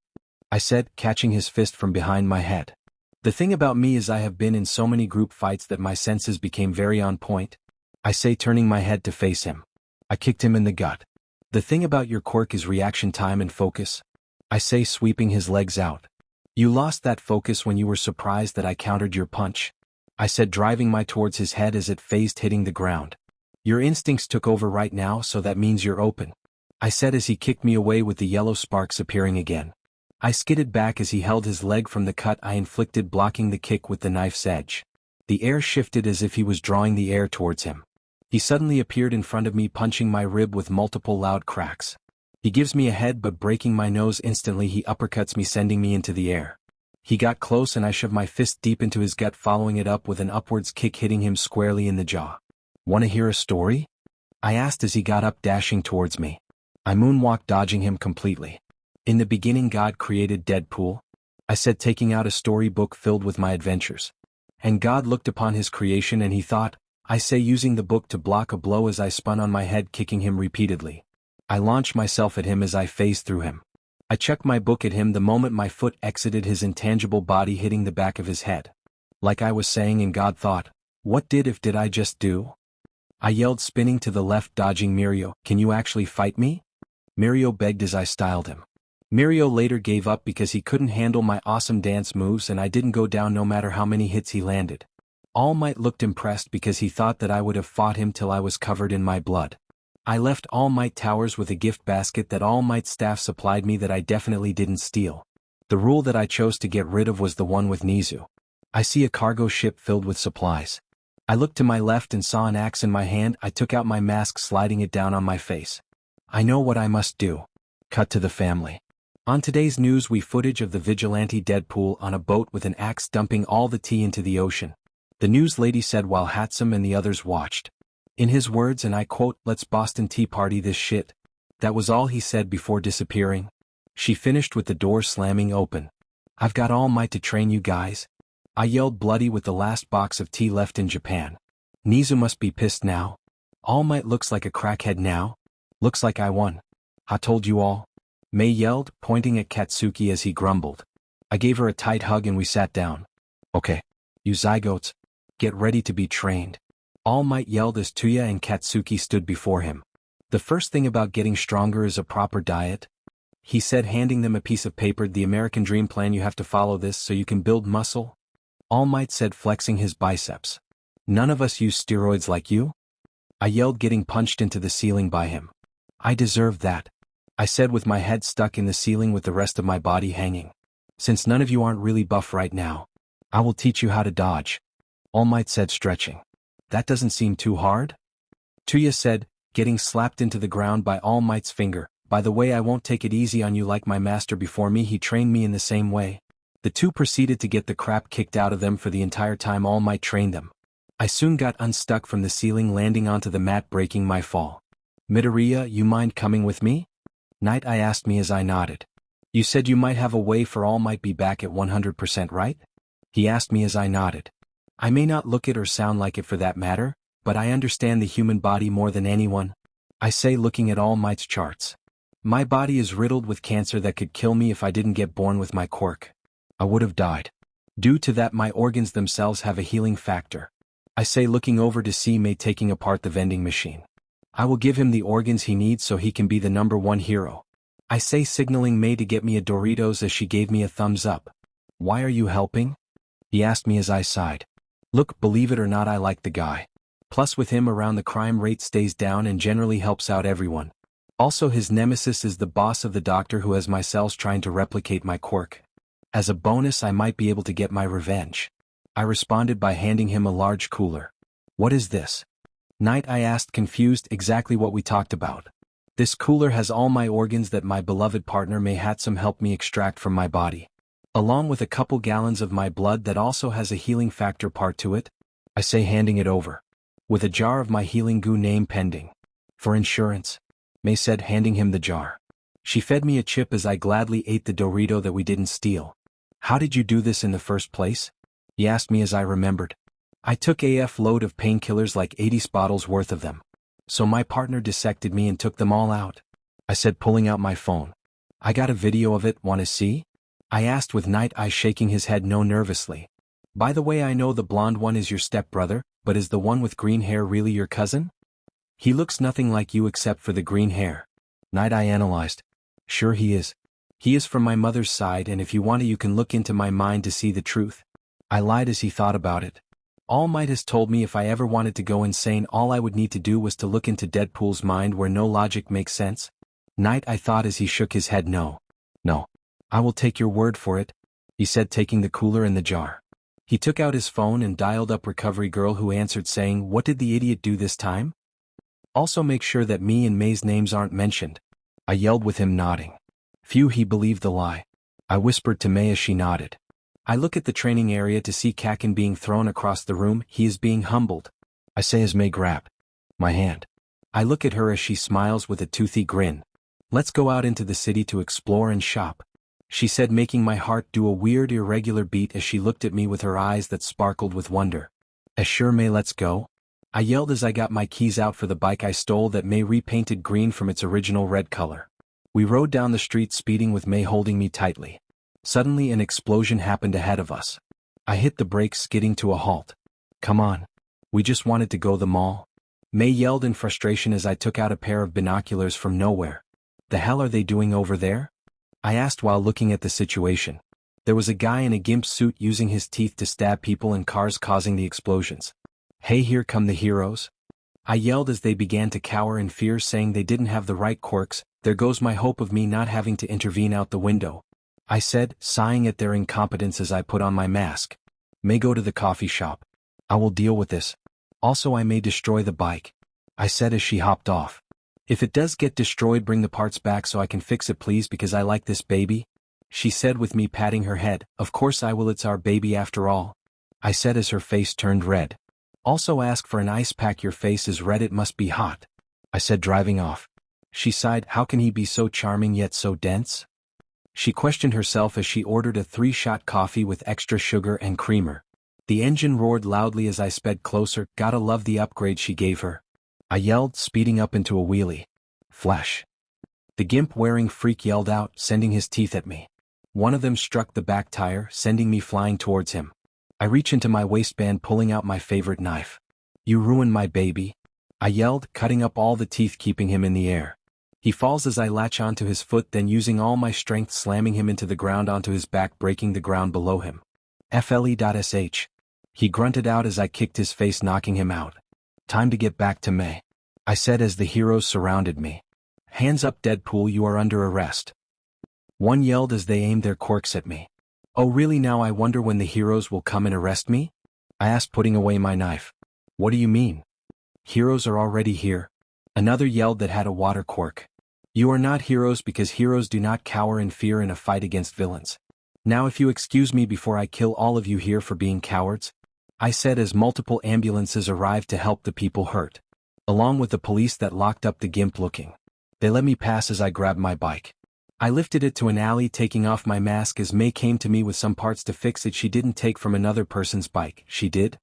I said, catching his fist from behind my head. The thing about me is I have been in so many group fights that my senses became very on point. I say turning my head to face him. I kicked him in the gut. The thing about your quirk is reaction time and focus. I say sweeping his legs out. You lost that focus when you were surprised that I countered your punch. I said driving my towards his head as it phased hitting the ground. Your instincts took over right now, so that means you're open. I said as he kicked me away with the yellow sparks appearing again. I skidded back as he held his leg from the cut I inflicted blocking the kick with the knife's edge. The air shifted as if he was drawing the air towards him. He suddenly appeared in front of me punching my rib with multiple loud cracks. He gives me a head but breaking my nose instantly he uppercuts me sending me into the air. He got close and I shoved my fist deep into his gut following it up with an upwards kick hitting him squarely in the jaw. Wanna hear a story? I asked as he got up dashing towards me. I moonwalked dodging him completely. In the beginning God created Deadpool. I said taking out a storybook filled with my adventures. And God looked upon his creation and he thought, I say using the book to block a blow as I spun on my head kicking him repeatedly. I launched myself at him as I phased through him. I chucked my book at him the moment my foot exited his intangible body, hitting the back of his head. Like I was saying in God thought, what did I just do? I yelled, spinning to the left, dodging Mirio. Can you actually fight me? Mirio begged as I styled him. Mirio later gave up because he couldn't handle my awesome dance moves, and I didn't go down no matter how many hits he landed. All Might looked impressed because he thought that I would have fought him till I was covered in my blood. I left All Might Towers with a gift basket that All Might's staff supplied me that I definitely didn't steal. The rule that I chose to get rid of was the one with Nizu. I see a cargo ship filled with supplies. I looked to my left and saw an axe in my hand. I took out my mask, sliding it down on my face. I know what I must do. Cut to the family. On today's news, we footage of the vigilante Deadpool on a boat with an axe dumping all the tea into the ocean. The news lady said while Hatsum and the others watched. In his words, and I quote, "Let's Boston Tea Party this shit." That was all he said before disappearing. She finished with the door slamming open. I've got All Might to train you guys. I yelled, bloody with the last box of tea left in Japan. Nizu must be pissed now. All Might looks like a crackhead now. Looks like I won. I told you all. Mei yelled, pointing at Katsuki as he grumbled. I gave her a tight hug and we sat down. Okay. You zygotes. Get ready to be trained. All Might yelled as Tuya and Katsuki stood before him. The first thing about getting stronger is a proper diet, he said, handing them a piece of paper. The American Dream Plan, you have to follow this so you can build muscle. All Might said, flexing his biceps. None of us use steroids like you? I yelled, getting punched into the ceiling by him. I deserve that, I said, with my head stuck in the ceiling with the rest of my body hanging. Since none of you aren't really buff right now, I will teach you how to dodge. All Might said, stretching. That doesn't seem too hard? Tuya said, getting slapped into the ground by All Might's finger. By the way, I won't take it easy on you like my master before me. He trained me in the same way. The two proceeded to get the crap kicked out of them for the entire time All Might trained them. I soon got unstuck from the ceiling, landing onto the mat, breaking my fall. Midoriya, you mind coming with me? Knight, I asked me as I nodded. You said you might have a way for All Might be back at 100%, right? He asked me as I nodded. I may not look it or sound like it for that matter, but I understand the human body more than anyone, I say, looking at All Might's charts. My body is riddled with cancer that could kill me if I didn't get born with my quirk. I would have died. Due to that, my organs themselves have a healing factor, I say, looking over to see Mei taking apart the vending machine. I will give him the organs he needs so he can be the #1 hero, I say, signaling Mei to get me a Doritos as she gave me a thumbs up. Why are you helping? He asked me as I sighed. Look, believe it or not, I like the guy. Plus with him around, the crime rate stays down and generally helps out everyone. Also, his nemesis is the boss of the doctor who has my cells trying to replicate my quirk. As a bonus, I might be able to get my revenge. I responded by handing him a large cooler. What is this? Knight, I asked, confused. Exactly what we talked about. This cooler has all my organs that my beloved partner Mei Hatsum helped me extract from my body, along with a couple gallons of my blood that also has a healing factor part to it, I say, handing it over. With a jar of my healing goo, name pending. For insurance, Mei said, handing him the jar. She fed me a chip as I gladly ate the Dorito that we didn't steal. How did you do this in the first place? He asked me as I remembered. I took AF load of painkillers, like 80 bottles worth of them. So my partner dissected me and took them all out, I said, pulling out my phone. I got a video of it, wanna see? I asked, with Knight Eye shaking his head no nervously. By the way, I know the blonde one is your stepbrother, but is the one with green hair really your cousin? He looks nothing like you except for the green hair, Knight Eye analyzed. Sure he is. He is from my mother's side, and if you want to, you can look into my mind to see the truth. I lied as he thought about it. All Might has told me if I ever wanted to go insane, all I would need to do was to look into Deadpool's mind where no logic makes sense. Knight, I thought as he shook his head. No. I will take your word for it, he said, taking the cooler and the jar. He took out his phone and dialed up Recovery Girl, who answered saying, what did the idiot do this time? Also make sure that me and Mei's names aren't mentioned, I yelled, with him nodding. Phew, he believed the lie, I whispered to Mei as she nodded. I look at the training area to see Kakin being thrown across the room. He is being humbled, I say as Mei grab my hand. I look at her as she smiles with a toothy grin. Let's go out into the city to explore and shop, she said, making my heart do a weird irregular beat as she looked at me with her eyes that sparkled with wonder. Sure, Mei, let's go. I yelled as I got my keys out for the bike I stole that May repainted green from its original red color. We rode down the street speeding with May holding me tightly. Suddenly an explosion happened ahead of us. I hit the brakes, skidding to a halt. Come on. We just wanted to go to the mall. May yelled in frustration as I took out a pair of binoculars from nowhere. The hell are they doing over there? I asked while looking at the situation. There was a guy in a gimp suit using his teeth to stab people in cars, causing the explosions. Hey, here come the heroes. I yelled as they began to cower in fear, saying they didn't have the right quirks. There goes my hope of me not having to intervene out the window, I said, sighing at their incompetence as I put on my mask. May go to the coffee shop. I will deal with this. Also, I may destroy the bike, I said as she hopped off. If it does get destroyed, bring the parts back so I can fix it, please, because I like this baby, she said with me patting her head. Of course I will, it's our baby after all, I said as her face turned red. Also ask for an ice pack, your face is red, it must be hot, I said, driving off. She sighed. How can he be so charming yet so dense? She questioned herself as she ordered a 3-shot coffee with extra sugar and creamer. The engine roared loudly as I sped closer. Gotta love the upgrade she gave her, I yelled, speeding up into a wheelie. Flash. The gimp-wearing freak yelled out, sending his teeth at me. One of them struck the back tire, sending me flying towards him. I reach into my waistband, pulling out my favorite knife. You ruined my baby, I yelled, cutting up all the teeth, keeping him in the air. He falls as I latch onto his foot, then using all my strength slamming him into the ground onto his back, breaking the ground below him. FLE.sh. He grunted out as I kicked his face, knocking him out. Time to get back to May, I said as the heroes surrounded me. Hands up, Deadpool, you are under arrest. One yelled as they aimed their quirks at me. Oh really, now I wonder when the heroes will come and arrest me? I asked, putting away my knife. What do you mean? Heroes are already here. Another yelled that had a water quirk. You are not heroes because heroes do not cower in fear in a fight against villains. Now if you excuse me before I kill all of you here for being cowards, I said as multiple ambulances arrived to help the people hurt, along with the police that locked up the gimp looking. They let me pass as I grabbed my bike. I lifted it to an alley, taking off my mask as May came to me with some parts to fix it she didn't take from another person's bike. She did?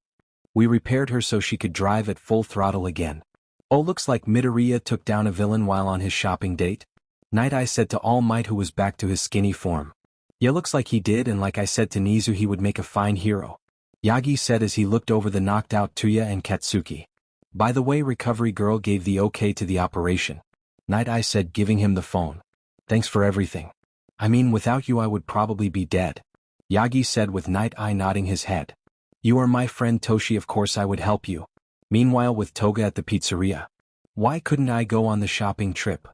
We repaired her so she could drive at full throttle again. Oh, looks like Midoriya took down a villain while on his shopping date. Night, I said to All Might, who was back to his skinny form. Yeah, looks like he did, and like I said to Nizu, he would make a fine hero, Yagi said as he looked over the knocked out Tuya and Katsuki. By the way, Recovery Girl gave the okay to the operation. Night, I said, giving him the phone. Thanks for everything. I mean, without you I would probably be dead, Yagi said with Night Eye nodding his head. You are my friend Toshi, of course I would help you. Meanwhile, with Toga at the pizzeria. Why couldn't I go on the shopping trip?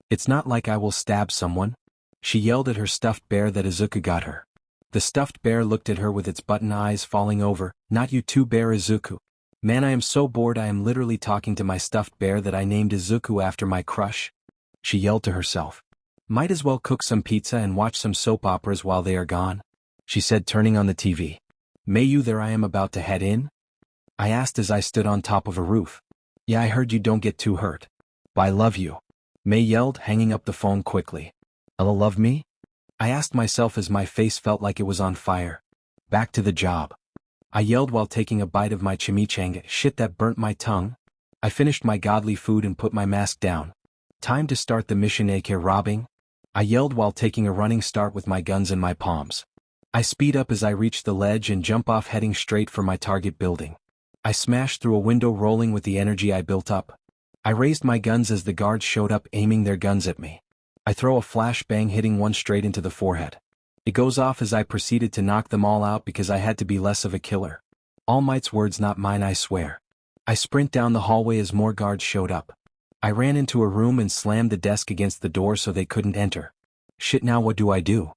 It's not like I will stab someone, she yelled at her stuffed bear that Izuku got her. The stuffed bear looked at her with its button eyes falling over. Not you too, Bear Izuku. Man, I am so bored, I am literally talking to my stuffed bear that I named Izuku after my crush, she yelled to herself. Might as well cook some pizza and watch some soap operas while they are gone, she said, turning on the TV. May you there, I am about to head in? I asked as I stood on top of a roof. Yeah, I heard you, don't get too hurt. But I love you, May yelled, hanging up the phone quickly. Ella love me? I asked myself as my face felt like it was on fire. Back to the job, I yelled while taking a bite of my chimichanga. Shit, that burnt my tongue. I finished my godly food and put my mask down. Time to start the mission, aka robbing, I yelled while taking a running start with my guns in my palms. I speed up as I reach the ledge and jump off, heading straight for my target building. I smashed through a window, rolling with the energy I built up. I raised my guns as the guards showed up, aiming their guns at me. I throw a flashbang, hitting one straight into the forehead. It goes off as I proceeded to knock them all out because I had to be less of a killer. All Might's words, not mine, I swear. I sprint down the hallway as more guards showed up. I ran into a room and slammed the desk against the door so they couldn't enter. Shit, now what do I do?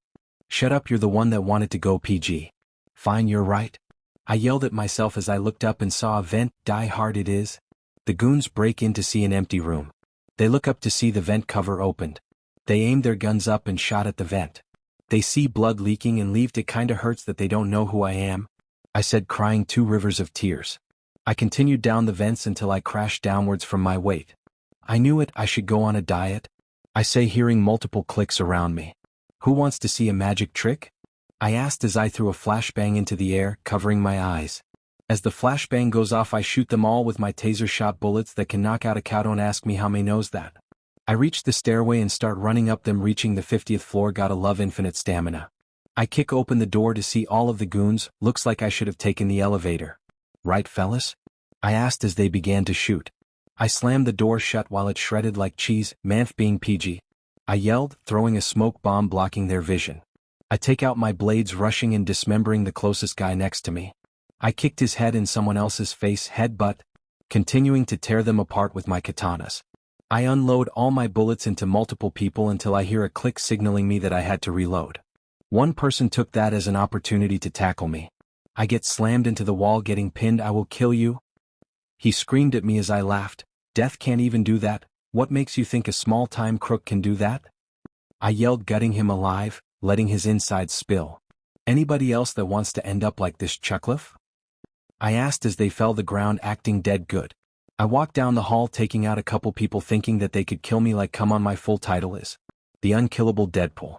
Shut up, you're the one that wanted to go PG. Fine, you're right, I yelled at myself as I looked up and saw a vent. Die hard it is. The goons break in to see an empty room. They look up to see the vent cover opened. They aim their guns up and shot at the vent. They see blood leaking and leave. It kinda hurts that they don't know who I am, I said, crying 2 rivers of tears. I continued down the vents until I crashed downwards from my weight. I knew it, I should go on a diet, I say, hearing multiple clicks around me. Who wants to see a magic trick? I asked as I threw a flashbang into the air, covering my eyes. As the flashbang goes off, I shoot them all with my taser shot bullets that can knock out a cow. Don't ask me how May knows that. I reach the stairway and start running up them, reaching the 50th floor. Gotta love infinite stamina. I kick open the door to see all of the goons. Looks like I should have taken the elevator. Right, fellas? I asked as they began to shoot. I slammed the door shut while it shredded like cheese, manf being PG. I yelled, throwing a smoke bomb blocking their vision. I take out my blades, rushing and dismembering the closest guy next to me. I kicked his head in someone else's face, headbutt, continuing to tear them apart with my katanas. I unload all my bullets into multiple people until I hear a click signaling me that I had to reload. One person took that as an opportunity to tackle me. I get slammed into the wall, getting pinned. I will kill you. He screamed at me as I laughed. Death can't even do that. What makes you think a small-time crook can do that? I yelled, gutting him alive, letting his insides spill. Anybody else that wants to end up like this, Chuckliff? I asked as they fell the ground, acting dead good. I walked down the hall, taking out a couple people, thinking that they could kill me. Like, come on, my full title is the unkillable Deadpool.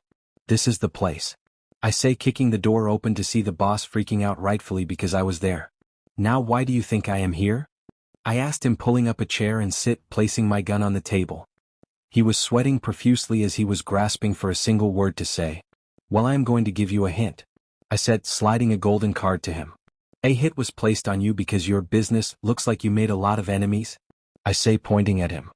This is the place. I say, kicking the door open to see the boss freaking out, rightfully because I was there. Now why do you think I am here? I asked him, pulling up a chair and placing my gun on the table. He was sweating profusely as he was grasping for a single word to say. Well, I am going to give you a hint, I said, sliding a golden card to him. A hit was placed on you because your business looks like you made a lot of enemies, I say, pointing at him.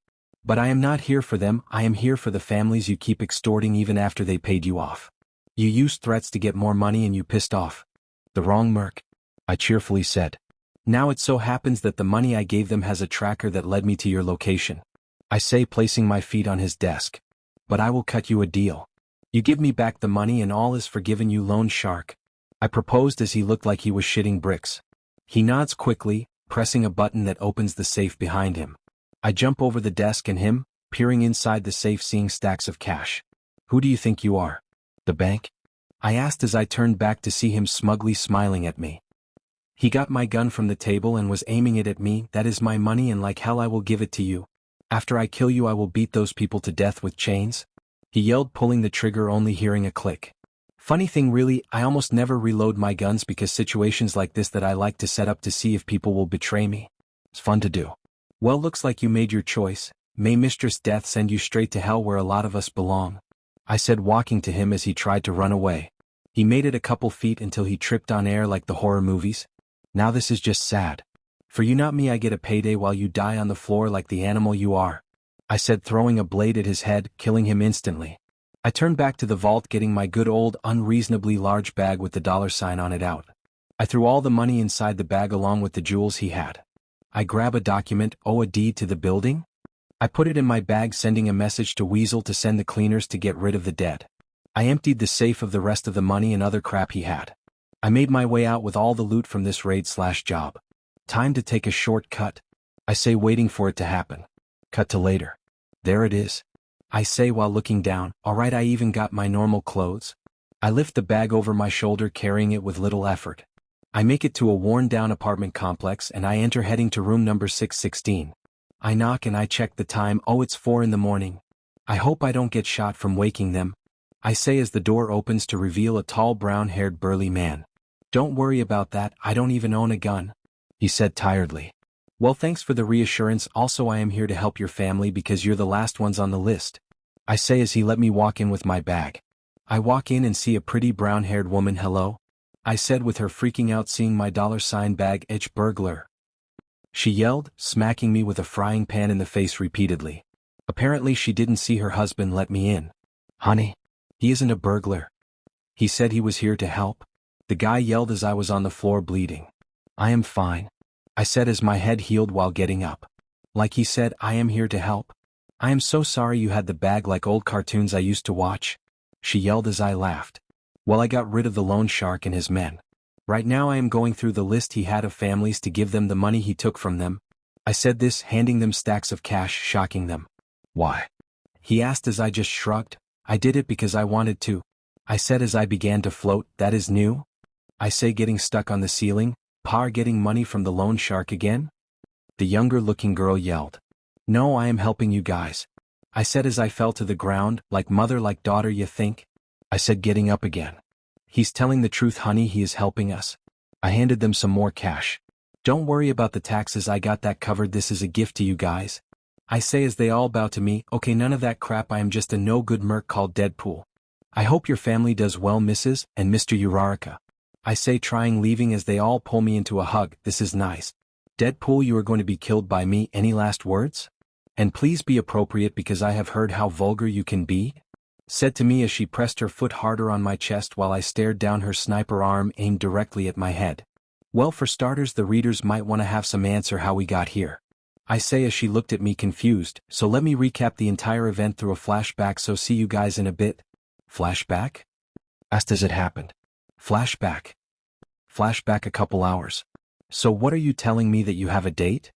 But I am not here for them. I am here for the families you keep extorting even after they paid you off. You used threats to get more money and you pissed off the wrong merc, I cheerfully said. Now it so happens that the money I gave them has a tracker that led me to your location, I say, placing my feet on his desk. But I will cut you a deal. You give me back the money and all is forgiven, you loan shark, I proposed as he looked like he was shitting bricks. He nods quickly, pressing a button that opens the safe behind him. I jump over the desk and him, peering inside the safe, seeing stacks of cash. Who do you think you are? The bank? I asked as I turned back to see him smugly smiling at me. He got my gun from the table and was aiming it at me. That is my money and like hell I will give it to you. After I kill you I will beat those people to death with chains, he yelled, pulling the trigger, only hearing a click. Funny thing really, I almost never reload my guns because situations like this that I like to set up to see if people will betray me. It's fun to do. Well, looks like you made your choice. May Mistress Death send you straight to hell where a lot of us belong, I said, walking to him as he tried to run away. He made it a couple feet until he tripped on air like the horror movies. Now this is just sad. For you, not me. I get a payday while you die on the floor like the animal you are, I said, throwing a blade at his head, killing him instantly. I turned back to the vault, getting my good old unreasonably large bag with the $sign on it out. I threw all the money inside the bag along with the jewels he had. I grab a document, a deed to the building? I put it in my bag, sending a message to Weasel to send the cleaners to get rid of the dead. I emptied the safe of the rest of the money and other crap he had. I made my way out with all the loot from this raid/job. Time to take a shortcut, I say, waiting for it to happen. Cut to later. There it is, I say while looking down. Alright, I even got my normal clothes. I lift the bag over my shoulder, carrying it with little effort. I make it to a worn-down apartment complex and I enter, heading to room number 616. I knock and I check the time. It's 4 in the morning. I hope I don't get shot from waking them, I say as the door opens to reveal a tall, brown-haired, burly man. Don't worry about that, I don't even own a gun, he said tiredly. Well, thanks for the reassurance. Also, I am here to help your family because you're the last ones on the list, I say as he let me walk in with my bag. I walk in and see a pretty brown-haired woman. Hello, I said, with her freaking out seeing my $sign bag. Burglar, she yelled, smacking me with a frying pan in the face repeatedly. Apparently she didn't see her husband let me in. Honey, he isn't a burglar. He said he was here to help. The guy yelled as I was on the floor bleeding. I am fine, I said as my head healed while getting up. Like he said, I am here to help. I am so sorry you had the bag like old cartoons I used to watch, she yelled as I laughed. Well, I got rid of the loan shark and his men. Right now I am going through the list he had of families to give them the money he took from them, I said, this handing them stacks of cash, shocking them. Why? He asked as I just shrugged. I did it because I wanted to, I said as I began to float. That is new, I say, getting stuck on the ceiling. Pa, getting money from the loan shark again? The younger-looking girl yelled. No, I am helping you guys, I said as I fell to the ground. Like mother, like daughter, you think? I said, getting up again. He's telling the truth, honey, he is helping us. I handed them some more cash. Don't worry about the taxes, I got that covered, this is a gift to you guys. I say as they all bow to me, okay, none of that crap, I am just a no-good merc called Deadpool. I hope your family does well, Mrs. and Mr. Uraraka. I say, trying leaving as they all pull me into a hug, this is nice. Deadpool, you are going to be killed by me, any last words? And please be appropriate because I have heard how vulgar you can be, said to me as she pressed her foot harder on my chest while I stared down her sniper arm aimed directly at my head. Well, for starters, the readers might want to have some answer how we got here. I say as she looked at me confused, so let me recap the entire event through a flashback, so see you guys in a bit. Flashback? Asked as it happened. Flashback. Flashback a couple hours. So what are you telling me, that you have a date?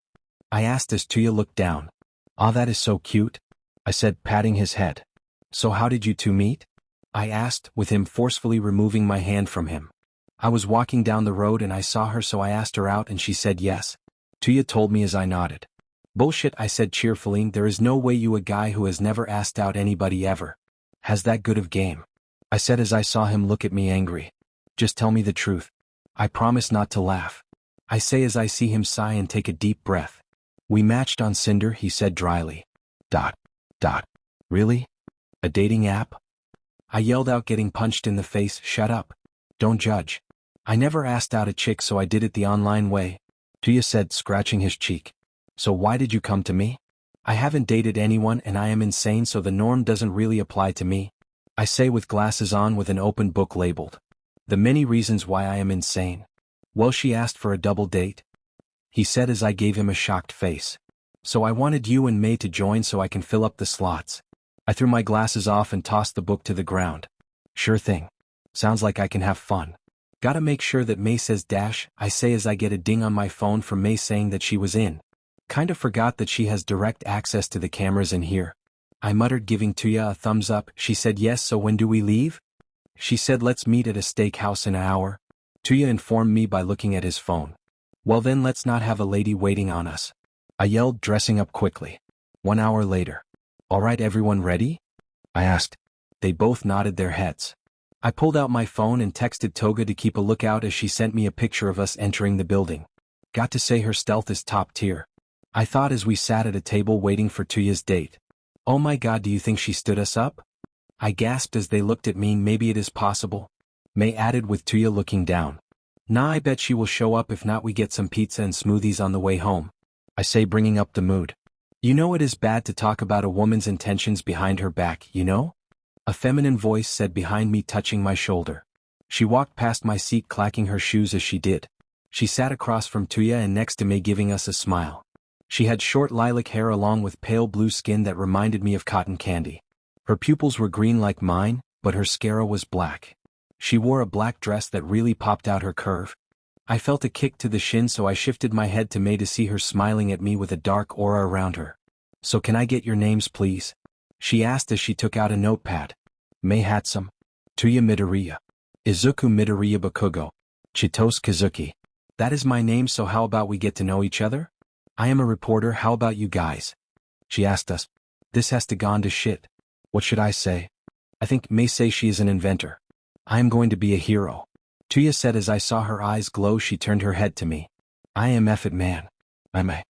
I asked as Tuya looked down. Ah, that is so cute, I said, patting his head. So how did you two meet? I asked, with him forcefully removing my hand from him. I was walking down the road and I saw her, so I asked her out and she said yes. Tuya told me as I nodded. Bullshit, I said cheerfully, there is no way you, a guy who has never asked out anybody ever, has that good of game. I said as I saw him look at me angry. Just tell me the truth. I promise not to laugh. I say as I see him sigh and take a deep breath. We matched on Cinder, he said dryly. ... Really? A dating app? I yelled out, getting punched in the face, shut up. Don't judge. I never asked out a chick, so I did it the online way, Tuya said, scratching his cheek. So why did you come to me? I haven't dated anyone and I am insane, so the norm doesn't really apply to me, I say with glasses on with an open book labeled The Many Reasons Why I Am Insane. Well, she asked for a double date, he said as I gave him a shocked face. So I wanted you and May to join so I can fill up the slots. I threw my glasses off and tossed the book to the ground. Sure thing. Sounds like I can have fun. Gotta make sure that May says dash, I say as I get a ding on my phone from May saying that she was in. Kinda forgot that she has direct access to the cameras in here. I muttered, giving Tuya a thumbs up. She said yes, so when do we leave? She said let's meet at a steakhouse in an hour. Tuya informed me by looking at his phone. Well then, let's not have a lady waiting on us, I yelled, dressing up quickly. 1 hour later. Alright, everyone ready? I asked. They both nodded their heads. I pulled out my phone and texted Toga to keep a lookout as she sent me a picture of us entering the building. Got to say, her stealth is top tier, I thought as we sat at a table waiting for Tuya's date. Oh my god, do you think she stood us up? I gasped as they looked at me. Maybe it is possible, May added with Tuya looking down. Nah, I bet she will show up. If not, we get some pizza and smoothies on the way home, I say, bringing up the mood. You know it is bad to talk about a woman's intentions behind her back, you know? A feminine voice said behind me, touching my shoulder. She walked past my seat, clacking her shoes as she did. She sat across from Tuya and next to me, giving us a smile. She had short lilac hair along with pale blue skin that reminded me of cotton candy. Her pupils were green like mine, but her sclera was black. She wore a black dress that really popped out her curve. I felt a kick to the shin, so I shifted my head to May to see her smiling at me with a dark aura around her. So can I get your names, please? She asked as she took out a notepad. May Hatsum. Tuya Midoriya. Izuku Midoriya Bakugo. Chitose Kazuki. That is my name, so how about we get to know each other? I am a reporter, how about you guys? She asked us. This has to gone to shit. What should I say? I think May say she is an inventor. I am going to be a hero, Tuya said as I saw her eyes glow. She turned her head to me. I am F it, man. I'm a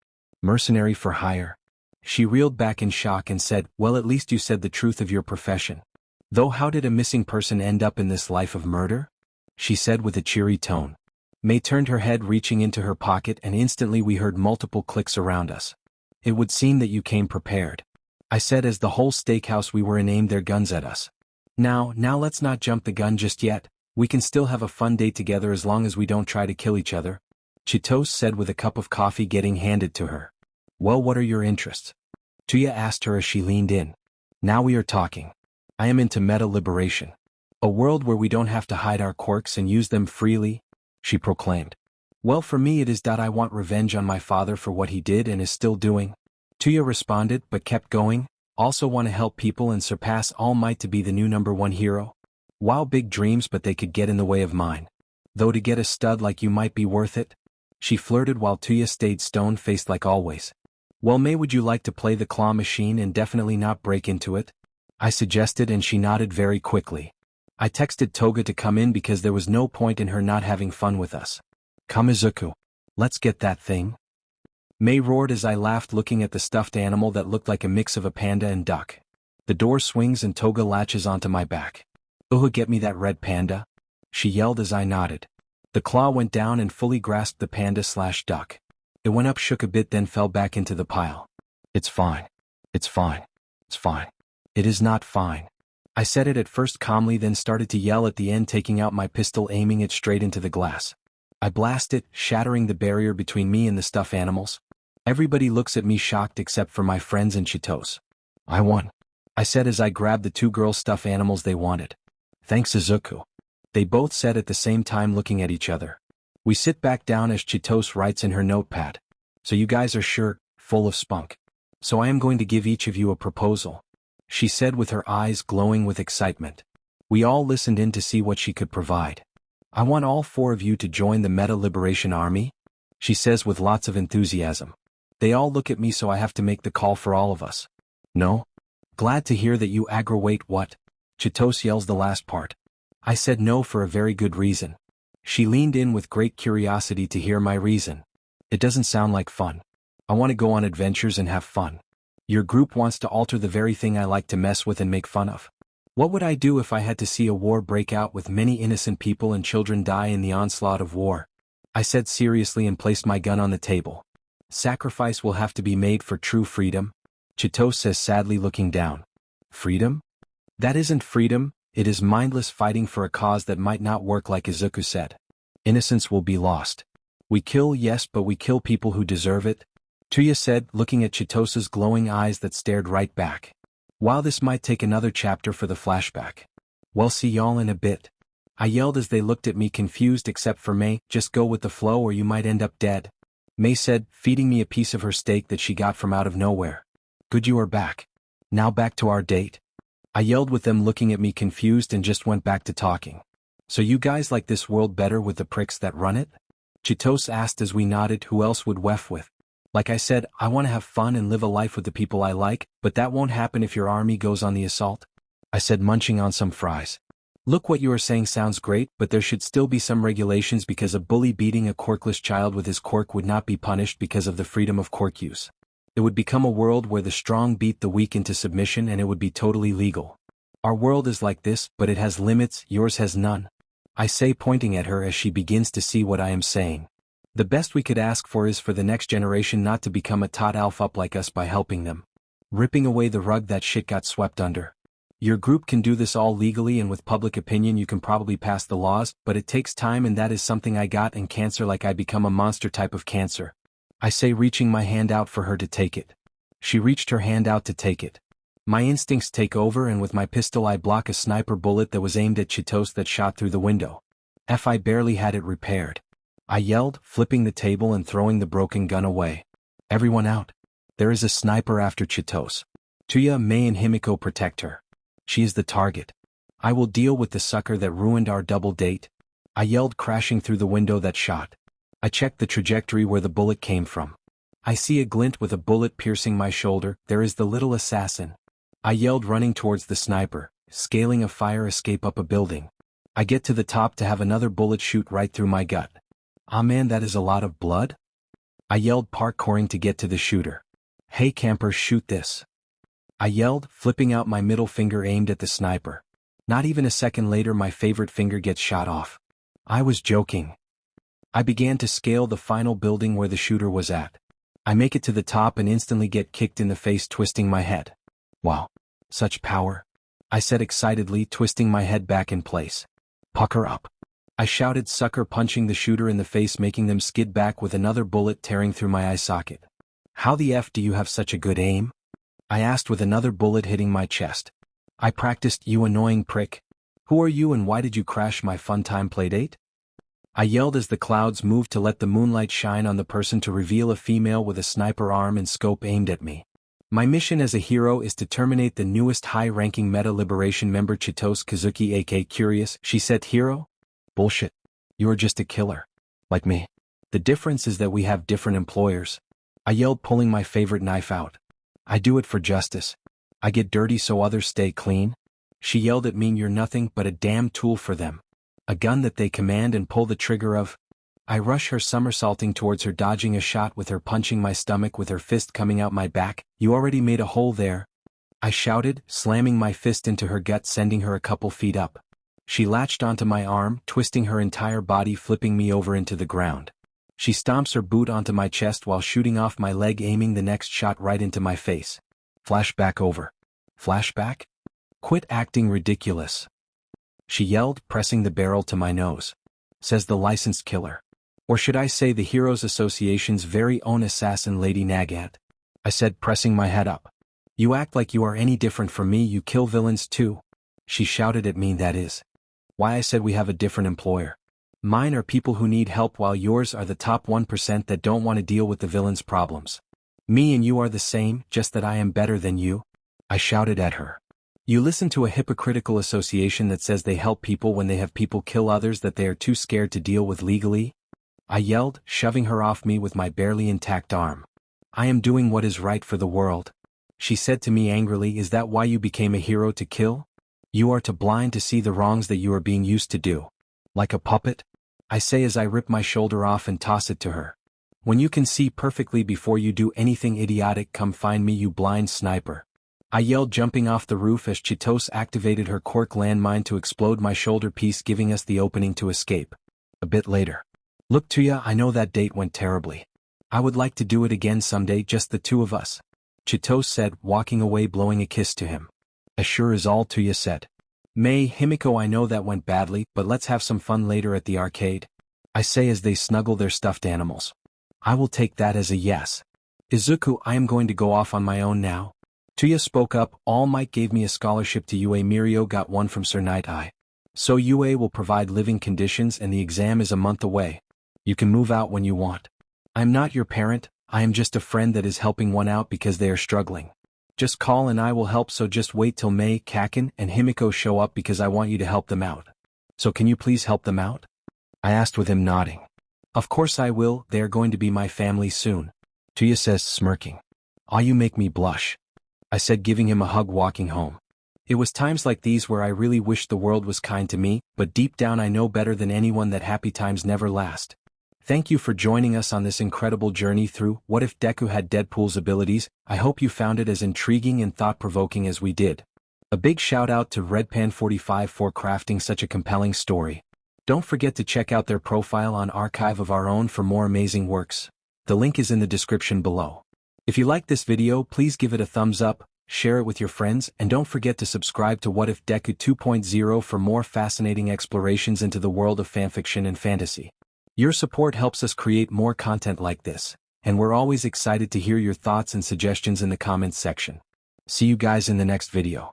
mercenary for hire. She reeled back in shock and said, well, at least you said the truth of your profession. Though how did a missing person end up in this life of murder? She said with a cheery tone. May turned her head, reaching into her pocket, and instantly we heard multiple clicks around us. It would seem that you came prepared, I said as the whole steakhouse we were in aimed their guns at us. Now let's not jump the gun just yet. We can still have a fun day together as long as we don't try to kill each other, Chitose said with a cup of coffee getting handed to her. Well, what are your interests? Tuya asked her as she leaned in. Now we are talking. I am into meta liberation. A world where we don't have to hide our quirks and use them freely, she proclaimed. Well, for me it is that I want revenge on my father for what he did and is still doing, Tuya responded, but kept going. Also want to help people and surpass All Might to be the new #1 hero. Wow, big dreams, but they could get in the way of mine. Though to get a stud like you might be worth it, she flirted while Tuya stayed stone-faced like always. Well, May, would you like to play the claw machine and definitely not break into it? I suggested, and she nodded very quickly. I texted Toga to come in because there was no point in her not having fun with us. Come, Izuku. Let's get that thing. May roared as I laughed, looking at the stuffed animal that looked like a mix of a panda and duck. The door swings and Toga latches onto my back. Get me that red panda? She yelled as I nodded. The claw went down and fully grasped the panda/duck. It went up, shook a bit, then fell back into the pile. It's fine. It's fine. It's fine. It is not fine. I said it at first calmly, then started to yell at the end, taking out my pistol, aiming it straight into the glass. I blast it, shattering the barrier between me and the stuffed animals. Everybody looks at me shocked except for my friends and Chitos. I won, I said as I grabbed the two girls' stuffed animals they wanted. Thanks, Izuku. They both said at the same time, looking at each other. We sit back down as Chitos writes in her notepad. So you guys are sure, full of spunk. So I am going to give each of you a proposal, she said with her eyes glowing with excitement. We all listened in to see what she could provide. I want all four of you to join the Meta Liberation Army, she says with lots of enthusiasm. They all look at me, so I have to make the call for all of us. No? Glad to hear that you agree. Wait, what? Chitos yells the last part. I said no for a very good reason. She leaned in with great curiosity to hear my reason. It doesn't sound like fun. I want to go on adventures and have fun. Your group wants to alter the very thing I like to mess with and make fun of. What would I do if I had to see a war break out with many innocent people and children die in the onslaught of war? I said seriously and placed my gun on the table. Sacrifice will have to be made for true freedom, Chitos says sadly, looking down. Freedom? That isn't freedom, it is mindless fighting for a cause that might not work, like Izuku said. Innocence will be lost. We kill, yes, but we kill people who deserve it, Tuya said, looking at Chitos's glowing eyes that stared right back. Wow, this might take another chapter for the flashback. Well, see y'all in a bit, I yelled as they looked at me confused except for May. Just go with the flow or you might end up dead, May said, feeding me a piece of her steak that she got from out of nowhere. Good, you are back. Now back to our date, I yelled with them looking at me confused, and just went back to talking. So you guys like this world better with the pricks that run it? Chitos asked as we nodded. Who else would wef with? Like I said, I want to have fun and live a life with the people I like, but that won't happen if your army goes on the assault, I said, munching on some fries. Look, what you are saying sounds great, but there should still be some regulations, because a bully beating a quirkless child with his quirk would not be punished because of the freedom of quirk use. It would become a world where the strong beat the weak into submission, and it would be totally legal. Our world is like this, but it has limits, yours has none, I say, pointing at her as she begins to see what I am saying. The best we could ask for is for the next generation not to become a tot alf up like us by helping them ripping away the rug that shit got swept under. Your group can do this all legally, and with public opinion you can probably pass the laws, but it takes time, and that is something I got in cancer, like I become a monster type of cancer, I say, reaching my hand out for her to take it. She reached her hand out to take it. My instincts take over, and with my pistol I block a sniper bullet that was aimed at Chitos that shot through the window. I barely had it repaired, I yelled, flipping the table and throwing the broken gun away. Everyone out. There is a sniper after Chitos. Tuya, May and Himiko protect her. She is the target. I will deal with the sucker that ruined our double date, I yelled, crashing through the window that shot. I checked the trajectory where the bullet came from. I see a glint with a bullet piercing my shoulder. There is the little assassin, I yelled, running towards the sniper, scaling a fire escape up a building. I get to the top to have another bullet shoot right through my gut. Ah man, that is a lot of blood, I yelled, parkouring to get to the shooter. Hey campers, shoot this, I yelled, flipping out my middle finger aimed at the sniper. Not even a second later my favorite finger gets shot off. I was joking. I began to scale the final building where the shooter was at. I make it to the top and instantly get kicked in the face, twisting my head. Wow. Such power, I said excitedly, twisting my head back in place. Pucker up, I shouted, sucker punching the shooter in the face, making them skid back with another bullet tearing through my eye socket. How the F do you have such a good aim? I asked, with another bullet hitting my chest. I practiced, you annoying prick. Who are you and why did you crash my fun time playdate? I yelled as the clouds moved to let the moonlight shine on the person to reveal a female with a sniper arm and scope aimed at me. My mission as a hero is to terminate the newest high-ranking Meta Liberation member, Chitos Kazuki aka Curious, she said. Hero? Bullshit. You're just a killer. Like me. The difference is that we have different employers, I yelled, pulling my favorite knife out. I do it for justice. I get dirty so others stay clean, she yelled at me. You're nothing but a damn tool for them. A gun that they command and pull the trigger of. I rush her somersaulting towards her, dodging a shot with her, punching my stomach with her fist coming out my back. You already made a hole there, I shouted, slamming my fist into her gut, sending her a couple feet up. She latched onto my arm, twisting her entire body, flipping me over into the ground. She stomps her boot onto my chest while shooting off my leg, aiming the next shot right into my face. Flashback over. Flashback? Quit acting ridiculous, she yelled, pressing the barrel to my nose. Says the licensed killer. Or should I say the Heroes Association's very own assassin, Lady Nagat? I said, pressing my head up. You act like you are any different from me. You kill villains too, she shouted at me. That is why I said we have a different employer. Mine are people who need help, while yours are the top 1% that don't want to deal with the villains' problems. Me and you are the same, just that I am better than you, I shouted at her. You listen to a hypocritical association that says they help people when they have people kill others that they are too scared to deal with legally? I yelled, shoving her off me with my barely intact arm. I am doing what is right for the world, she said to me angrily. Is that why you became a hero, to kill? You are too blind to see the wrongs that you are being used to do. Like a puppet? I say as I rip my shoulder off and toss it to her. When you can see perfectly before you do anything idiotic, come find me, you blind sniper, I yelled, jumping off the roof as Chitos activated her cork landmine to explode my shoulder piece, giving us the opening to escape. A bit later. Look, Tuya, I know that date went terribly. I would like to do it again someday, just the two of us, Chitos said, walking away, blowing a kiss to him. As sure as all, Tuya said. May, Himiko, I know that went badly, but let's have some fun later at the arcade, I say as they snuggle their stuffed animals. I will take that as a yes. Izuku, I am going to go off on my own now. Tuya spoke up. All Might gave me a scholarship to UA. Mirio got one from Sir Night Eye. So UA will provide living conditions, and the exam is a month away. You can move out when you want. I'm not your parent, I am just a friend that is helping one out because they are struggling. Just call and I will help, so just wait till May, Kaken, and Himiko show up because I want you to help them out. So can you please help them out? I asked with him nodding. Of course I will, they are going to be my family soon, Tuya says, smirking. Aw, you make me blush, I said, giving him a hug, walking home. It was times like these where I really wished the world was kind to me, but deep down I know better than anyone that happy times never last. Thank you for joining us on this incredible journey through What If Deku Had Deadpool's abilities. I hope you found it as intriguing and thought-provoking as we did. A big shout out to Redpan45 for crafting such a compelling story. Don't forget to check out their profile on Archive of Our Own for more amazing works. The link is in the description below. If you liked this video, please give it a thumbs up, share it with your friends, and don't forget to subscribe to What If Deku 2.0 for more fascinating explorations into the world of fanfiction and fantasy. Your support helps us create more content like this, and we're always excited to hear your thoughts and suggestions in the comments section. See you guys in the next video.